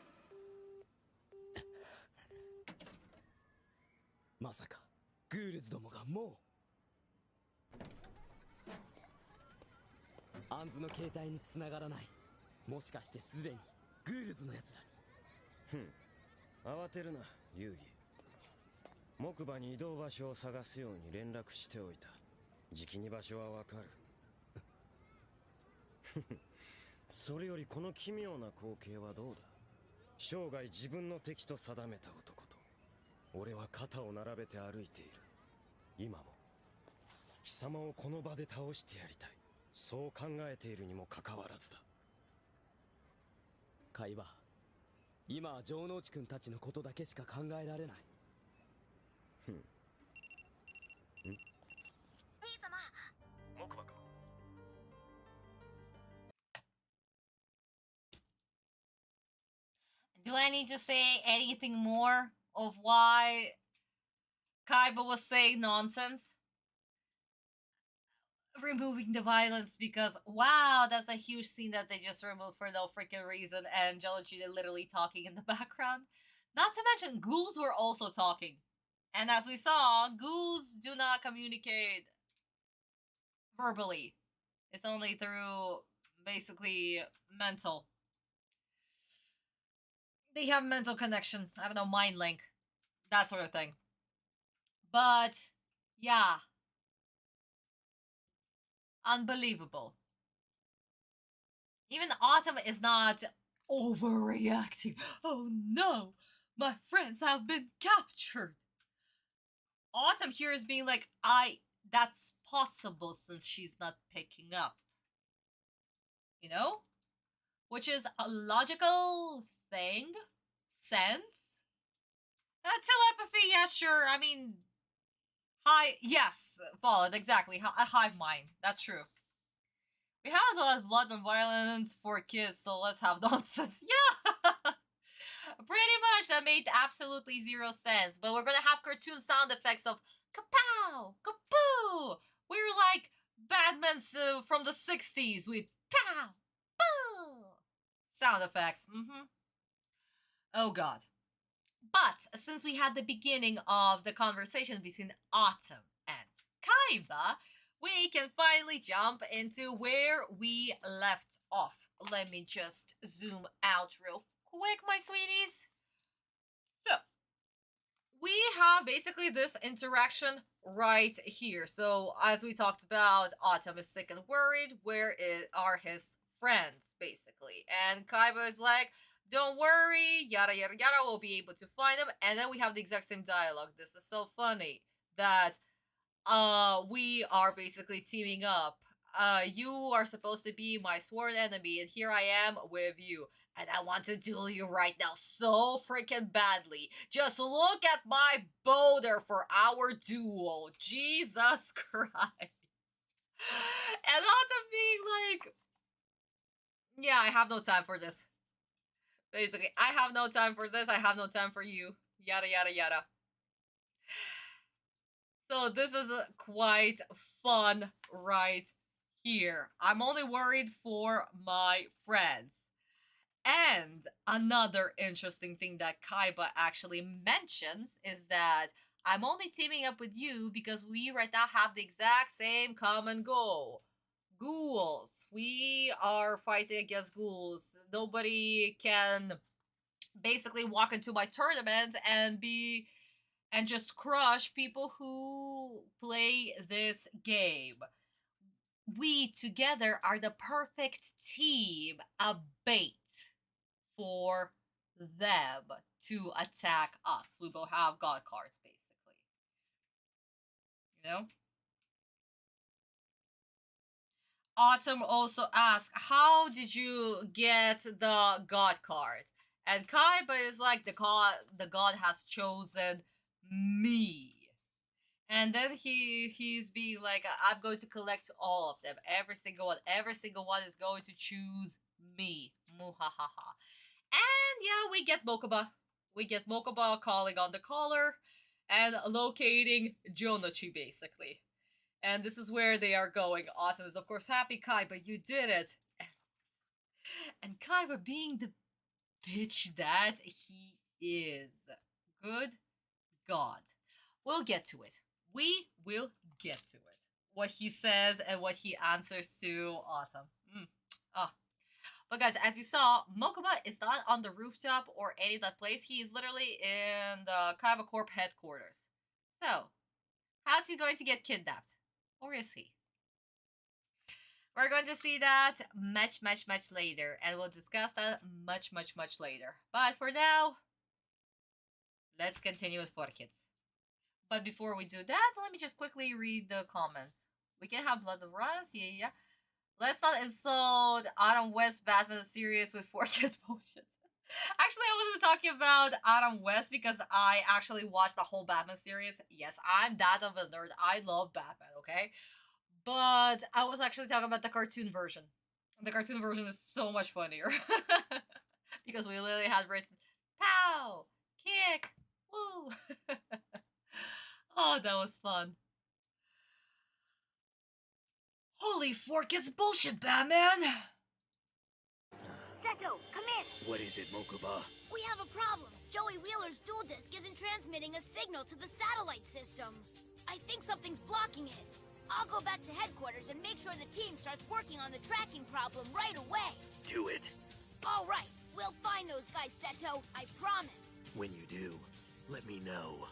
まさかグールズどもがもう。アンズの携帯に繋がらない。もしかしてすでにグールズの奴らに。慌てるな遊戯。木馬に移動場所を探すように連絡しておいた。じきに場所はわかる。それよりこの奇妙な光景はどうだ。生涯自分の敵と定めた男と俺は肩を並べて歩いている。今も貴様をこの場で倒してやりたい、そう考えているにもかかわらずだ。カイバ、今は城之内くんたちのことだけしか考えられない。兄様。木馬か。Do I need to say anything more of why Kaiba was saying nonsense? Removing the violence because, wow, that's a huge scene that they just removed for no freaking reason, and Jolichide literally talking in the background. Not to mention, ghouls were also talking. And as we saw, ghouls do not communicate verbally. It's only through, basically, mental. They have mental connection. I don't know, mind link. That sort of thing. But, yeah. Unbelievable. Even Atem is not overreacting. Oh no, my friends have been captured. Atem here is being like, that's possible since she's not picking up. You know? Which is a logical thing. Sense. Telepathy, yeah, sure. I mean, yes, valid, exactly. A hive mind. That's true. We have a lot of blood and violence for kids, so let's have nonsense. Yeah! Pretty much, that made absolutely zero sense. But we're gonna have cartoon sound effects of kapow, kapoo. We're like Batman from the 60s with pow, boo. Sound effects. Oh god. But since we had the beginning of the conversation between Atem and Kaiba, we can finally jump into where we left off. Let me just zoom out real quick, my sweeties. So, we have basically this interaction right here. So, as we talked about, Atem is sick and worried. Where are his friends, basically? And Kaiba is like, don't worry, yada yada yada, we'll be able to find them. And then we have the exact same dialogue. This is so funny that we are basically teaming up. You are supposed to be my sworn enemy, and here I am with you. And I want to duel you right now so freaking badly. Just look at my boulder for our duel. Jesus Christ. And Atem being like, yeah, I have no time for this. Basically, I have no time for this, I have no time for you. Yada, yada, yada. So this is quite fun right here. I'm only worried for my friends. And another interesting thing that Kaiba actually mentions is that I'm only teaming up with you because we right now have the exact same common goal. Ghouls. We are fighting against ghouls. Nobody can basically walk into my tournament and just crush people who play this game. We together are the perfect team, a bait for them to attack us. We both have god cards, basically. No? Atem also asks, how did you get the god card? And Kaiba is like, the god has chosen me. And then he's being like, I'm going to collect all of them, every single one is going to choose me. Muhahaha. And yeah, we get Mokuba calling on the caller and locating Jonochi basically. And this is where they are going. Atem is of course happy. Kaiba, you did it. And Kaiba being the bitch that he is. Good God. We'll get to it. We will get to it. What he says and what he answers to Atem. But guys, as you saw, Mokuba is not on the rooftop or any of that place. He is literally in the Kaiba Corp headquarters. So, how's he going to get kidnapped? Or is he? We're going to see that much later. And we'll discuss that much later. But for now, let's continue with 4Kids. But before we do that, let me just quickly read the comments. We can have Blood of Runs, yeah. Let's not insult Adam West Batman series with 4Kids bullshit. Actually, I wasn't talking about Adam West because I actually watched the whole Batman series. Yes, I'm that of a nerd. I love Batman, okay? But I was actually talking about the cartoon version. The cartoon version is so much funnier. Because we literally had written, pow, kick, woo. Oh, that was fun. Holy fork, it's bullshit, Batman! Seto, come in! What is it, Mokuba? We have a problem. Joey Wheeler's dual disk isn't transmitting a signal to the satellite system. I think something's blocking it. I'll go back to headquarters and make sure the team starts working on the tracking problem right away. Do it. All right, we'll find those guys, Seto. I promise. When you do, let me know.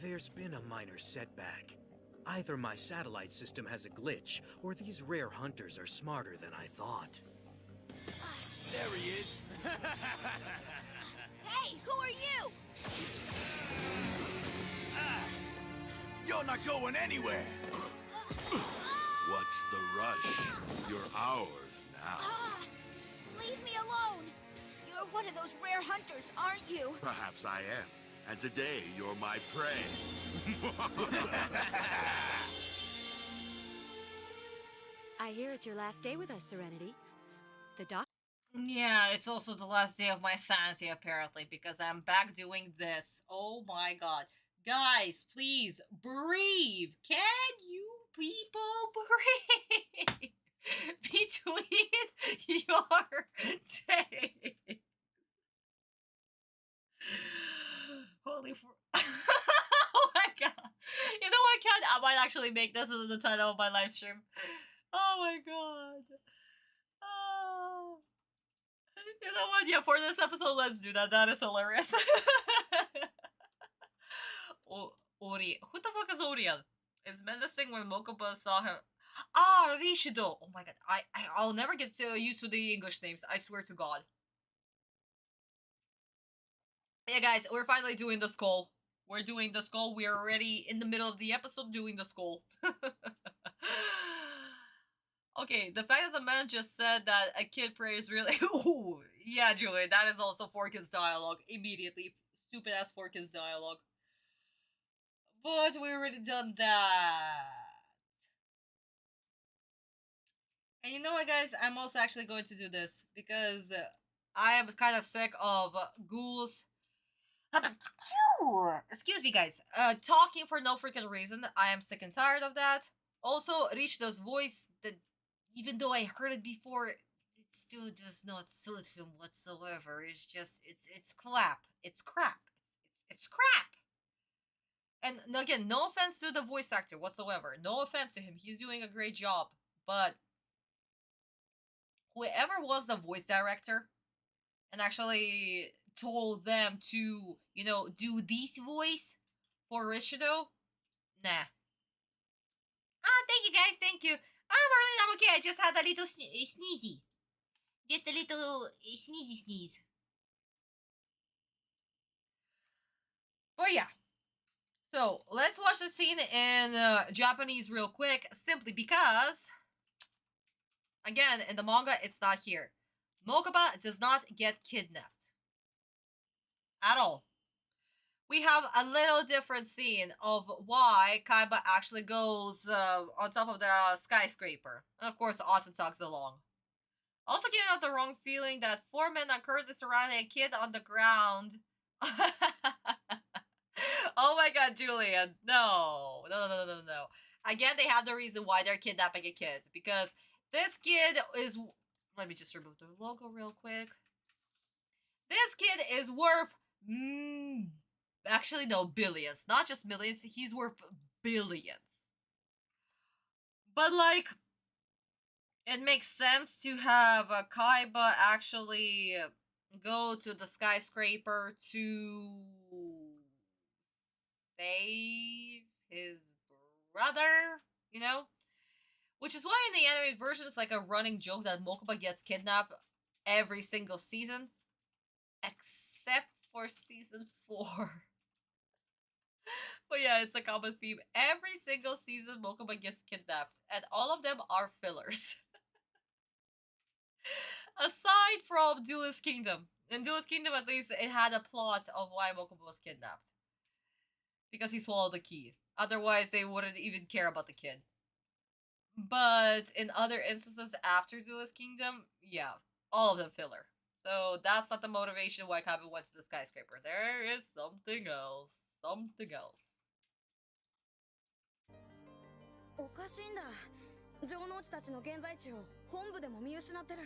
There's been a minor setback. Either my satellite system has a glitch, or these rare hunters are smarter than I thought. There he is. Hey, who are you? You're not going anywhere. What's the rush? You're ours now. Leave me alone. You're one of those rare hunters, aren't you? Perhaps I am. And today, you're my prey. I hear it's your last day with us, Serenity. The doc... Yeah, it's also the last day of my sanity, apparently, because I'm back doing this. Oh my god. Guys, please, breathe! Can you people breathe? Between your days. Holy oh my god. You know what, Ken? I might actually make this as the title of my live stream. Oh my god. Oh. You know what? Yeah, for this episode, let's do that. That is hilarious. Ori. Who the fuck is Orion? Is menacing when Mokuba saw him. Ah, Rishido. Oh my god. I'll never get used to the English names. I swear to god. Yeah, guys, we're finally doing the skull. We're doing the skull. We are already in the middle of the episode doing the skull. Okay, the fact that the man just said that a kid prays really... Ooh, yeah, Julie, that is also 4Kids dialogue. Immediately. Stupid ass 4Kids dialogue. But we already done that. And you know what, guys? I'm also actually going to do this. Because I am kind of sick of ghouls... Excuse me, guys. Talking for no freaking reason. I am sick and tired of that. Also, Rishido's voice, even though I heard it before, it still does not suit him whatsoever. It's just, it's crap. It's crap. It's crap. And again, no offense to the voice actor whatsoever. No offense to him. He's doing a great job. But whoever was the voice director and actually told them to, you know, do this voice for Rishido, nah. Ah, thank you guys, thank you. Marlene, I'm okay. I just had a little sneezy. Just a little sneeze. But yeah. So let's watch the scene in Japanese real quick, simply because, again, in the manga, it's not here. Mokuba does not get kidnapped at all. We have a little different scene of why Kaiba actually goes on top of the skyscraper. And of course, Atem tags along. Also giving out the wrong feeling that 4 men are currently surrounding a kid on the ground. Oh my god, Julian. No. Again, they have the reason why they're kidnapping a kid. Because this kid is... Let me just remove the logo real quick. This kid is worth... Actually, no, billions. Not just millions. He's worth billions. But, like, it makes sense to have Kaiba actually go to the skyscraper to save his brother, you know? Which is why in the anime version it's like a running joke that Mokuba gets kidnapped every single season. Except for season 4. But yeah, it's a common theme. Every single season, Mokuba gets kidnapped. And all of them are fillers. Aside from Duelist Kingdom. In Duelist Kingdom, at least, it had a plot of why Mokuba was kidnapped. Because he swallowed the key. Otherwise, they wouldn't even care about the kid. But in other instances after Duelist Kingdom, yeah, all of them filler. So that's not the motivation why Kaiba went to the skyscraper. There is something else. Something else. おかしいんだ。城之内たちの現在地を本部でも見失ってる。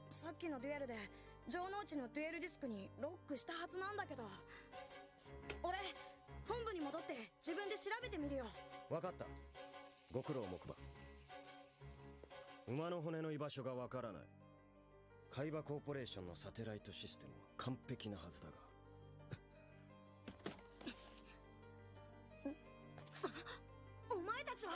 さっきのデュエルで城之内のデュエルディスクにロックしたはずなんだけど。俺、本部に戻って自分で調べてみるよ。わかった。ご苦労木馬。馬の骨の居場所がわからない。海馬コーポレーションのサテライトシステムは完璧なはずだが。お前たちは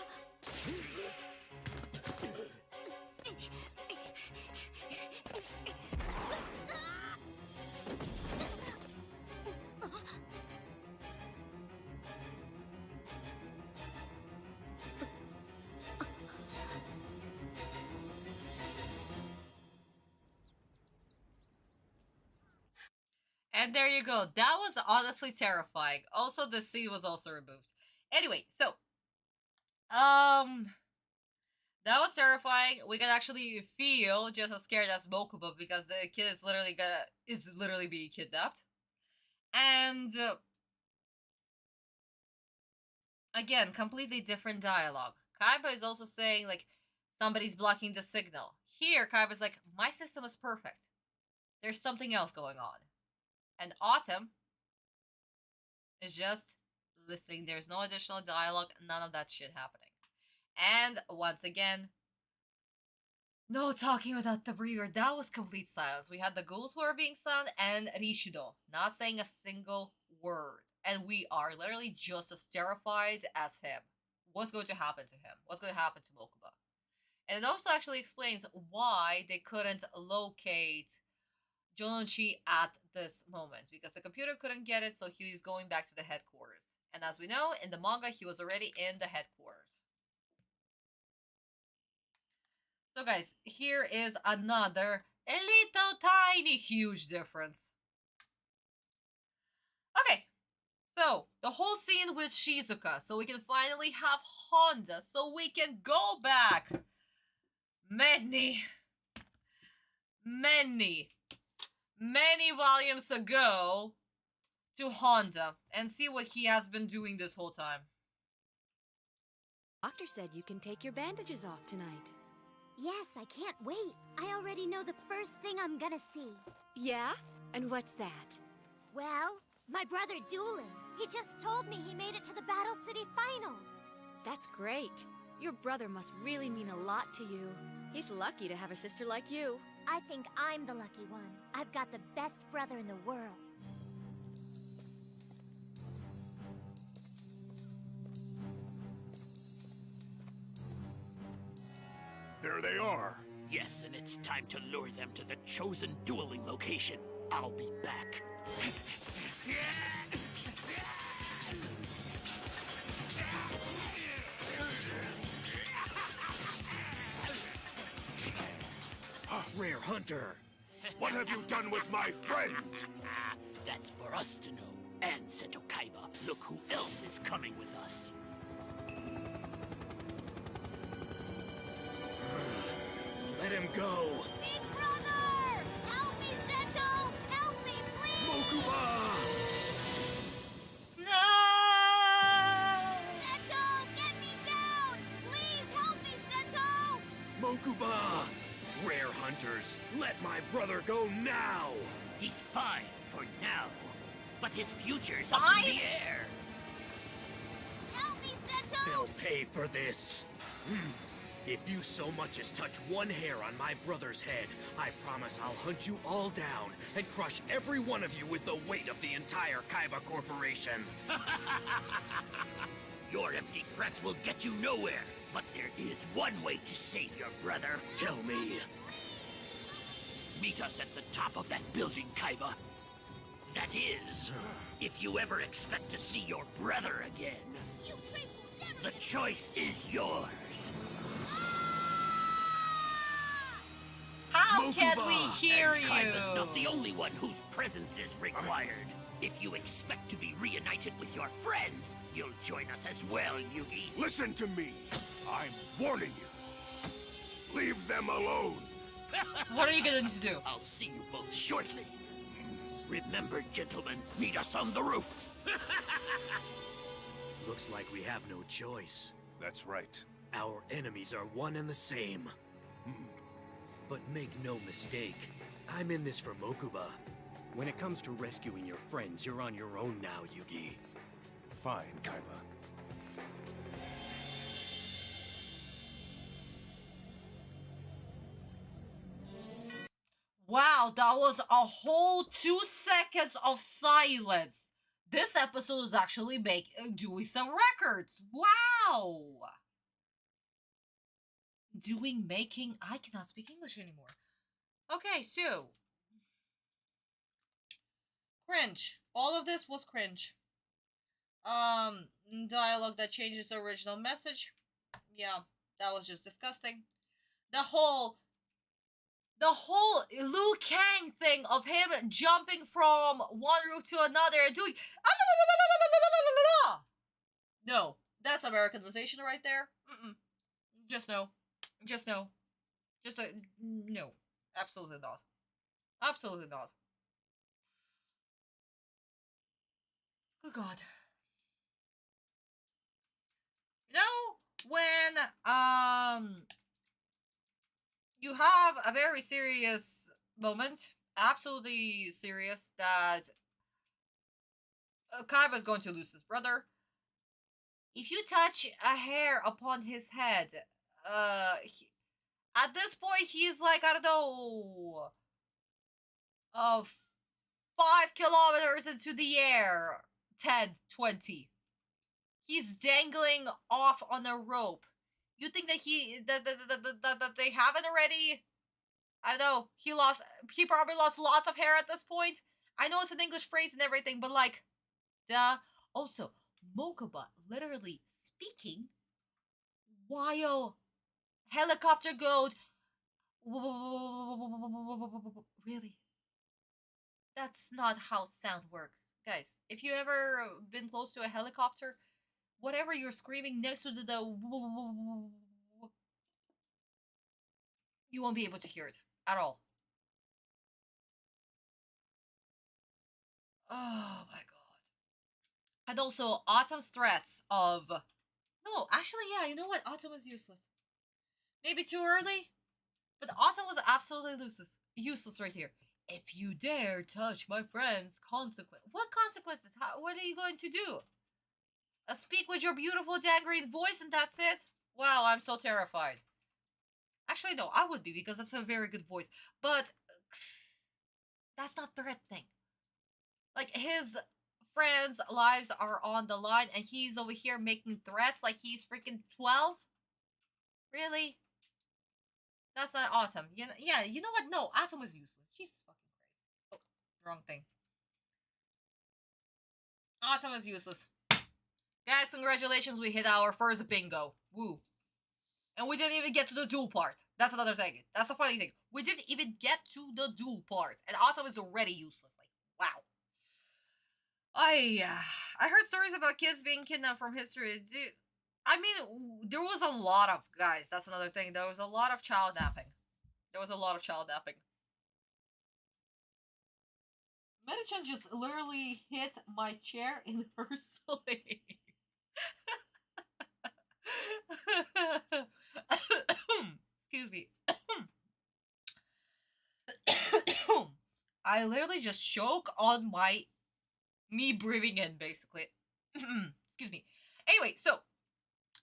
And there you go. That was honestly terrifying. Also, the scene was also removed. Anyway, so that was terrifying. We can actually feel just as scared as Mokuba because the kid is literally being kidnapped. And again, completely different dialogue. Kaiba is also saying like somebody's blocking the signal. Here, Kaiba's like, my system is perfect. There's something else going on. And Atem is just listening. There's no additional dialogue, none of that shit happening. And once again, no talking without the breather. That was complete silence. We had the ghouls who are being silent and Rishido not saying a single word. And we are literally just as terrified as him. What's going to happen to him? What's going to happen to Mokuba? And it also actually explains why they couldn't locate Jonouchi at this moment. Because the computer couldn't get it, so he's going back to the headquarters. And as we know, in the manga, he was already in the headquarters. So guys, here is another a little tiny huge difference. Okay, so the whole scene with Shizuka, so we can finally have Honda, so we can go back many volumes ago to Honda and see what he has been doing this whole time. Doctor said you can take your bandages off tonight. Yes, I can't wait. I already know the first thing I'm gonna see. Yeah? And what's that? Well, my brother dueling. He just told me he made it to the Battle City Finals. That's great. Your brother must really mean a lot to you. He's lucky to have a sister like you. I think I'm the lucky one. I've got the best brother in the world. There they are. Yes, and it's time to lure them to the chosen dueling location. I'll be back. Rare Hunter! What have you done with my friends? That's for us to know. And Seto Kaiba, look who else is coming with us. Let him go! Big brother! Help me, Seto! Help me, please! Mokuba! No! Seto, get me down! Please help me, Seto! Mokuba! Rare Hunters, let my brother go now! He's fine for now, but his future's up Fine? in the air. Help me, Seto! They'll pay for this. If you so much as touch one hair on my brother's head, I promise I'll hunt you all down and crush every one of you with the weight of the entire Kaiba Corporation. Your empty threats will get you nowhere, but there is one way to save your brother. Tell me. Meet us at the top of that building, Kaiba. That is, if you ever expect to see your brother again. You freak will never The choice is yours. How can Mokuba! we hear And Kaiba's not the you? only one whose presence is required. If you expect to be reunited with your friends, you'll join us as well, Yugi. Listen to me. I'm warning you. Leave them alone. What are you going to do? I'll see you both shortly. Remember, gentlemen, meet us on the roof. Looks like we have no choice. That's right. Our enemies are one and the same. But make no mistake, I'm in this for Mokuba. When it comes to rescuing your friends, you're on your own now, Yugi. Fine, Kaiba. Wow, that was a whole 2 seconds of silence. This episode is actually doing some records. Wow. I cannot speak English anymore. Okay, so. Cringe. All of this was cringe. Dialogue that changes the original message. Yeah, that was just disgusting. The whole Liu Kang thing of him jumping from one roof to another and doing no, that's Americanization right there. Just no. No. Absolutely not. Absolutely not. Good God. You know, when you have a very serious moment, absolutely serious, that Kaiba is going to lose his brother. If you touch a hair upon his head, at this point he's like, I don't know, 5 kilometers into the air, 10, 20. He's dangling off on a rope. You think that that they haven't already? I don't know. He probably lost lots of hair at this point. I know it's an English phrase and everything, but like, duh. Also, Mokuba literally speaking while helicopter goes. Really? That's not how sound works. Guys, if you ever been close to a helicopter, whatever you're screaming next to the you won't be able to hear it at all. Oh my god. And also, Atem's threats of... No, actually, yeah, you know what? Atem was useless. Maybe too early? But Atem was absolutely useless right here. If you dare touch my friend's consequence. What consequences? What are you going to do? Speak with your beautiful dangling voice and that's it? Wow, I'm so terrified. Actually, no, I would be because that's a very good voice. But that's not threat thing. Like, his friends' lives are on the line and he's over here making threats like he's freaking 12? Really? That's not Atem. Yeah, you know what? No, Atem was useless. Jesus fucking Christ. Oh, wrong thing. Atem was useless. Guys, congratulations, we hit our first bingo. Woo. And we didn't even get to the duel part. That's another thing. That's the funny thing. We didn't even get to the duel part. And Atem is already useless. Like, wow. I heard stories about kids being kidnapped from history. I mean, there was a lot of, guys, that's another thing. There was a lot of child napping. There was a lot of child napping. Medichan just literally hit my chair in her sleep. Excuse me. I literally just choke on me breathing in, basically. Excuse me. Anyway, so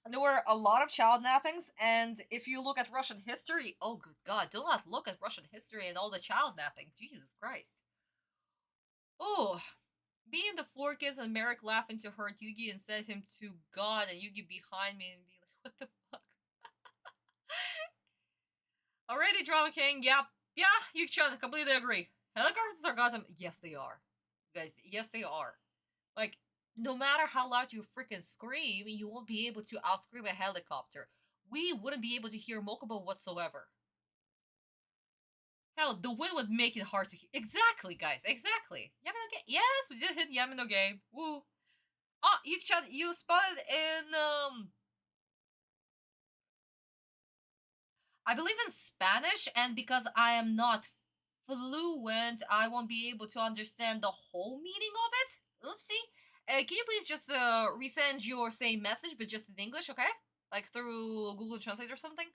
there were a lot of child nappings, and if you look at Russian history, oh good god, do not look at Russian history and all the child napping. Jesus Christ. Oh, me and the four kids and Merrick laughing to hurt Yugi and sent him to God, and Yugi behind me and be like, what the fuck? Already, Drama King, yep. Yeah, Yuki-chan, completely agree. Helicopters are Gotham. Yes, they are. Guys, yes, they are. Like, no matter how loud you freaking scream, you won't be able to outscream a helicopter. We wouldn't be able to hear Mokuba whatsoever. Hell, the wind would make it hard to hear. Exactly, guys, exactly. Yamanoge. Yes, we did hit Yamanoge. Woo. Oh, Yuki-chan, you spotted in, I believe in Spanish, and because I am not fluent, I won't be able to understand the whole meaning of it. Oopsie. Can you please just resend your same message, but just in English, okay? Like through Google Translate or something?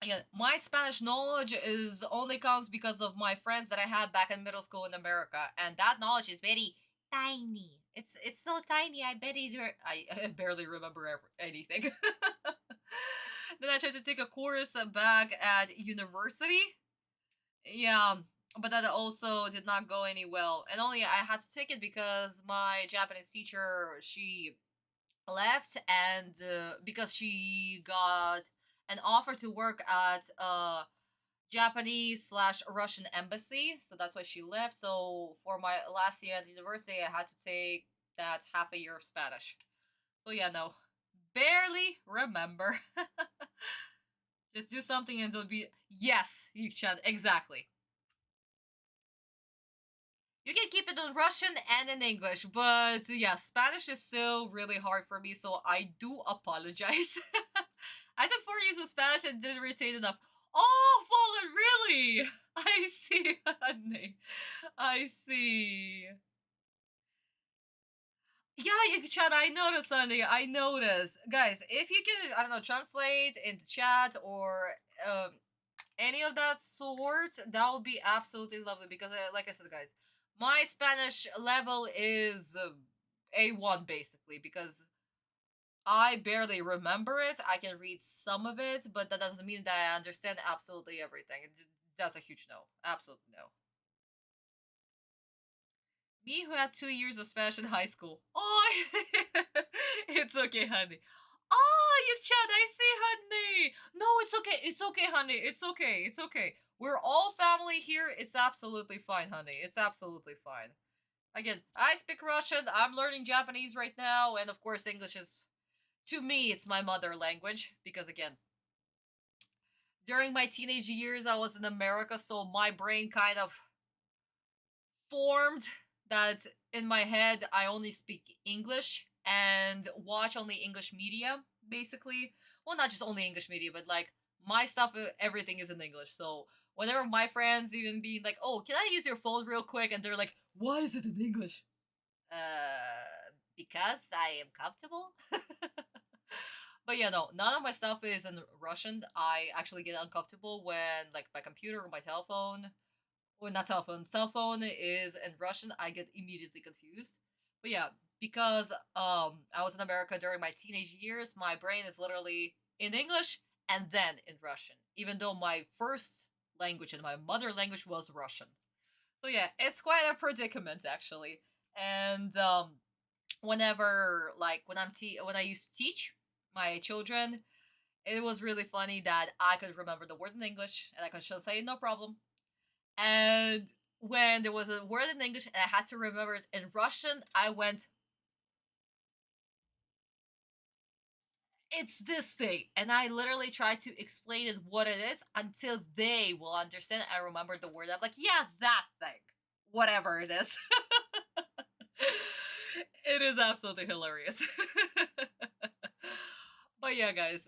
Yeah, my Spanish knowledge is only comes because of my friends that I had back in middle school in America, and that knowledge is very tiny. It's so tiny. I barely remember anything. Then I tried to take a course back at university. Yeah, but that also did not go any well, and only I had to take it because my Japanese teacher, she left, and because she got an offer to work at Japanese slash Russian embassy, so that's why she left. So for my last year at university, I had to take that half a year of Spanish. So yeah, no, barely remember. Just do something and it'll be yes, you can exactly. You can keep it in Russian and in English, but yeah, Spanish is still really hard for me, so I do apologize. I took 4 years of Spanish and didn't retain enough. Oh, Fallen, really? I see, honey. I see. Yeah, Chan, I noticed, honey. I noticed. Guys, if you can, I don't know, translate in the chat or any of that sort, that would be absolutely lovely because, like I said, guys, my Spanish level is A1 basically because I barely remember it. I can read some of it, but that doesn't mean that I understand absolutely everything. That's a huge no. Absolutely no. Me who had 2 years of Spanish in high school. Oh, it's okay, honey. Oh, Yuki-chan, I see, honey. No, it's okay. It's okay, honey. It's okay. It's okay. We're all family here. It's absolutely fine, honey. It's absolutely fine. Again, I speak Russian. I'm learning Japanese right now. And of course, English is, to me, it's my mother language. Because again, during my teenage years, I was in America. So my brain kind of formed that in my head I only speak English and watch only English media, basically. Well, not just only English media, but like my stuff, everything is in English. So whenever my friends even being like, "Oh, can I use your phone real quick?" and they're like, "Why is it in English?" Because I am comfortable. But yeah, no, none of my stuff is in Russian. I actually get uncomfortable when like my computer or my telephone, or not telephone, cell phone is in Russian. I get immediately confused. But yeah, because I was in America during my teenage years, my brain is literally in English and then in Russian, even though my first language and my mother language was Russian. So yeah, it's quite a predicament actually. And whenever like when I used to teach my children, it was really funny that I could remember the word in English and I could just say no problem. And when there was a word in English and I had to remember it in Russian, I went, it's this thing. And I literally try to explain it what it is until they will understand. I remember the word. I'm like, yeah, that thing. Whatever it is. It is absolutely hilarious. But yeah, guys,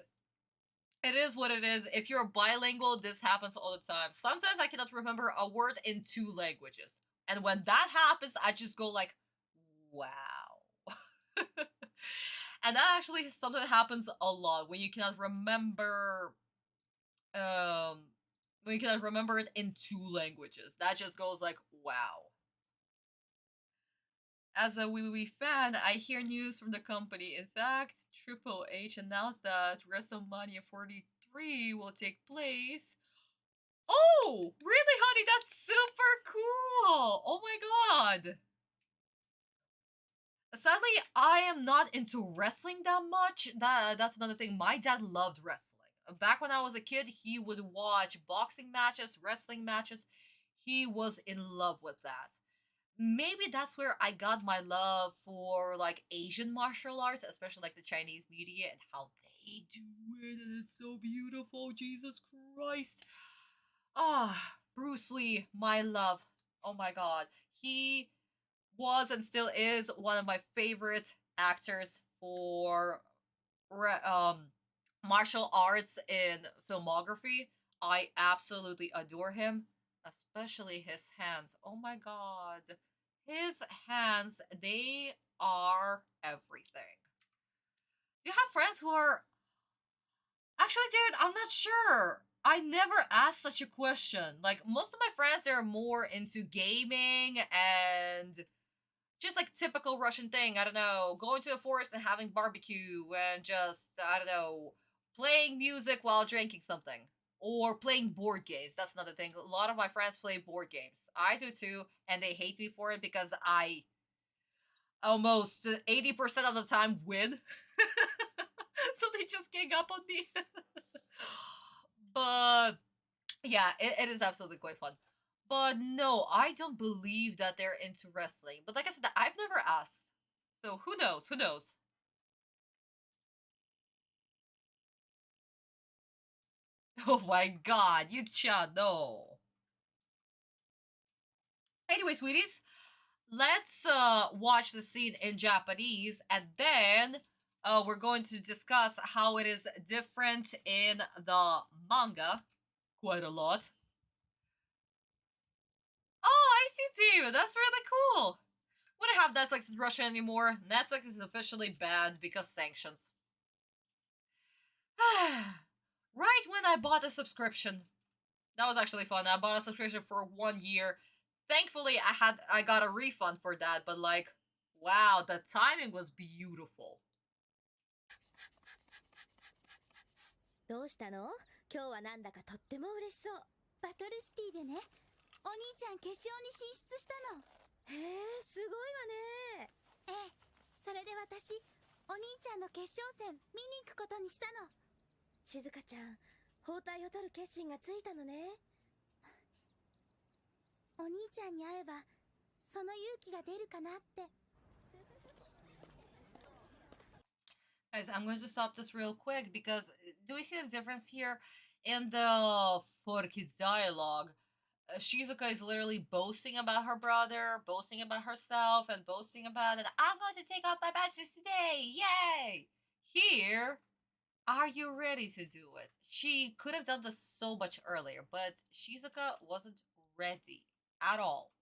it is what it is. If you're bilingual, this happens all the time. Sometimes I cannot remember a word in 2 languages. And when that happens, I just go like, wow. And that actually is something that happens a lot when you cannot remember when you cannot remember it in 2 languages. That just goes like, wow. As a Wee fan, I hear news from the company. In fact, Triple H announced that WrestleMania 43 will take place. Oh, really, honey? That's super cool. Oh my god. Sadly, I am not into wrestling that much. That's another thing. My dad loved wrestling. Back when I was a kid, he would watch boxing matches, wrestling matches. He was in love with that. Maybe that's where I got my love for like Asian martial arts, especially like the Chinese media and how they do it, and it's so beautiful. Jesus Christ. Ah, Bruce Lee, my love. Oh my god. He was and still is one of my favorite actors for martial arts in filmography. I absolutely adore him, especially his hands. Oh my god. His hands, they are everything. Do you have friends who are actually, dude, I'm not sure. I never asked such a question. Like, most of my friends, they're more into gaming and just like typical Russian thing. I don't know, going to the forest and having barbecue and just, I don't know, playing music while drinking something. Or playing board games. That's another thing. A lot of my friends play board games. I do too, and they hate me for it because I almost 80% of the time win. So they just gang up on me. But yeah, it is absolutely quite fun. But no, I don't believe that they're into wrestling. But like I said, I've never asked. So who knows? Who knows? Oh my god, you chat, no. Anyway, sweeties, let's watch the scene in Japanese and then we're going to discuss how it is different in the manga. Quite a lot. Oh, I see, David. That's really cool. We don't have Netflix in Russia anymore. Netflix is officially banned because sanctions. Right when I bought a subscription. That was actually fun. I bought a subscription for 1 year. Thankfully, I got a refund for that, but like, wow, the timing was beautiful. どうしたの？今日はなんだかとっても嬉しそう。バトルシティでね、お兄ちゃん決勝に進出したの。へえ、すごいわね。ええ、それで私、お兄ちゃんの決勝戦見に行くことにしたの。静香ちゃん、包帯を取る決心がついたのね。お兄ちゃんに会えば、その勇気が出るかなって。Guys, I'm going to stop this real quick because do we see the difference here? In the 4Kids dialogue, Shizuka is literally boasting about her brother, boasting about herself, and boasting about it. I'm going to take off my badges today! Yay! Here, are you ready to do it? She could have done this so much earlier, but Shizuka wasn't ready at all.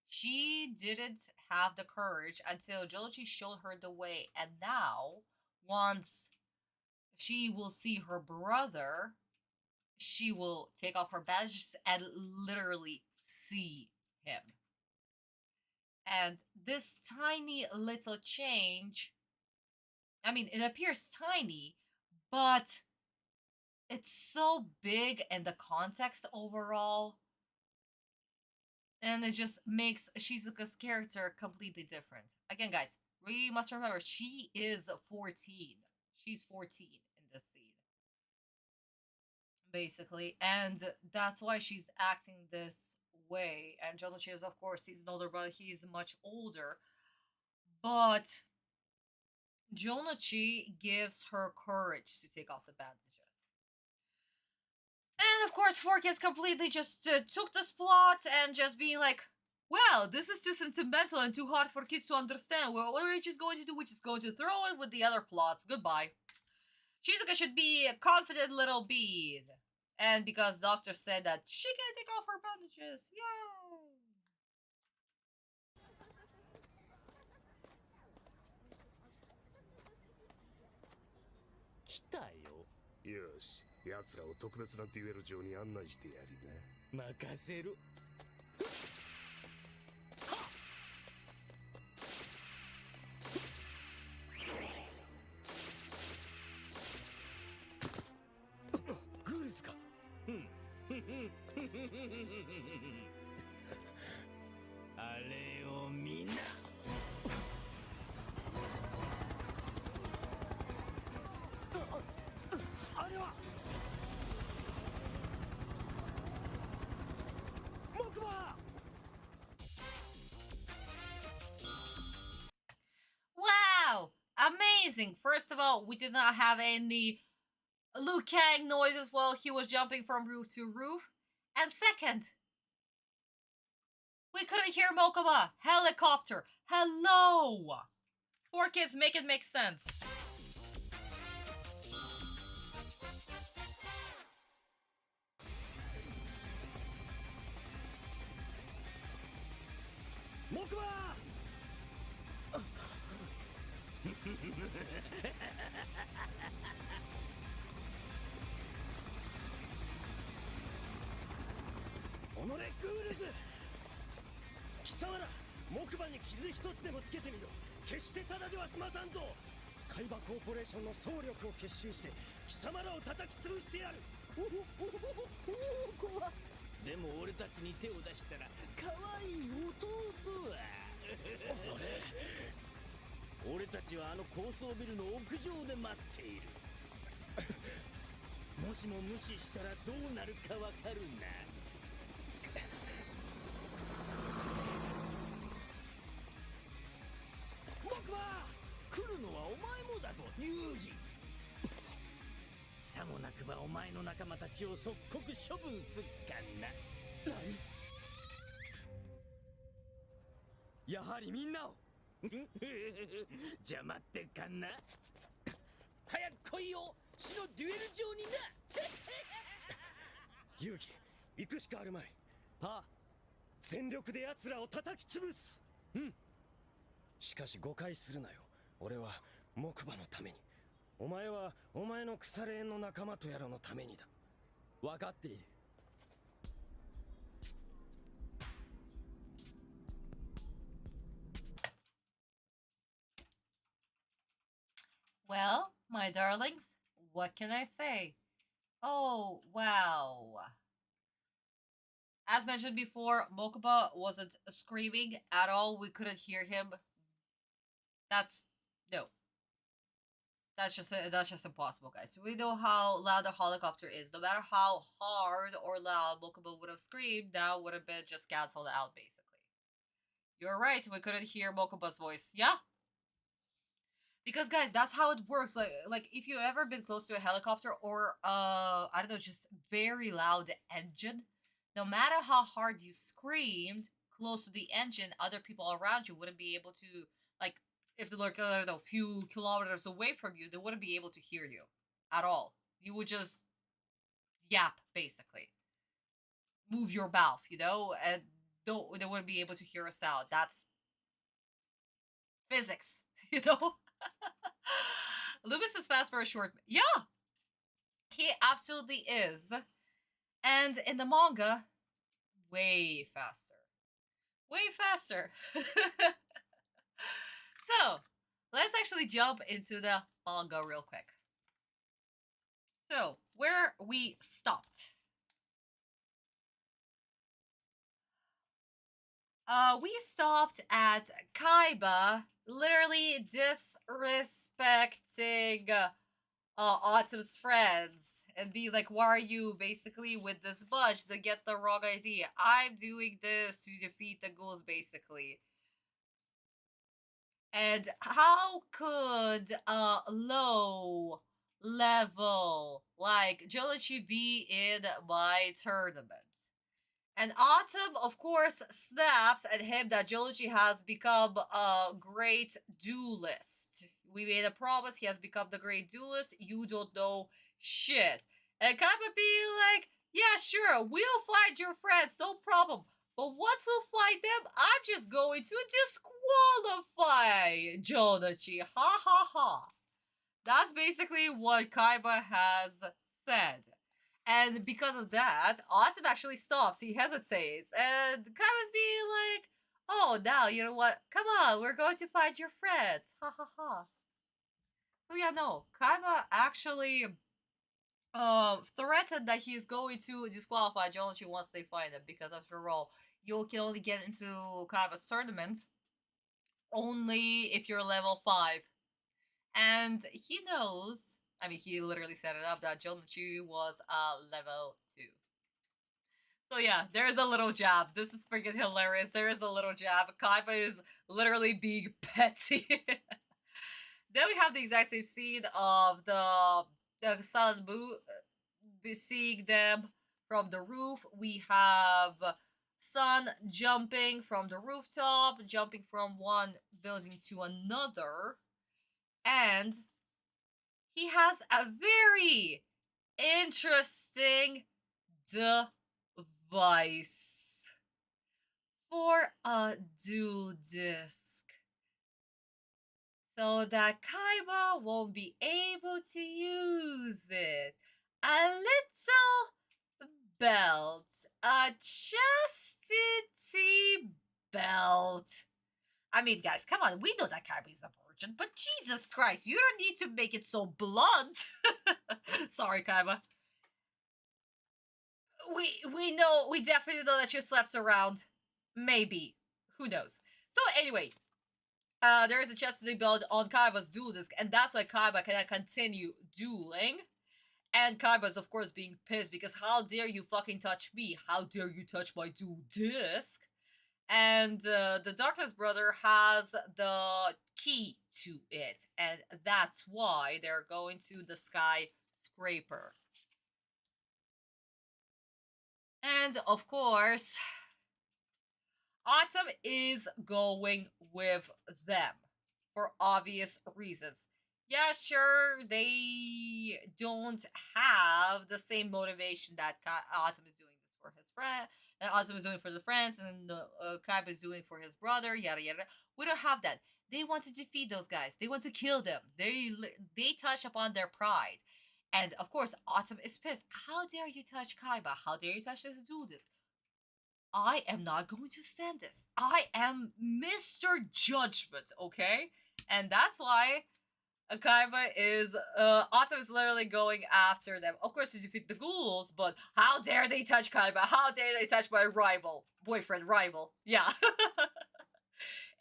She didn't have the courage until Joji showed her the way, and now, once she will see her brother, she will take off her badges and literally see him. And this tiny little change, I mean, it appears tiny, but it's so big in the context overall. And it just makes Shizuka's character completely different. Again, guys, we must remember, she is 14. She's 14 in this scene. Basically. And that's why she's acting this way. And Jonochi is, of course, he's an older brother. He's much older. But Jonochi gives her courage to take off the bandages. And of course, Four Kids completely just took this plot and just being like, well, this is too sentimental and too hard for kids to understand. Well, what are we just going to do? We're just going to throw it with the other plots. Goodbye. Shizuka should be a confident little bead. And because doctor said that she can take off her bandages. Yay!よし、奴らを特別なデュエル場に案内してやるな。任せろ。グルスか。あれをみんな。あれは木馬。 Wow! Amazing! First of all, we did not have any Liu Kang noises while he was jumping from roof to roof. And second, we couldn't hear Mokoma. Helicopter. Hello! Four Kids, make it make sense. Mokuma! おのれグールズ貴様ら木馬に傷一つでもつけてみろ決してただでは済まさんぞ海馬コーポレーションの総力を結集して貴様らを叩き潰してやるでも俺たちに手を出したら可愛い弟は俺たちはあの高層ビルの屋上で待っているもしも無視したらどうなるかわかるな僕は来るのはお前もだぞユージさもなくばお前の仲間たちを即刻処分すっかな何やはりみんなを邪魔ってかな早く来いよ死のデュエル場にな遊戯行くしかあるまいああ全力で奴らを叩き潰すうんしかし誤解するなよ俺は木馬のためにお前はお前の腐れ縁の仲間とやらのためにだ分かっている Well, my darlings, what can I say? Oh, wow. As mentioned before, Mokuba wasn't screaming at all. We couldn't hear him. No. That's just impossible, guys. We know how loud the helicopter is. No matter how hard or loud Mokuba would have screamed, that would have been just cancelled out, basically. You're right, we couldn't hear Mokuba's voice. Yeah? Because guys, that's how it works. Like if you've ever been close to a helicopter or I don't know, just very loud engine, no matter how hard you screamed close to the engine, other people around you wouldn't be able to, like, if they're like, I don't know, a few kilometers away from you, they wouldn't be able to hear you at all. You would just yap, basically. Move your mouth, you know, and they wouldn't be able to hear a sound. That's physics, you know? Loomis is fast for a short... Yeah! He absolutely is. And in the manga, way faster. Way faster. So, let's actually jump into the manga real quick. So, where we stopped. We stopped at Kaiba literally disrespecting Atem's friends and be like, why are you basically with this bunch to get the wrong idea? I'm doing this to defeat the ghouls, basically. And how could a low level like Geology be in my tournament? And Atem, of course, snaps at him that Geology has become a great duelist. We made a promise, he has become the great duelist, you don't know shit. And Kaiba be like, yeah, sure, we'll find your friends, no problem. But once we'll find them, I'm just going to disqualify Jodachi. Ha ha ha. That's basically what Kaiba has said. And because of that, Autumn actually stops. He hesitates. And Kaiba's being like, oh, now, you know what? Come on, we're going to find your friends. Ha ha ha. So yeah, no. Kaiba actually threatened that he's going to disqualify Jonachi once they find him. Because after all, you can only get into Kaiba's tournament only if you're level 5. And he knows, I mean, he literally set it up that Jonachi was level 2. So yeah, there is a little jab. This is freaking hilarious. There is a little jab. Kaiba is literally being petty. Then we have the exact same scene of the Silent Boo seeing them from the roof. We have Sun jumping from the rooftop, jumping from one building to another. And he has a very interesting device for a dual disc. So that Kaiba won't be able to use it. A little belt. A chastity belt. I mean, guys, come on. We know that Kaiba is a virgin, but Jesus Christ, you don't need to make it so blunt. Sorry, Kaiba. We know, we definitely know that you slept around. Maybe. Who knows? So anyway, there is a chastity belt on Kaiba's duel disc, and that's why Kaiba cannot continue dueling. And Kaiba's, of course, being pissed because how dare you fucking touch me? How dare you touch my duel disc? And the Darkness Brother has the key to it, and that's why they're going to the skyscraper. And of course, Atem is going with them for obvious reasons. Yeah, sure, they don't have the same motivation that Atem is doing this for his friend, and Atem is doing for the friends, and Kaiba is doing for his brother, yada yada. We don't have that. They want to defeat those guys. They want to kill them. They touch upon their pride. And of course, Atem is pissed. How dare you touch Kaiba? How dare you touch this dual disc? I am not going to stand this. I am Mr. Judgment, okay? And that's why Kaiba is, Atem is literally going after them. Of course, to defeat the ghouls, but how dare they touch Kaiba? How dare they touch my rival? Boyfriend, rival. Yeah.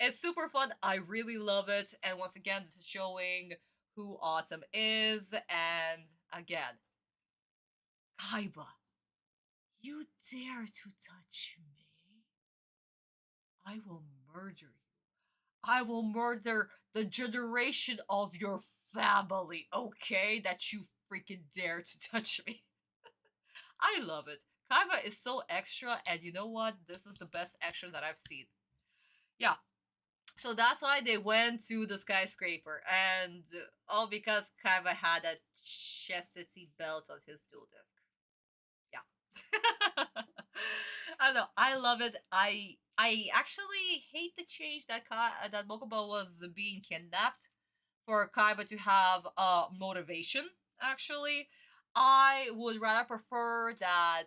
It's super fun. I really love it. And once again, this is showing who Atem is. And again, Kaiba, you dare to touch me? I will murder you. I will murder the generation of your family, okay? That you freaking dare to touch me. I love it. Kaiba is so extra, and you know what? This is the best extra that I've seen. Yeah. So that's why they went to the skyscraper, and all because Kaiba had a chastity belt on his dual disc. Yeah. I don't know. I love it. I actually hate the change that that Mokuba was being kidnapped for Kaiba to have motivation. Actually, I would rather prefer that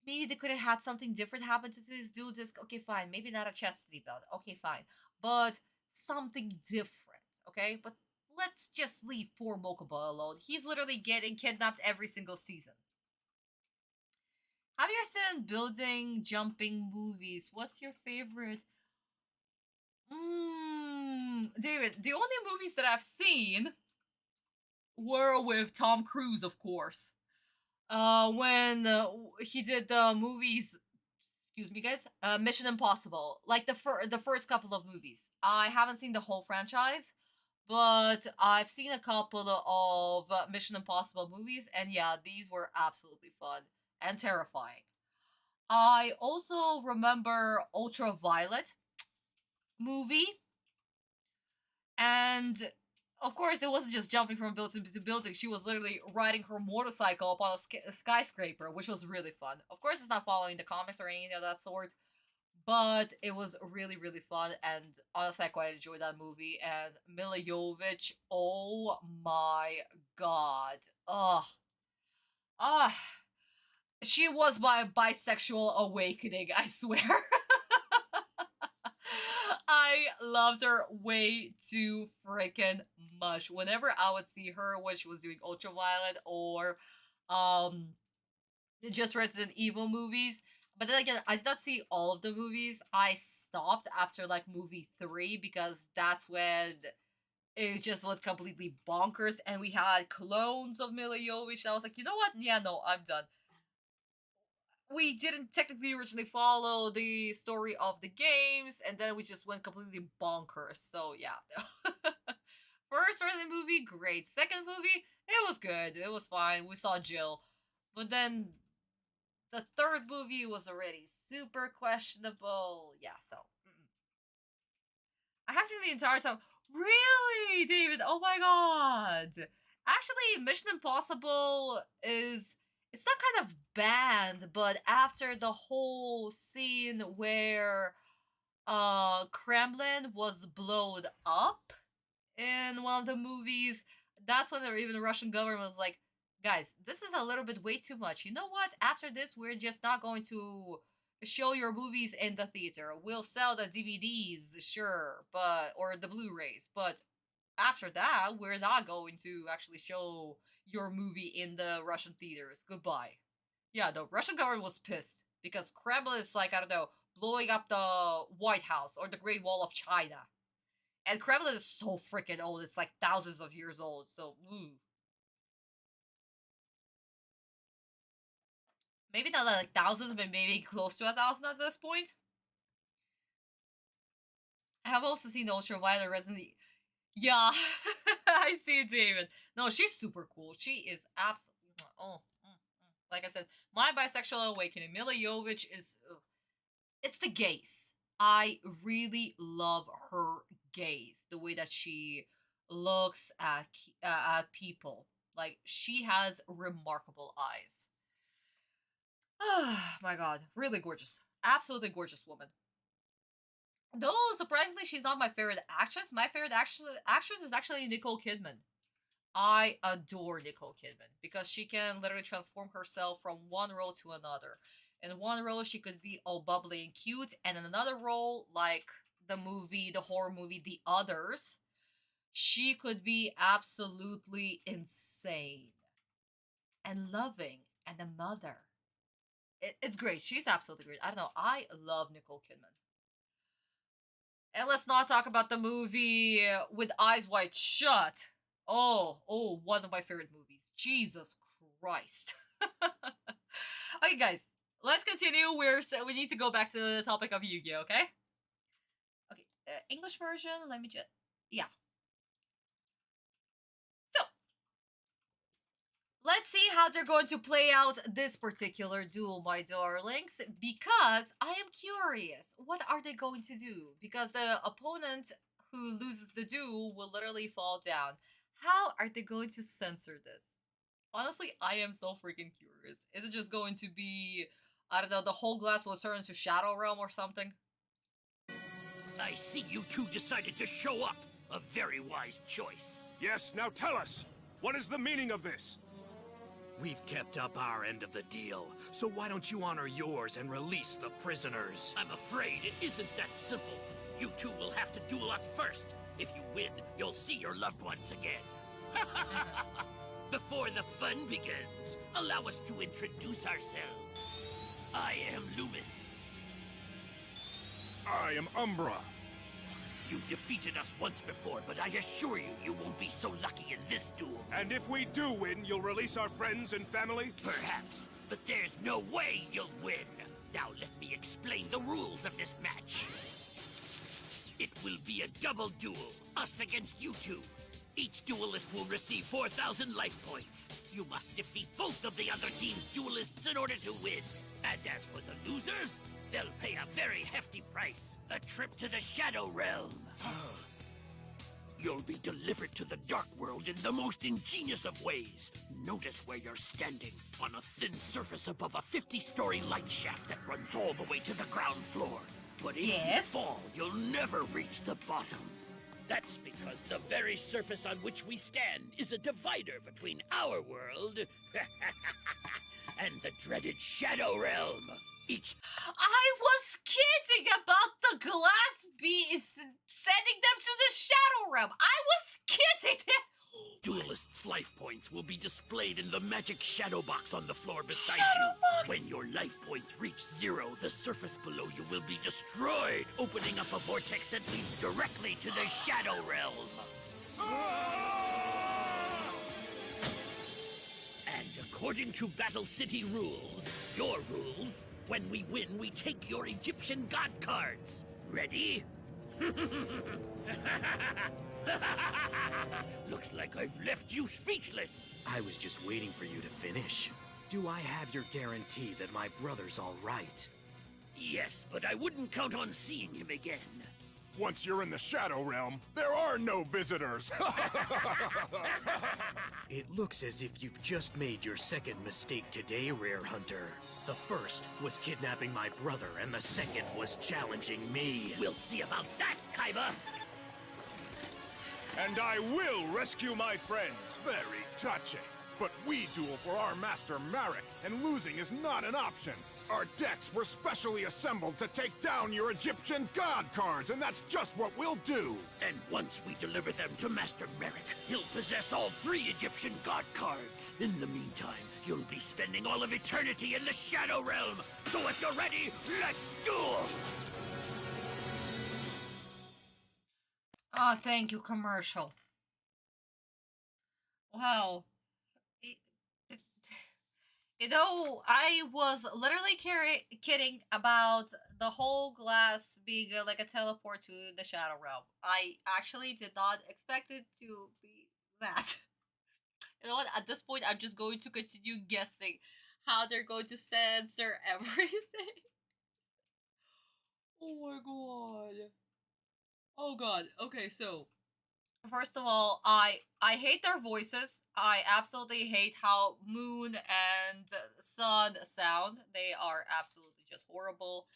maybe they could have had something different happen to this dude. Just okay, fine. Maybe not a chastity belt. Okay, fine, but something different. Okay, but let's just leave poor Mokuba alone. He's literally getting kidnapped every single season. Have you seen building jumping movies? What's your favorite? David, the only movies that I've seen were with Tom Cruise, of course. When he did the movies excuse me, guys. Mission Impossible, like the first couple of movies. I haven't seen the whole franchise, but I've seen a couple of Mission Impossible movies, and yeah, these were absolutely fun and terrifying. I also remember Ultraviolet movie, and of course, it wasn't just jumping from building to building. She was literally riding her motorcycle up on a skyscraper, which was really fun. Of course, it's not following the comics or anything of that sort, but it was really, really fun. And honestly, I quite enjoyed that movie. And Mila Jovovich, oh my god. Ugh. Ah. She was my bisexual awakening, I swear. I loved her way too freaking much. Whenever I would see her when she was doing Ultraviolet or just Resident Evil movies. But then again, I did not see all of the movies. I stopped after like movie 3 because that's when it just went completely bonkers and we had clones of Mila Jovovich. I was like, you know what? Yeah, no, I'm done. We didn't technically originally follow the story of the games, and then we just went completely bonkers. So yeah. First Resident movie, great. Second movie, it was good. It was fine. We saw Jill. But then the third movie was already super questionable. Yeah, so. I have seen the entire time. Really, David? Oh my god. Actually, Mission Impossible is... It's not kind of banned, but after the whole scene where Kremlin was blown up in one of the movies, that's when even the Russian government was like, guys, this is a little bit way too much. You know what? After this, we're just not going to show your movies in the theater. We'll sell the DVDs, sure, but or the Blu-rays, but after that, we're not going to actually show your movie in the Russian theaters. Goodbye. Yeah, the Russian government was pissed because Kremlin is like, I don't know, blowing up the White House or the Great Wall of China. And Kremlin is so freaking old. It's like thousands of years old. So, maybe not like thousands, but maybe close to 1,000 at this point. I have also seen Ultraviolet Resident Evil. Yeah, I see it, David. No, she's super cool. She is absolutely... Like I said, my bisexual awakening. Mila Jovovich is... It's the gaze. I really love her gaze. The way that she looks at people. Like, she has remarkable eyes. Oh my god. Really gorgeous. Absolutely gorgeous woman. Though, surprisingly, she's not my favorite actress. My favorite actress is actually Nicole Kidman. I adore Nicole Kidman because she can literally transform herself from one role to another. In one role, she could be all bubbly and cute, and in another role, like the horror movie The Others, she could be absolutely insane and loving and a mother. It's great. She's absolutely great. I don't know. I love Nicole Kidman. And let's not talk about the movie With Eyes Wide Shut. Oh, one of my favorite movies. Jesus Christ. Okay, guys, let's continue. We need to go back to the topic of Yu-Gi-Oh, okay? Okay, English version, let me just... Yeah. So, let's see how they're going to play out this particular duel, my darlings, because I am curious. What are they going to do? Because the opponent who loses the duel will literally fall down. How are they going to censor this? Honestly, I am so freaking curious. Is it just going to be, I don't know, the whole glass will turn into Shadow Realm or something? I see you two decided to show up. A very wise choice. Yes, now tell us. What is the meaning of this? We've kept up our end of the deal, so why don't you honor yours and release the prisoners? I'm afraid it isn't that simple. You two will have to duel us first. If you win, you'll see your loved ones again. Before the fun begins, allow us to introduce ourselves. I am Loomis. I am Umbra. You defeated us once before, but I assure you, you won't be so lucky in this duel. And if we do win, you'll release our friends and family? Perhaps, but there's no way you'll win. Now let me explain the rules of this match. It will be a double duel, us against you two. Each duelist will receive 4,000 life points. You must defeat both of the other team's duelists in order to win. And as for the losers, they'll pay a very hefty price. A trip to the Shadow Realm. You'll be delivered to the Dark World in the most ingenious of ways. Notice where you're standing, on a thin surface above a 50-story light shaft that runs all the way to the ground floor. But if you fall, you'll never reach the bottom. That's because the very surface on which we stand is a divider between our world and the dreaded Shadow Realm. I was kidding about the glass bees sending them to the Shadow Realm. I was kidding. Duelists' life points will be displayed in the magic shadow box on the floor beside Shadow you. box? When your life points reach 0, the surface below you will be destroyed, opening up a vortex that leads directly to the Shadow Realm. And according to Battle City rules, your rules, when we win, we take your Egyptian god cards. Ready? Looks like I've left you speechless. I was just waiting for you to finish. Do I have your guarantee that my brother's all right? Yes, but I wouldn't count on seeing him again. Once you're in the Shadow Realm, there are no visitors. It looks as if you've just made your second mistake today, Rare Hunter. The first was kidnapping my brother, and the second was challenging me. We'll see about that, Kaiba. And I will rescue my friends. Very touching. But we duel for our master Marek, and losing is not an option. Our decks were specially assembled to take down your Egyptian god cards, and that's just what we'll do. And once we deliver them to Master Marek, he'll possess all 3 Egyptian god cards. In the meantime, you'll be spending all of eternity in the Shadow Realm. So if you're ready, let's duel! Oh, thank you, commercial. Wow. You know, I was literally kidding about the whole glass being like a teleport to the Shadow Realm. I actually did not expect it to be that. You know what? At this point, I'm just going to continue guessing how they're going to censor everything. Oh my god. Oh god. Okay, so first of all, I hate their voices. I absolutely hate how Moon and Sun sound. They are absolutely just horrible.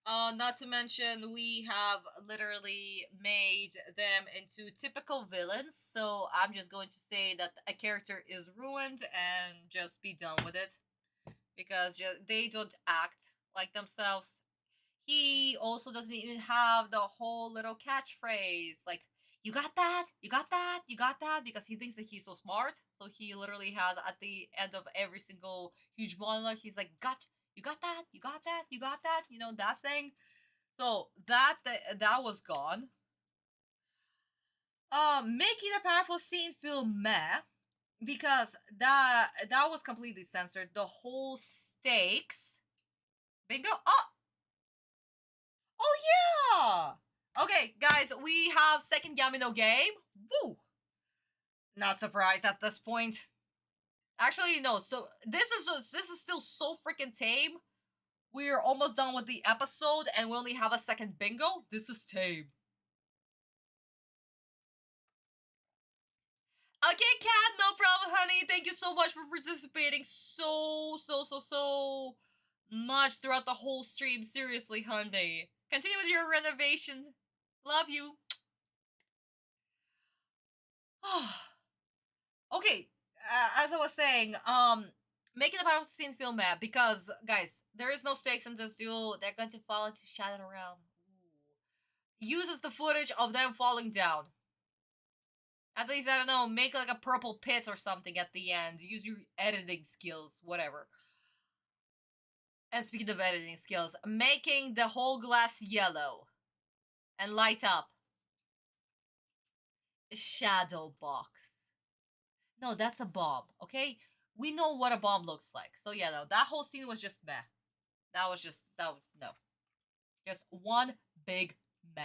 Not to mention, we have literally made them into typical villains. So I'm just going to say that a character is ruined and just be done with it, because they don't act like themselves. He also doesn't even have the whole little catchphrase like, you got that, you got that, you got that, because he thinks that he's so smart. So he literally has at the end of every single huge monologue, he's like, you got that, you got that, you got that, you know, that thing. So that was gone. Making a powerful scene feel meh, because that was completely censored. The whole stakes. Bingo. Oh yeah! Okay, guys, we have second Yamino game. Woo! Not surprised at this point. Actually, no. So this is still so freaking tame. We're almost done with the episode, and we only have a second bingo. This is tame. Okay, Kat, no problem, honey. Thank you so much for participating so much throughout the whole stream. Seriously, honey. Continue with your renovation. Love you. Okay, as I was saying, making the battle scenes feel mad because, guys, there is no stakes in this duel. They're going to fall into Shadow Realm. Uses the footage of them falling down. At least, I don't know, make like a purple pit or something at the end. Use your editing skills, whatever. And speaking of editing skills, making the whole glass yellow and light up. Shadow box. No, that's a bomb, okay? We know what a bomb looks like. So yeah, no, that whole scene was just meh. That was no. Just one big meh.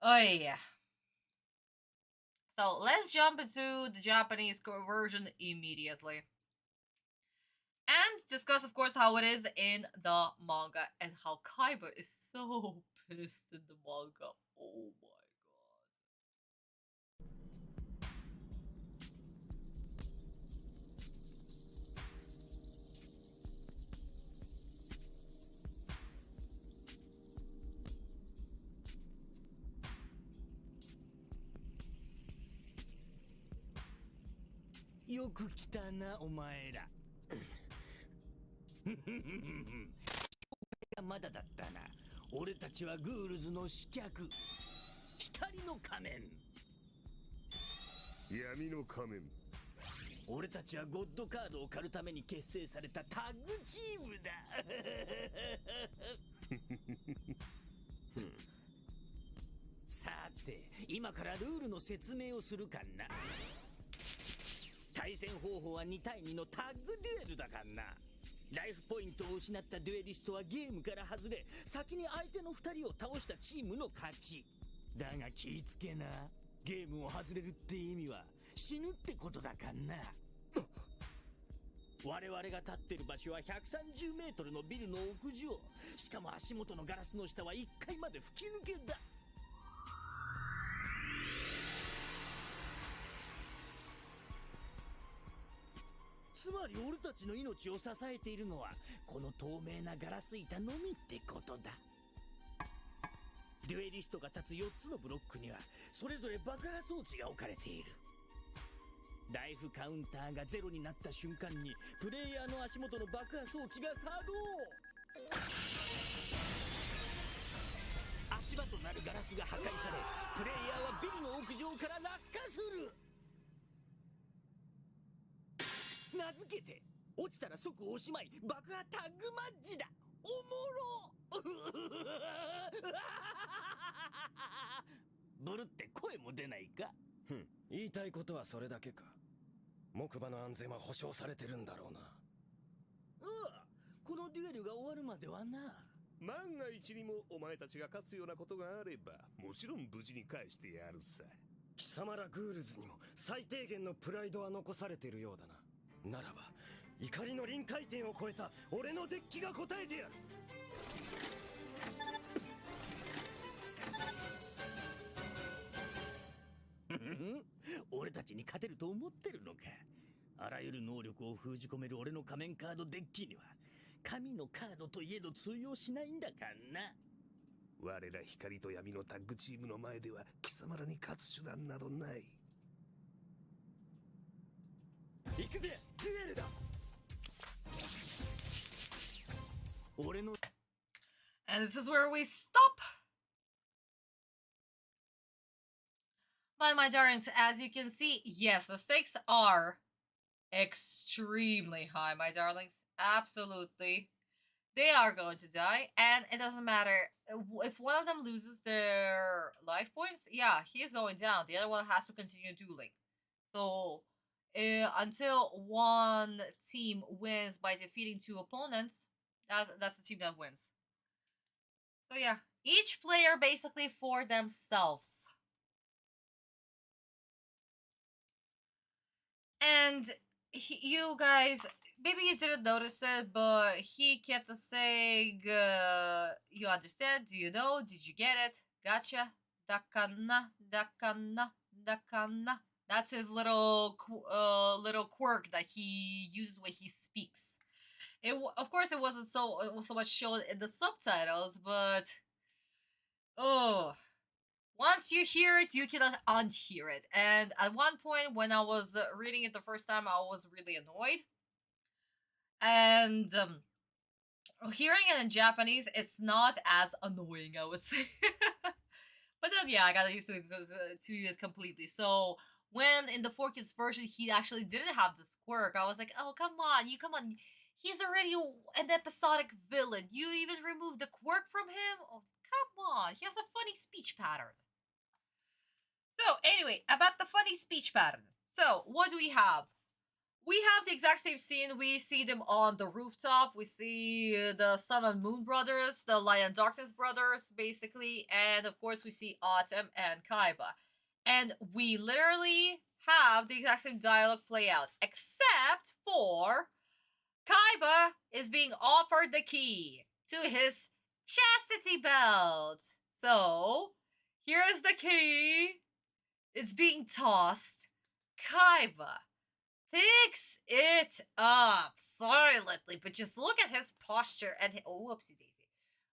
Oh yeah. So let's jump into the Japanese version immediately. And discuss, of course, how it is in the manga and how Kaiba is so pissed in the manga. Oh my. よく来たなお前らまだだったな俺たちはグールズの刺客光の仮面闇の仮面俺たちはゴッドカードを狩るために結成されたタッグチームださて今からルールの説明をするかな対戦方法は2対2のタッグデュエルだかんなライフポイントを失ったデュエリストはゲームから外れ先に相手の2人を倒したチームの勝ちだが気ぃつけなゲームを外れるって意味は死ぬってことだかんな我々が立ってる場所は130メートルのビルの屋上しかも足元のガラスの下は1階まで吹き抜けだつまり俺たちの命を支えているのはこの透明なガラス板のみってことだデュエリストが立つ4つのブロックにはそれぞれ爆破装置が置かれているライフカウンターがゼロになった瞬間にプレイヤーの足元の爆破装置が作動足場となるガラスが破壊されプレイヤーはビルの屋上から落下する名付けて落ちたら即おしまい爆破タッグマッチだおもろブルって声も出ないか言いたいことはそれだけか木馬の安全は保証されてるんだろうなこのデュエルが終わるまではな万が一にもお前たちが勝つようなことがあればもちろん無事に返してやるさ貴様らグールズにも最低限のプライドは残されているようだなならば怒りの臨界点を超えた俺のデッキが答えてやる俺たちに勝てると思ってるのかあらゆる能力を封じ込める俺の仮面カードデッキには神のカードといえど通用しないんだかんな我ら光と闇のタッグチームの前では貴様らに勝つ手段などない行くぜデュエルだ俺の And this is where we stop. But my darlings, as you can see, yes, the stakes are extremely high, my darlings. Absolutely. They are going to die, and it doesn't matter. If one of them loses their life points, yeah, he is going down. The other one has to continue dueling. So, until one team wins by defeating two opponents, that's the team that wins. So yeah, each player basically for themselves. And you guys, maybe you didn't notice it, but he kept saying, you understand? Do you know? Did you get it? Gotcha? Dakana, dakana, dakana. That's his little quirk that he uses when he speaks. Of course, it wasn't so much shown in the subtitles, but once you hear it, you cannot unhear it. And at one point, when I was reading it the first time, I was really annoyed. And hearing it in Japanese, it's not as annoying, I would say. But then, yeah, I got used to it completely. So when in the 4Kids version, he actually didn't have this quirk, I was like, oh, come on. He's already an episodic villain. You even removed the quirk from him? Oh, come on. He has a funny speech pattern. So, anyway, about the funny speech pattern. So, what do we have? We have the exact same scene. We see them on the rooftop. We see the Sun and Moon brothers, the Light and Darkness brothers, basically. And of course, we see Atem and Kaiba. And we literally have the exact same dialogue play out, except for Kaiba is being offered the key to his chastity belt. So, here is the key. It's being tossed. Kaiba picks it up silently, but just look at his posture and oh, whoopsie daisy.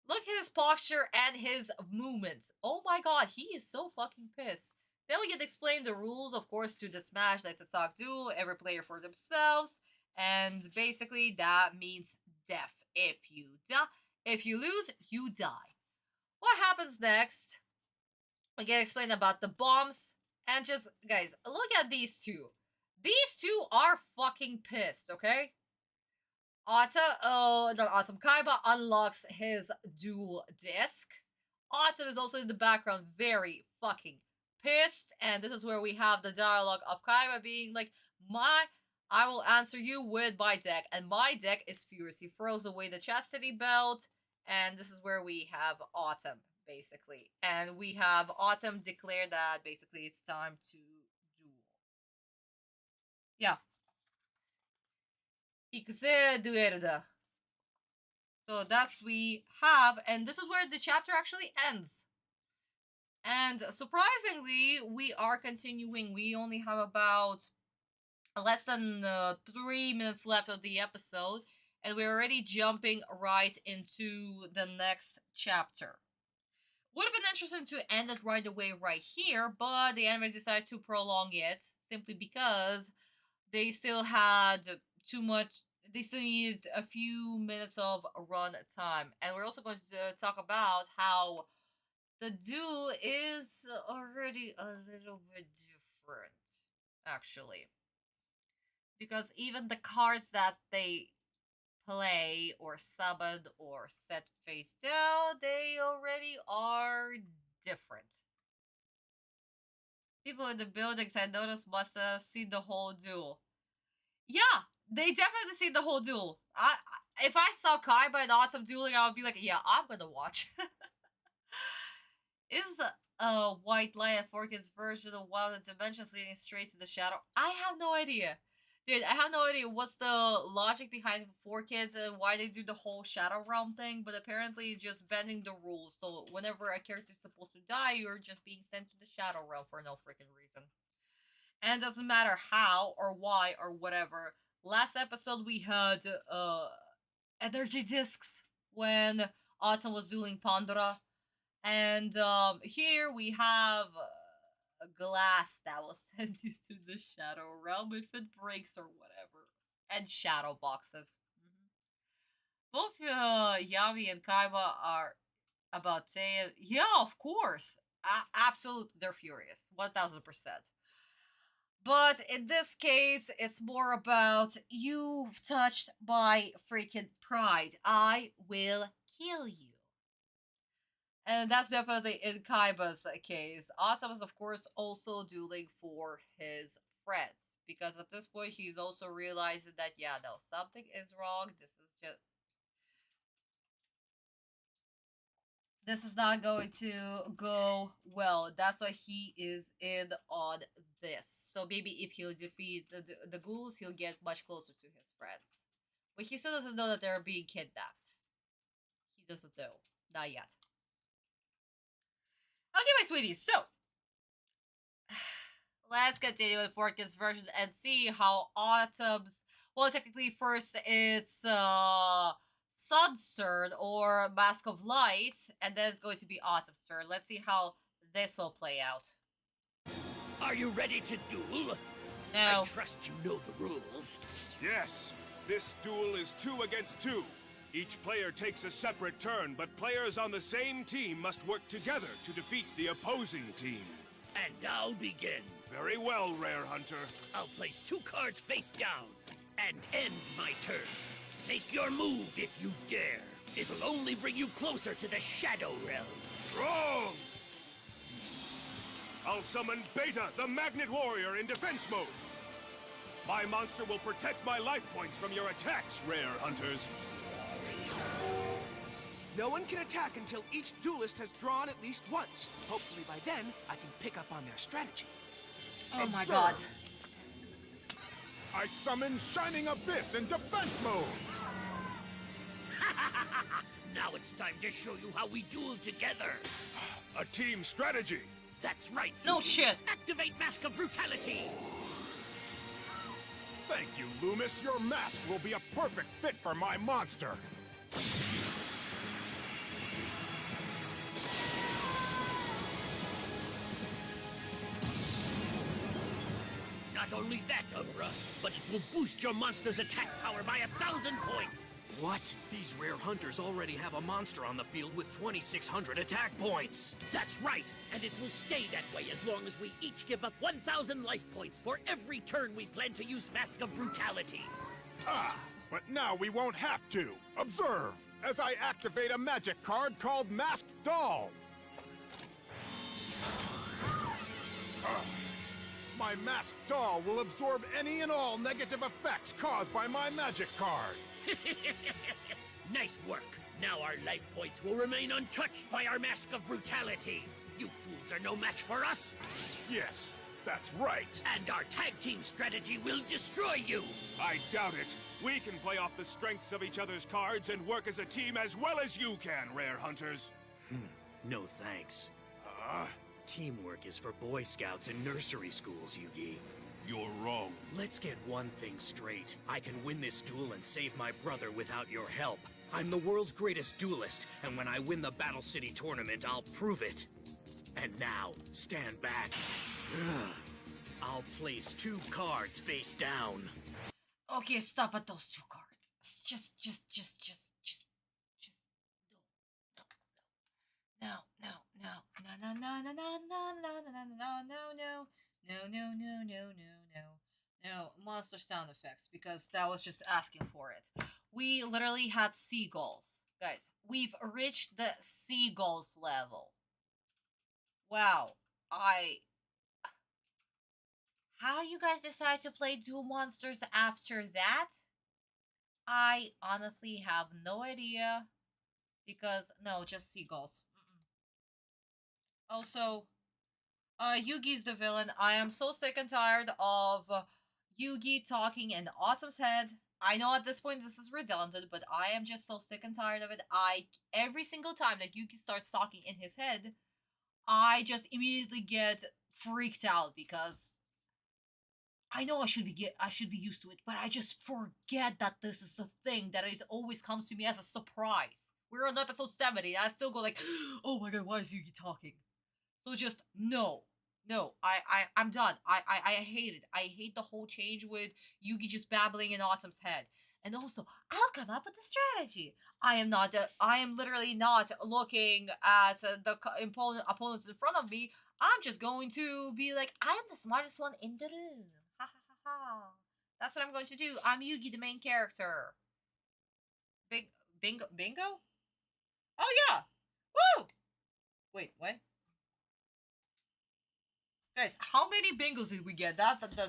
Look at his posture and his movements. Oh my god, he is so fucking pissed. Then we get to explain the rules, of course, to the Smash Let's Talk duel, every player for themselves, and basically that means death. If you lose, you die. What happens next? We get to explain about the bombs, and just, guys, look at these two. These two are fucking pissed, okay? Kaiba unlocks his dual disc. Atem is also in the background, very fucking pissed, and this is where we have the dialogue of Kaiba being like, I will answer you with my deck, and my deck is furious. He throws away the chastity belt, and this is where we have Atem, basically. And we have Atem declare that basically it's time to duel. Yeah. 行くぜ、デュエルだ. So that's we have, and this is where the chapter actually ends. And surprisingly, we are continuing. We only have about less than 3 minutes left of the episode, and we're already jumping right into the next chapter. Would have been interesting to end it right away right here, but the anime decided to prolong it simply because they still had too much. They still needed a few minutes of run time, and we're also going to talk about how the duel is already a little bit different, actually, because even the cards that they play or summon or set face down, they already are different. People in the buildings I noticed must have seen the whole duel. Yeah, they definitely see the whole duel. If I saw Kaiba and Atem dueling, I would be like, yeah, I'm gonna watch. Is White Light and Fork's version of Wild Dimensions leading straight to the shadow? I have no idea. Dude, I have no idea what's the logic behind 4Kids and why they do the whole Shadow Realm thing, but apparently it's just bending the rules. So whenever a character is supposed to die, you're just being sent to the Shadow Realm for no freaking reason. And it doesn't matter how or why or whatever. Last episode we had energy discs when Atem was dueling Pandora. And here we have a glass that will send you to the Shadow Realm if it breaks or whatever. And shadow boxes. Both Yami and Kaiba are about to say, yeah, of course. Absolutely, they're furious. 1000%. But in this case, it's more about, you've touched my freaking pride. I will kill you. And that's definitely in Kaiba's case. Atem is, of course, also dueling for his friends. Because at this point, he's also realizing that, yeah, no, something is wrong. This is not going to go well. That's why he is in on this. So maybe if he'll defeat the ghouls, he'll get much closer to his friends. But he still doesn't know that they're being kidnapped. He doesn't know. Not yet. Okay, my sweeties, so let's continue with Forkins' version and see how Atem's, well, technically first it's Sun's turn, or Mask of Light, and then it's going to be Atem's turn. Let's see how this will play out. Are you ready to duel? No. I trust you know the rules. Yes, this duel is 2 against 2. Each player takes a separate turn, but players on the same team must work together to defeat the opposing team. And I'll begin. Very well, Rare Hunter. I'll place 2 cards face down and end my turn. Make your move if you dare. It'll only bring you closer to the Shadow Realm. Wrong! I'll summon Beta, the Magnet Warrior, in defense mode. My monster will protect my life points from your attacks, rare hunters. No one can attack until each duelist has drawn at least once. Hopefully by then, I can pick up on their strategy. Oh my god. I summon Shining Abyss in defense mode! Now it's time to show you how we duel together. A team strategy! That's right. No shit. Activate Mask of Brutality. Thank you, Loomis. Your mask will be a perfect fit for my monster. Not only that, Umbra, but it will boost your monster's attack power by 1,000 points. What? These rare hunters already have a monster on the field with 2,600 attack points. That's right, and it will stay that way as long as we each give up 1,000 life points for every turn we plan to use Mask of Brutality. Ah, but now we won't have to. Observe, as I activate a magic card called Masked Doll. My Masked Doll will absorb any and all negative effects caused by my magic card. Nice work. Now our life points will remain untouched by our Mask of Brutality. You fools are no match for us. Yes, that's right. And our tag team strategy will destroy you. I doubt it. We can play off the strengths of each other's cards and work as a team as well as you can, rare hunters. No thanks. Teamwork is for Boy Scouts and nursery schools, Yugi. You're wrong. Let's get one thing straight. I can win this duel and save my brother without your help. I'm the world's greatest duelist, and when I win the Battle City tournament, I'll prove it. And now, stand back. I'll place 2 cards face down. Okay, stop at those 2 cards. Just no. No, monster sound effects, because that was just asking for it. We literally had seagulls. Guys, we've reached the seagulls level. Wow. How you guys decide to play dual monsters after that? I honestly have no idea. Because, no, just seagulls. Also, Yugi's the villain. I am so sick and tired of Yugi talking in Atem's head. I know at this point this is redundant, but I am just so sick and tired of it. Every single time that Yugi starts talking in his head, I just immediately get freaked out because I know I should be used to it, but I just forget that this is a thing that it always comes to me as a surprise. We're on episode 70, and I still go like, oh my god, why is Yugi talking? So just, no, I'm done. I hate it. I hate the whole change with Yugi just babbling in Atem's head. And also, I'll come up with a strategy. I am literally not looking at the opponents in front of me. I'm just going to be like, I am the smartest one in the room. Ha ha ha ha. That's what I'm going to do. I'm Yugi, the main character. Bingo? Oh yeah! Woo! Wait, what? Guys, how many bingos did we get? Okay,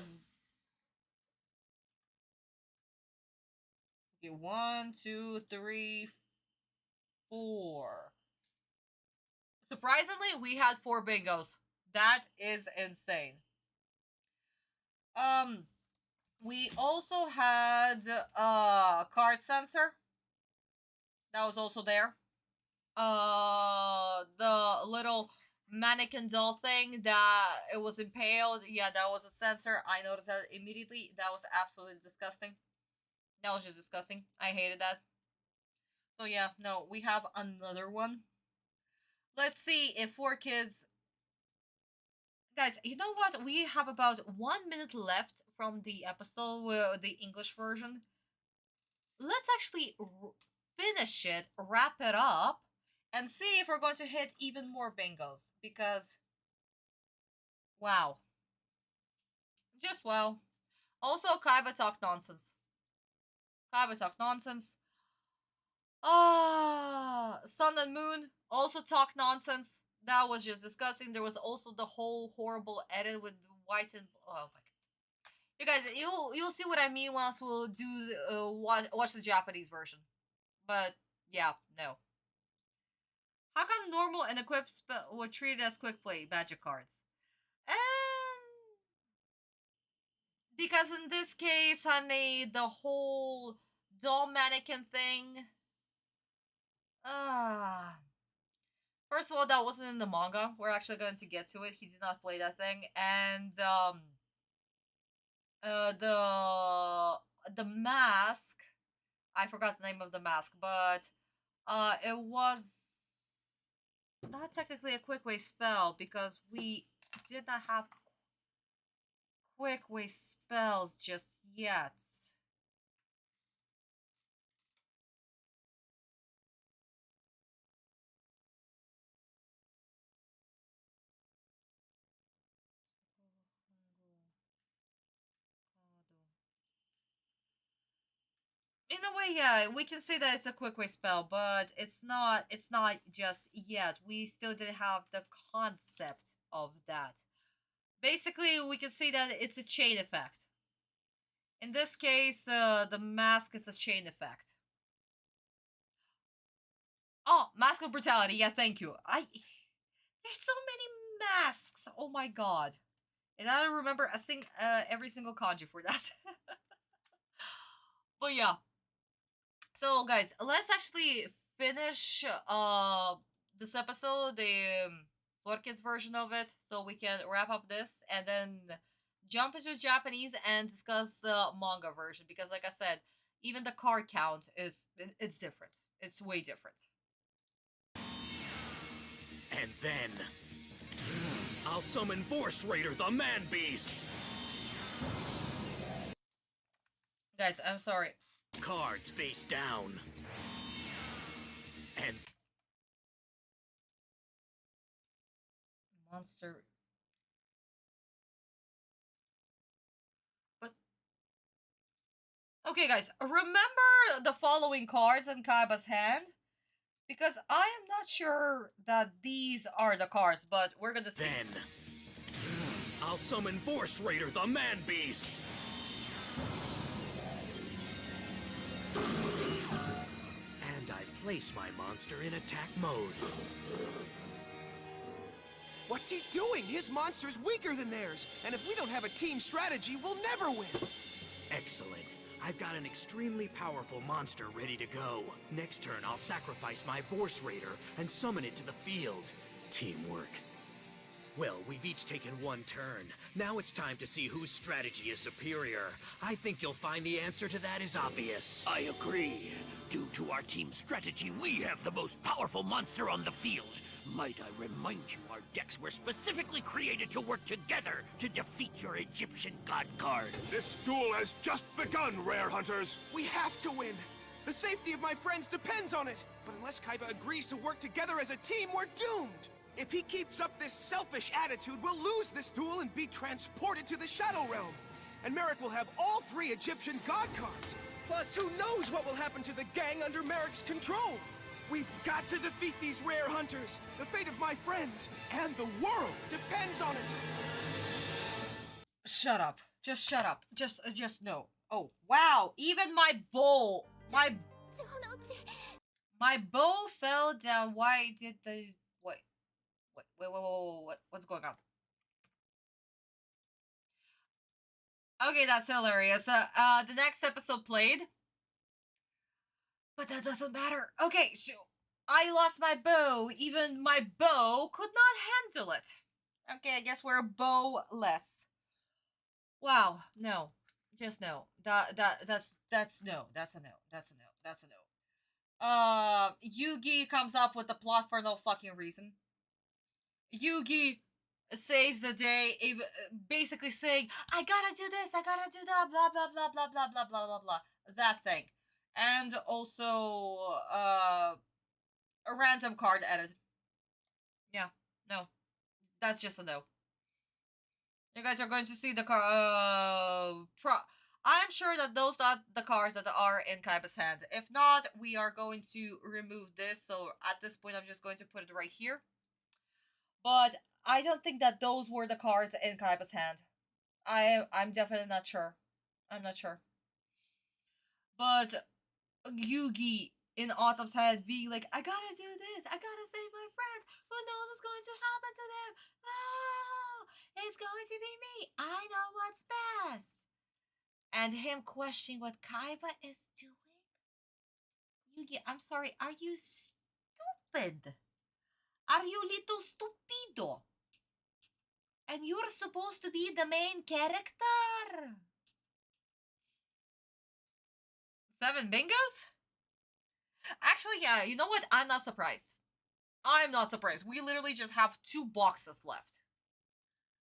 1, 2, 3, 4. Surprisingly, we had 4 bingos. That is insane. We also had card sensor. That was also there. The little mannequin doll thing that it was impaled. Yeah, that was a sensor. I noticed that immediately. That was absolutely disgusting. That was just disgusting. I hated that. So yeah, no, we have another one. Let's see if 4 kids... Guys, you know what? We have about 1 minute left from the episode, the English version. Let's actually finish it, wrap it up, and see if we're going to hit even more bingos. Because, wow. Just wow. Also, Kaiba talk nonsense. Sun and Moon also talk nonsense. That was just disgusting. There was also the whole horrible edit with white and... Oh my god. You guys, you'll see what I mean once we'll do watch the Japanese version. But yeah, no. How come normal and equipped were treated as quick play magic cards? Because in this case, honey, the whole doll mannequin thing. First of all, that wasn't in the manga. We're actually going to get to it. He did not play that thing, and the mask. I forgot the name of the mask, but it was not technically a quick way spell because we did not have quick way spells just yet. In a way, yeah, we can say that it's a quick way spell, but it's not just yet. We still didn't have the concept of that. Basically, we can say that it's a chain effect. In this case, the mask is a chain effect. Oh, mask of brutality. Yeah, thank you. There's so many masks. Oh my god. And I don't remember every single kanji for that. But yeah. So guys, let's actually finish this episode, the Florkis version of it, so we can wrap up this and then jump into Japanese and discuss the manga version, because like I said, even the card count it's different. It's way different. And then I'll summon Force Raider the Man Beast. Guys, I'm sorry. Cards face down. And monster. But okay, guys, remember the following cards in Kaiba's hand? Because I am not sure that these are the cards, but we're gonna see. Then I'll summon Force Raider the Man Beast. And I place my monster in attack mode. What's he doing? His monster's weaker than theirs. And if we don't have a team strategy, we'll never win. Excellent. I've got an extremely powerful monster ready to go. Next turn, I'll sacrifice my Force Raider and summon it to the field. Teamwork. Well, we've each taken one turn. Now it's time to see whose strategy is superior. I think you'll find the answer to that is obvious. I agree. Due to our team strategy, we have the most powerful monster on the field. Might I remind you, our decks were specifically created to work together to defeat your Egyptian god cards. This duel has just begun, Rare Hunters. We have to win. The safety of my friends depends on it. But unless Kaiba agrees to work together as a team, we're doomed. If he keeps up this selfish attitude, we'll lose this duel and be transported to the Shadow Realm. And Merrick will have all 3 Egyptian god cards. Plus, who knows what will happen to the gang under Merrick's control? We've got to defeat these Rare Hunters. The fate of my friends and the world depends on it. Shut up. Just shut up. Just no. Oh, wow. Even my bow. My bow fell down. Why did the... Wait. What's going on? Okay, that's hilarious. The next episode played. But that doesn't matter. Okay, so I lost my bow. Even my bow could not handle it. Okay, I guess we're bow-less. Wow, no. Just no. That's no. That's a no. That's a no. That's a no. Yugi comes up with the plot for no fucking reason. Yugi saves the day, basically saying, I gotta do this, I gotta do that, blah, blah, blah, blah, blah, blah, blah, blah, blah. That thing. And also, a random card edit. Yeah, no. That's just a no. You guys are going to see the I'm sure that those are the cards that are in Kaiba's hand. If not, we are going to remove this. So at this point, I'm just going to put it right here. But I don't think that those were the cards in Kaiba's hand. I'm definitely not sure. I'm not sure. But Yugi in Autumn's head being like, I gotta do this. I gotta save my friends. Who knows what's going to happen to them? Oh, it's going to be me. I know what's best. And him questioning what Kaiba is doing. Yugi, I'm sorry. Are you stupid? Are you little stupido? And you're supposed to be the main character. 7 bingos? Actually, yeah, you know what? I'm not surprised. I'm not surprised. We literally just have 2 boxes left.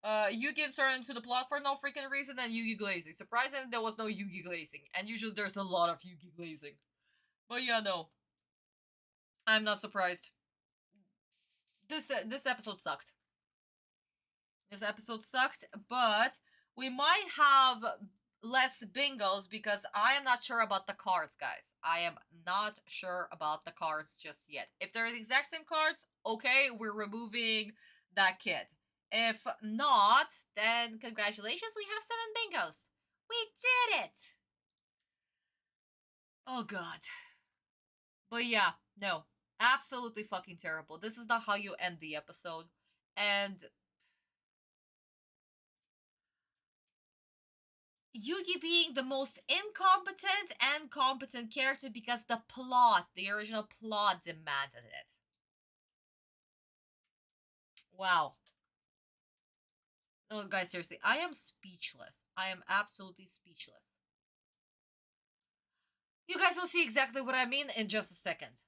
Yugi inserted into the plot for no freaking reason, and Yugi glazing. Surprisingly, there was no Yugi glazing. And usually there's a lot of Yugi glazing. But yeah, no. I'm not surprised. This episode sucked. This episode sucked, but we might have less bingos because I am not sure about the cards, guys. I am not sure about the cards just yet. If they're the exact same cards, okay, we're removing that kid. If not, then congratulations, we have 7 bingos. We did it! Oh god. But yeah, no. Absolutely fucking terrible. This is not how you end the episode. And Yugi being the most incompetent and competent character because the plot, the original plot demanded it. Wow. No, guys, seriously, I am speechless. I am absolutely speechless. You guys will see exactly what I mean in just a second.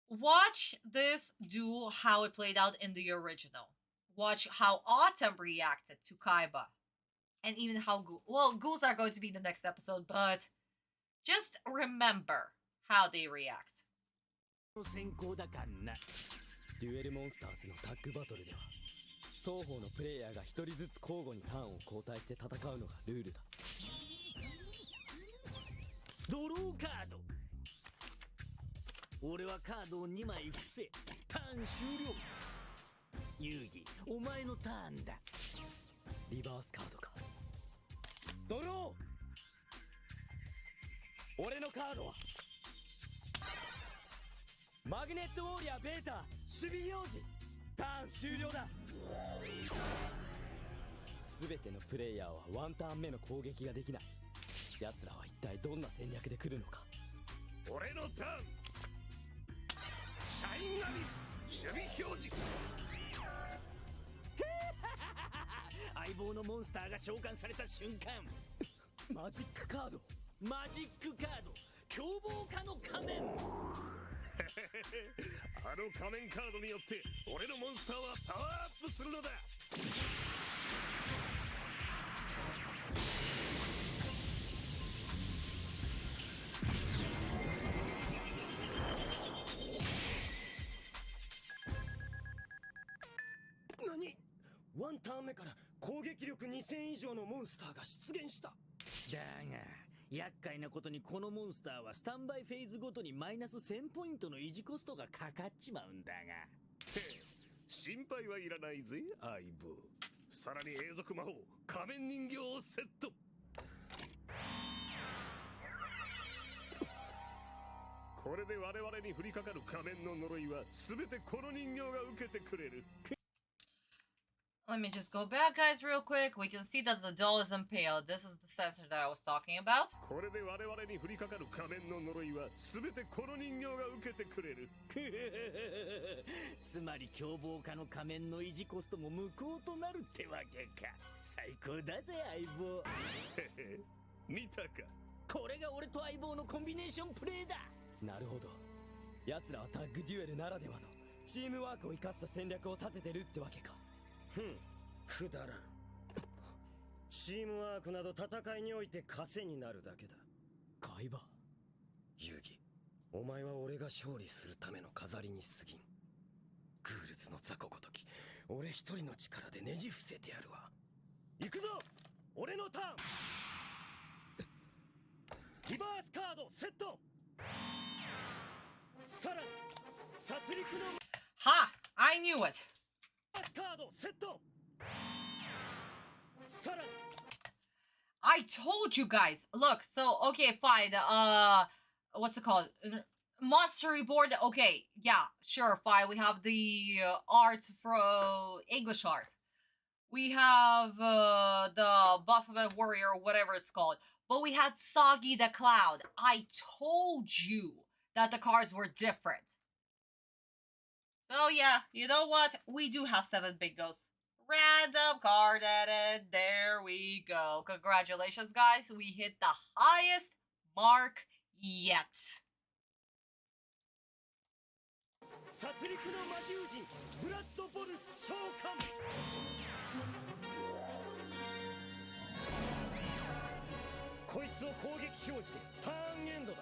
Watch this duel, how it played out in the original. Watch how Atem reacted to Kaiba. And even how ghouls are going to be in the next episode, but just remember how they react. 先行だからな。デュエルモンスターズのタッグバトルでは双方のプレイヤーが一人ずつ交互にターンを交代して戦うのがルールだ。ドローカード。俺はカードを2枚伏せ、ターン終了。遊戯、お前のターンだ。リバースカードか。ドロー。俺のカードはマグネットウォーリアーベータ守備表示。ターン終了だ。全てのプレイヤーはワンターン目の攻撃ができない。奴らは一体どんな戦略で来るのか。俺のターンシャインアビス守備表示。相棒のモンスターが召喚された瞬間、マジックカード、マジックカード、凶暴化の仮面。あの仮面カードによって俺のモンスターはパワーアップするのだ。何？ワンターン目から攻撃力2000以上のモンスターが出現した。だが厄介なことにこのモンスターはスタンバイフェーズごとにマイナス1000ポイントの維持コストがかかっちまうんだが。心配はいらないぜ相棒。さらに永続魔法仮面人形をセット。これで我々に降りかかる仮面の呪いは全てこの人形が受けてくれる。Let me just go back, guys, real quick. We can see that the doll is impaled. This is the sensor that I was talking about. これで我々に降りかかる仮面の呪いは全てこの人形が受けてくれる。つまり凶暴化の仮面の維持コストも無効となるってわけか。最高だぜ相棒。見たか。これが俺と相棒のコンビネーションプレイだ。なるほど。奴らはタッグデュエルならではのチームワークを生かした戦略を立ててるってわけか。くだらん。チームワークなど戦いにおいて枷になるだけだ。海馬。遊戯、お前は俺が勝利するための飾りに過ぎん。グールズの雑魚ごとき、俺一人の力でねじ伏せてやるわ。行くぞ、俺のターン。リバースカードセット。さらに殺戮のHa! I knew it! カードセット。さらに I told you guys. Look, so okay, fine. What's it called? Monster Reborn. Okay, yeah, sure, fine. We have the art from English art. We have the Buffalo Warrior, or whatever it's called. But we had Soggy the Cloud. I told you that the cards were different. So yeah, you know what? We do have 7 bingos. Random card edit. There we go. Congratulations, guys. We hit the highest mark yet. 殺戮の魔獣人ブラッドボルス召喚こいつを攻撃表示でターンエンドだ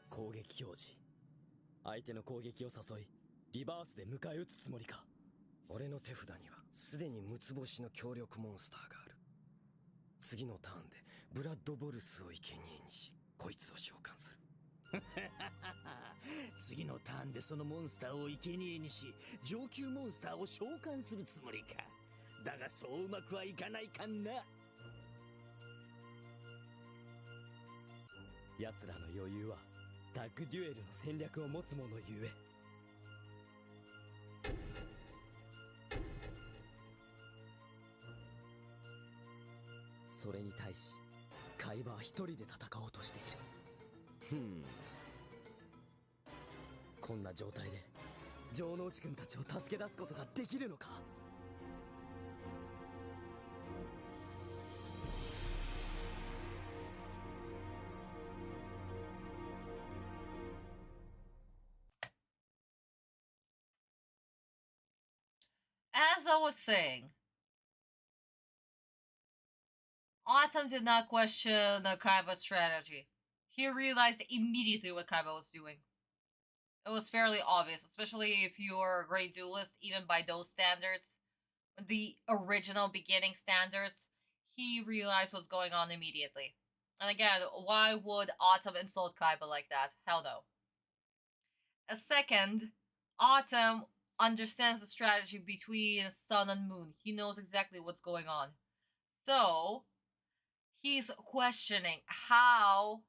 攻撃表示相手の攻撃を誘いリバースで迎え撃つつもりか俺の手札にはすでに6つ星の強力モンスターがある次のターンでブラッドボルスを生贄にしこいつを召喚する次のターンでそのモンスターを生贄にし上級モンスターを召喚するつもりかだがそううまくはいかないかな奴らの余裕はタッグデュエルの戦略を持つ者ゆえそれに対しカイバは一人で戦おうとしているこんな状態で城之内くんたちを助け出すことができるのかAs I was saying, Atem did not question the Kaiba strategy. He realized immediately what Kaiba was doing. It was fairly obvious, especially if you're a great duelist, even by those standards. The original beginning standards, he realized what's going on immediately. And again, why would Atem insult Kaiba like that? Hell no. A second, Atem understands the strategy between Sun and Moon. He knows exactly what's going on. So, he's questioning how,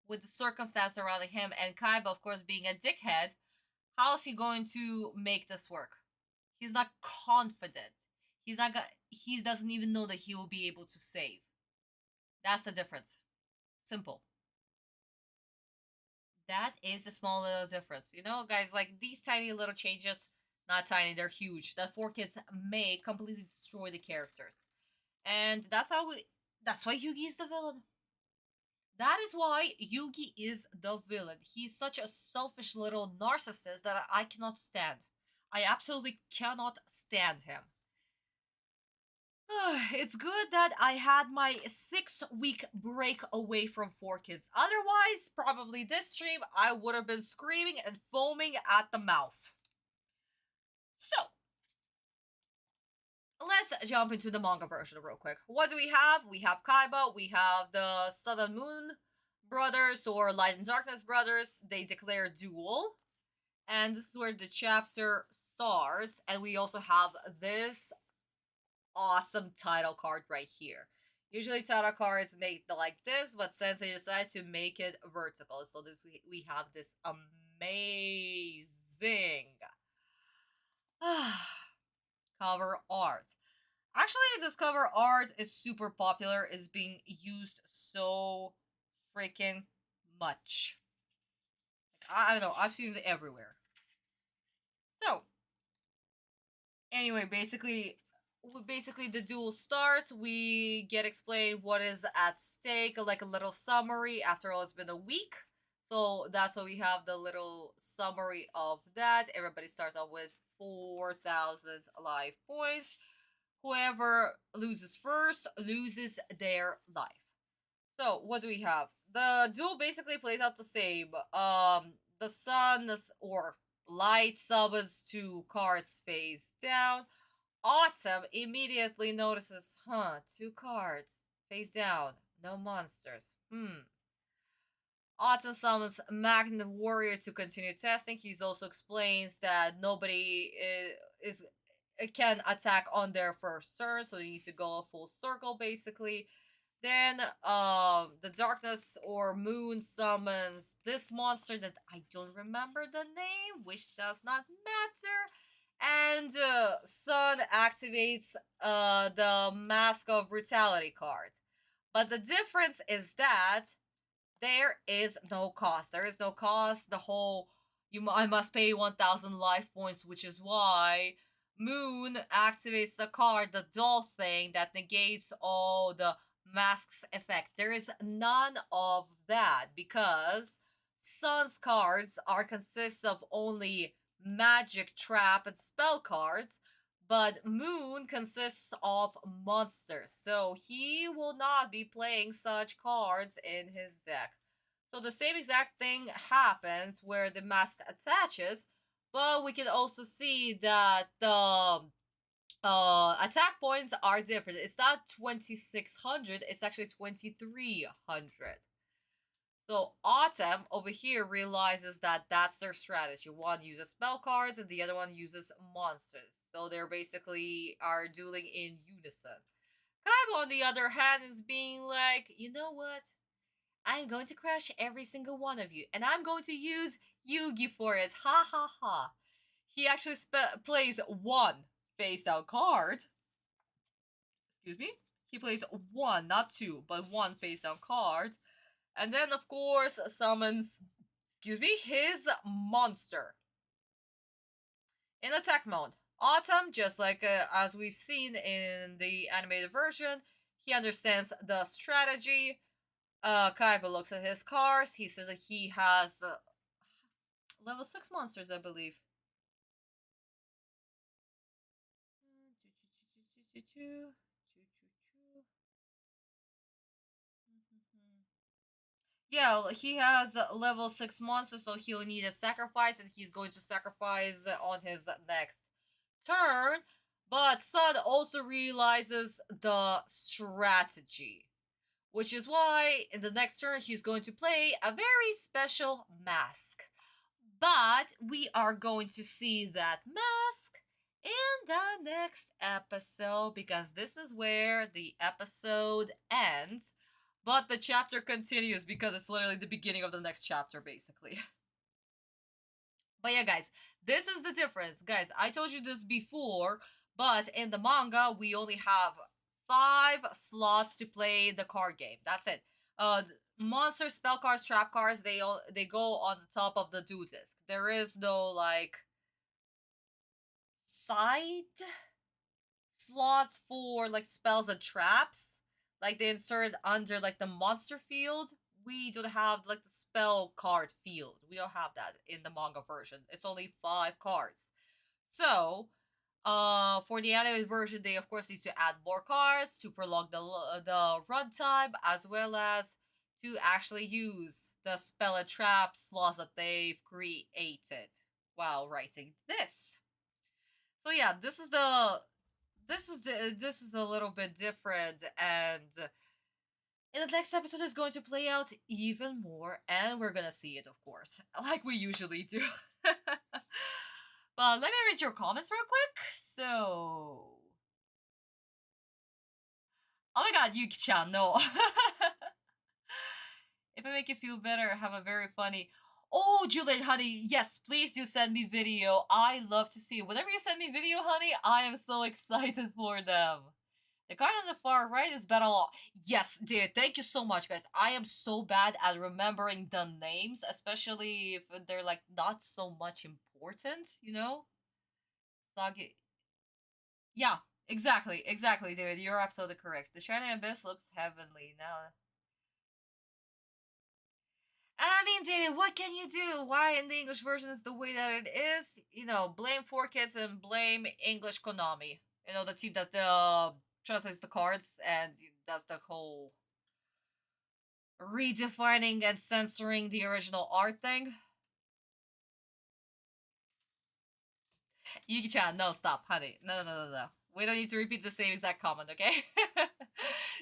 with the circumstance surrounding him and Kaiba, of course, being a dickhead, how is he going to make this work? He's not confident. He doesn't even know that he will be able to save. That's the difference. Simple. That is the small little difference. You know, guys, like these tiny little changes, not tiny, they're huge. That 4 kids may completely destroy the characters. And that's why Yugi is the villain. That is why Yugi is the villain. He's such a selfish little narcissist that I cannot stand. I absolutely cannot stand him. It's good that I had my 6-week break away from 4 kids. Otherwise, probably this stream, I would have been screaming and foaming at the mouth. So, let's jump into the manga version real quick. What do we have? We have Kaiba, we have the Sun and Moon brothers, or Light and Darkness brothers. They declare duel. And this is where the chapter starts. And we also have this awesome title card right here. Usually title cards make like this, but since they decided to make it vertical, so this we have this amazing cover art. Actually, this cover art is super popular, is being used so freaking much. I don't know, I've seen it everywhere. So, anyway, basically the duel starts. We get explained what is at stake, like a little summary. After all, it's been a week. So that's why we have the little summary of that. Everybody starts off with 4,000 life points. Whoever loses first loses their life. So what do we have? The duel basically plays out the same. The sun or light summons 2 cards face down. Atem immediately notices, 2 cards face down, no monsters. Atem summons Magnet Warrior to continue testing. He also explains that nobody is can attack on their first turn, so you need to go a full circle basically. Then the darkness or moon summons this monster that I don't remember the name, which does not matter. And sun activates the Mask of Brutality card. But the difference is that there is no cost. There is no cost. The whole I must pay 1,000 life points, which is why Moon activates the card, the doll thing that negates all the masks effect. There is none of that because Sun's cards are consist of only magic, trap, and spell cards, but Moon consists of monsters, so he will not be playing such cards in his deck. So the same exact thing happens where the mask attaches, but we can also see that the attack points are different. It's not 2,600, it's actually 2,300. So Atem over here realizes that that's their strategy. One uses spell cards and the other one uses monsters. So they're basically are dueling in unison. Kaiba on the other hand is being like, you know what? I'm going to crush every single one of you, and I'm going to use Yugi for it. Ha ha ha. He actually plays one face-down card. Excuse me? He plays one, not two, but one face-down card. And then, of course, summons, his monster. In attack mode, Atem, just like as we've seen in the animated version, he understands the strategy. Kaiba looks at his cards. He says that he has level 6 monsters, I believe. Yeah, he has level 6 monsters, so he'll need a sacrifice, and he's going to sacrifice on his next turn. But Sun also realizes the strategy, which is why in the next turn he's going to play a very special mask. But we are going to see that mask in the next episode, because this is where the episode ends. But the chapter continues because it's literally the beginning of the next chapter, basically. But yeah, guys, this is the difference. Guys, I told you this before, but in the manga, we only have 5 slots to play the card game. That's it. Monster, spell cards, trap cards, they go on the top of the do disc. There is no, like, side slots for, like, spells and traps. Like, they insert under, like, the monster field. We don't have, like, the spell card field. We don't have that in the manga version. It's only 5 cards. So, for the anime version, they, of course, need to add more cards to prolong the runtime, as well as to actually use the spell and trap slots that they've created while writing this. So, yeah, this is a little bit different, and in the next episode it's going to play out even more, and we're gonna see it, of course, like we usually do. But let me read your comments real quick. So, oh my god, Yuki-chan, no. If I make you feel better, have a very funny... Oh, Juliet, honey, yes, please do send me video. I love to see it. Whenever you send me video, honey, I am so excited for them. The card on the far right is Battle. Yes, dude, thank you so much, guys. I am so bad at remembering the names, especially if they're, like, not so much important, you know? Sagi. Yeah, exactly, dude. You're absolutely correct. The Shining Abyss looks heavenly now. I mean, David, what can you do? Why in the English version is the way that it is? You know, blame 4Kids and blame English Konami. You know, the team that translates the cards and does the whole redefining and censoring the original art thing. Yuki-chan, no, stop, honey. No. We don't need to repeat the same exact comment, okay?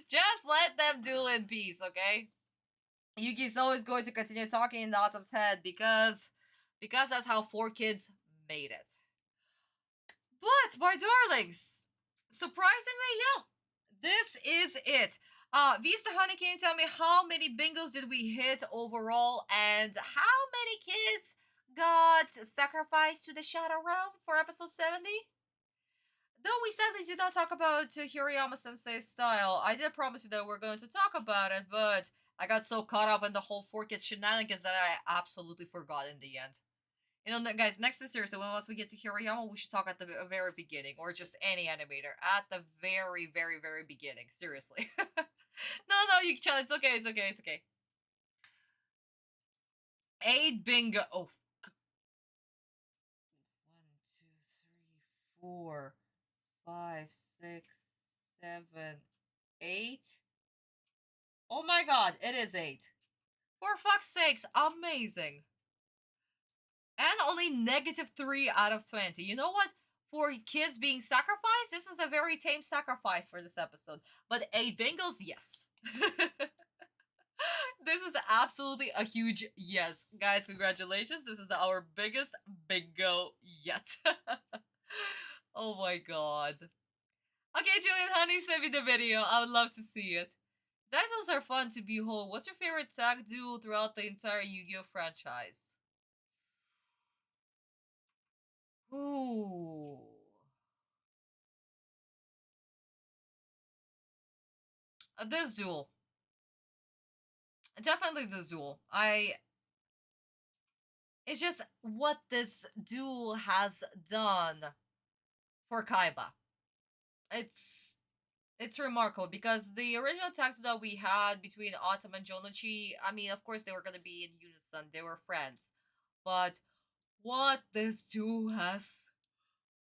Just let them duel in peace, okay? Yuki's always going to continue talking in Atem's head because that's how 4Kids made it. But my darlings, surprisingly, yeah, this is it. Vista Honey, can you tell me how many bingos did we hit overall, and how many kids got sacrificed to the Shadow Realm for episode 70? Though we sadly did not talk about Hirayama Sensei's style, I did promise you that we're going to talk about it, but I got so caught up in the whole 4Kids shenanigans that I absolutely forgot in the end. You know, guys, next time, seriously, once we get to Hirayama, we should talk at the very beginning, or just any animator, at the very, very, very beginning, seriously. No, you can, it's okay, it's okay, it's okay. 8 bingo, oh. 1, 2, 3, 4, 5, 6, 7, 8. Oh my god, it is 8. For fuck's sakes, amazing. And only -3 out of 20. You know what? For kids being sacrificed, this is a very tame sacrifice for this episode. But 8 bingos, yes. This is absolutely a huge yes. Guys, congratulations. This is our biggest bingo yet. Oh my god. Okay, Julian Honey, send me the video. I would love to see it. Dinosaurs are fun to behold. What's your favorite tag duo throughout the entire Yu-Gi-Oh franchise? Ooh. This duel. Definitely this duel. It's just what this duel has done for Kaiba. It's remarkable because the original tag duel that we had between Atem and Jonochi, I mean, of course they were gonna be in unison, they were friends. But what this duel has,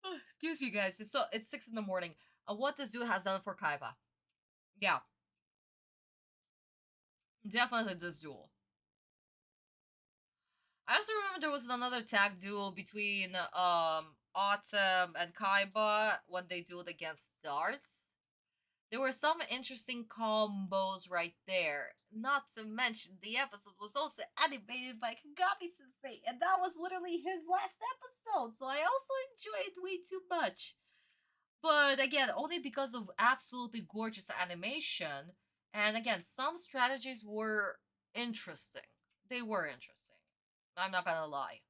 oh, excuse me guys, it's 6 in the morning. What this duel has done for Kaiba. Yeah. Definitely this duel. I also remember there was another tag duel between Atem and Kaiba when they dueled against Darts. There were some interesting combos right there. Not to mention, the episode was also animated by Kagami Sensei, and that was literally his last episode, so I also enjoyed way too much. But again, only because of absolutely gorgeous animation, and again, some strategies were interesting. They were interesting. I'm not gonna lie.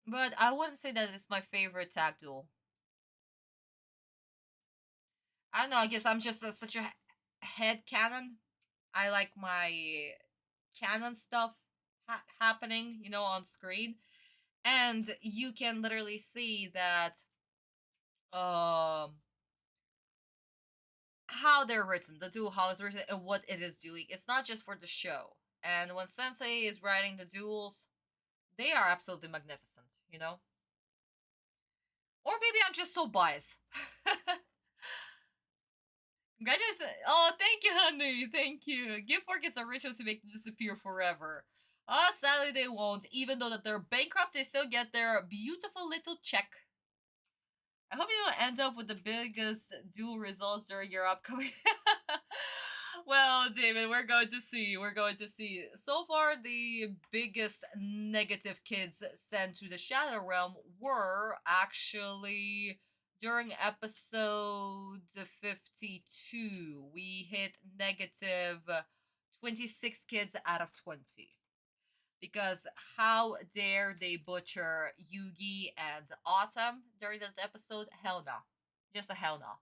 But I wouldn't say that it's my favorite tag duel. I don't know, I guess I'm just such a head canon. I like my canon stuff happening, you know, on screen. And you can literally see that how they're written, the duel, how it's written, and what it is doing. It's not just for the show. And when Sensei is writing the duels, they are absolutely magnificent, you know? Or maybe I'm just so biased. Congratulations. Oh, thank you, honey. Thank you. Gift markets are rituals to make them disappear forever. Sadly they won't. Even though that they're bankrupt, they still get their beautiful little check. I hope you don't end up with the biggest duel results during your upcoming... Well, David, we're going to see. We're going to see. So far, the biggest negative kids sent to the Shadow Realm were actually during episode 52. We hit negative 26 kids out of 20. Because how dare they butcher Yugi and Atem during that episode? Hell no. Just a hell no.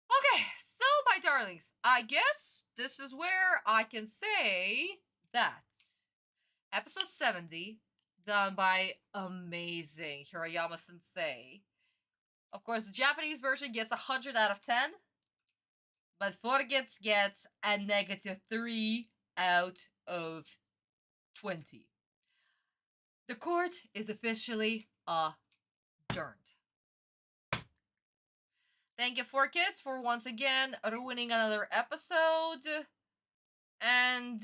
Okay, so my darlings, I guess this is where I can say that episode 70, done by amazing Hirayama Sensei. Of course, the Japanese version gets 100 out of 10, but 4Kids gets a -3 out of 20. The court is officially adjourned. Thank you, 4Kids, for once again ruining another episode. And,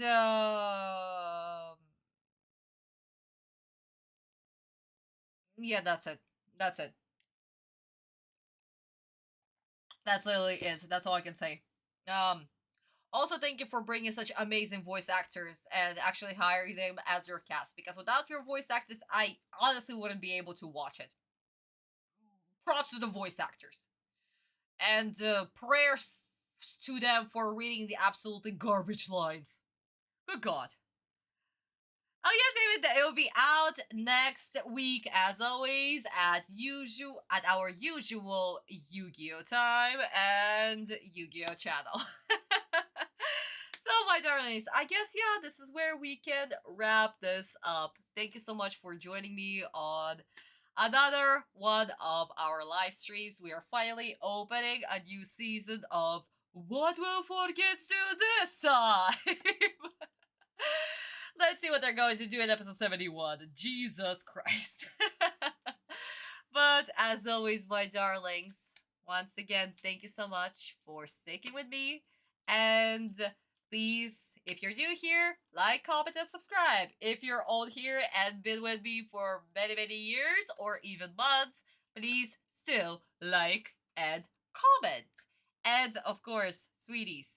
yeah, that's it. That's it. That's literally it. That's all I can say. Also, thank you for bringing such amazing voice actors and actually hiring them as your cast. Because without your voice actors, I honestly wouldn't be able to watch it. props to the voice actors. And prayers to them for reading the absolutely garbage lines. Good God. Oh yes, David, it will be out next week as always at our usual Yu-Gi-Oh time and Yu-Gi-Oh channel. So my darlings, I guess yeah, this is where we can wrap this up. Thank you so much for joining me on another one of our live streams. We are finally opening a new season of What Will Forgetsu this time? Let's see what they're going to do in episode 71. Jesus Christ. But as always, my darlings, once again, thank you so much for sticking with me. And please, if you're new here, like, comment, and subscribe. If you're old here and been with me for many, many years or even months, please still like and comment. And of course, sweeties,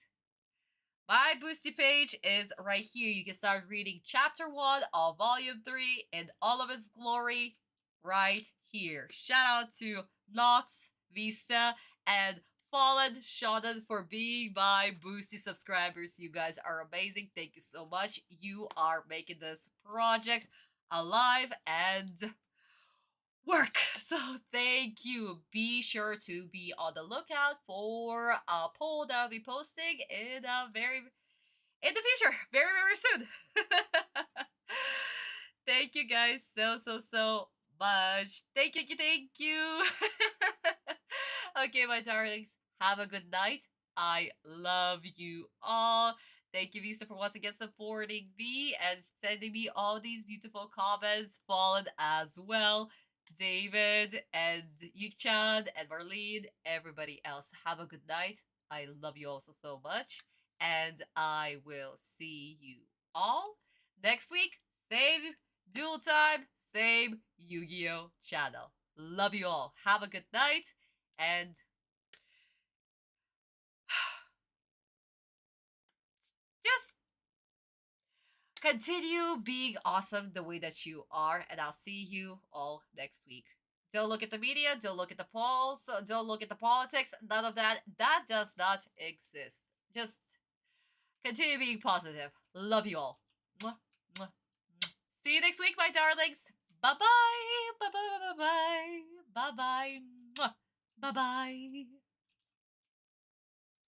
my Boosty page is right here. You can start reading Chapter 1 of Volume 3 in all of its glory right here. Shout out to Nox, Vista, and Fallen Shonen for being my Boosty subscribers. You guys are amazing. Thank you so much. You are making this project alive and work. So thank you. Be sure to be on the lookout for a poll that I'll be posting in the future, very, very soon. Thank you guys so much. Thank you. Okay, my darlings, have a good night. I love you all. Thank you, Vista, for once again supporting me and sending me all these beautiful comments. Fallen as well. David and Yukchan and Marlene, everybody else. Have a good night. I love you all so much. And I will see you all next week. Same dual time, same Yu-Gi-Oh channel. Love you all. Have a good night. And just continue being awesome the way that you are. And I'll see you all next week. Don't look at the media. Don't look at the polls. Don't look at the politics. None of that. That does not exist. Just continue being positive. Love you all. Mwah, mwah, mwah. See you next week, my darlings. Bye-bye. Bye-bye. Bye-bye. Bye-bye. Bye-bye.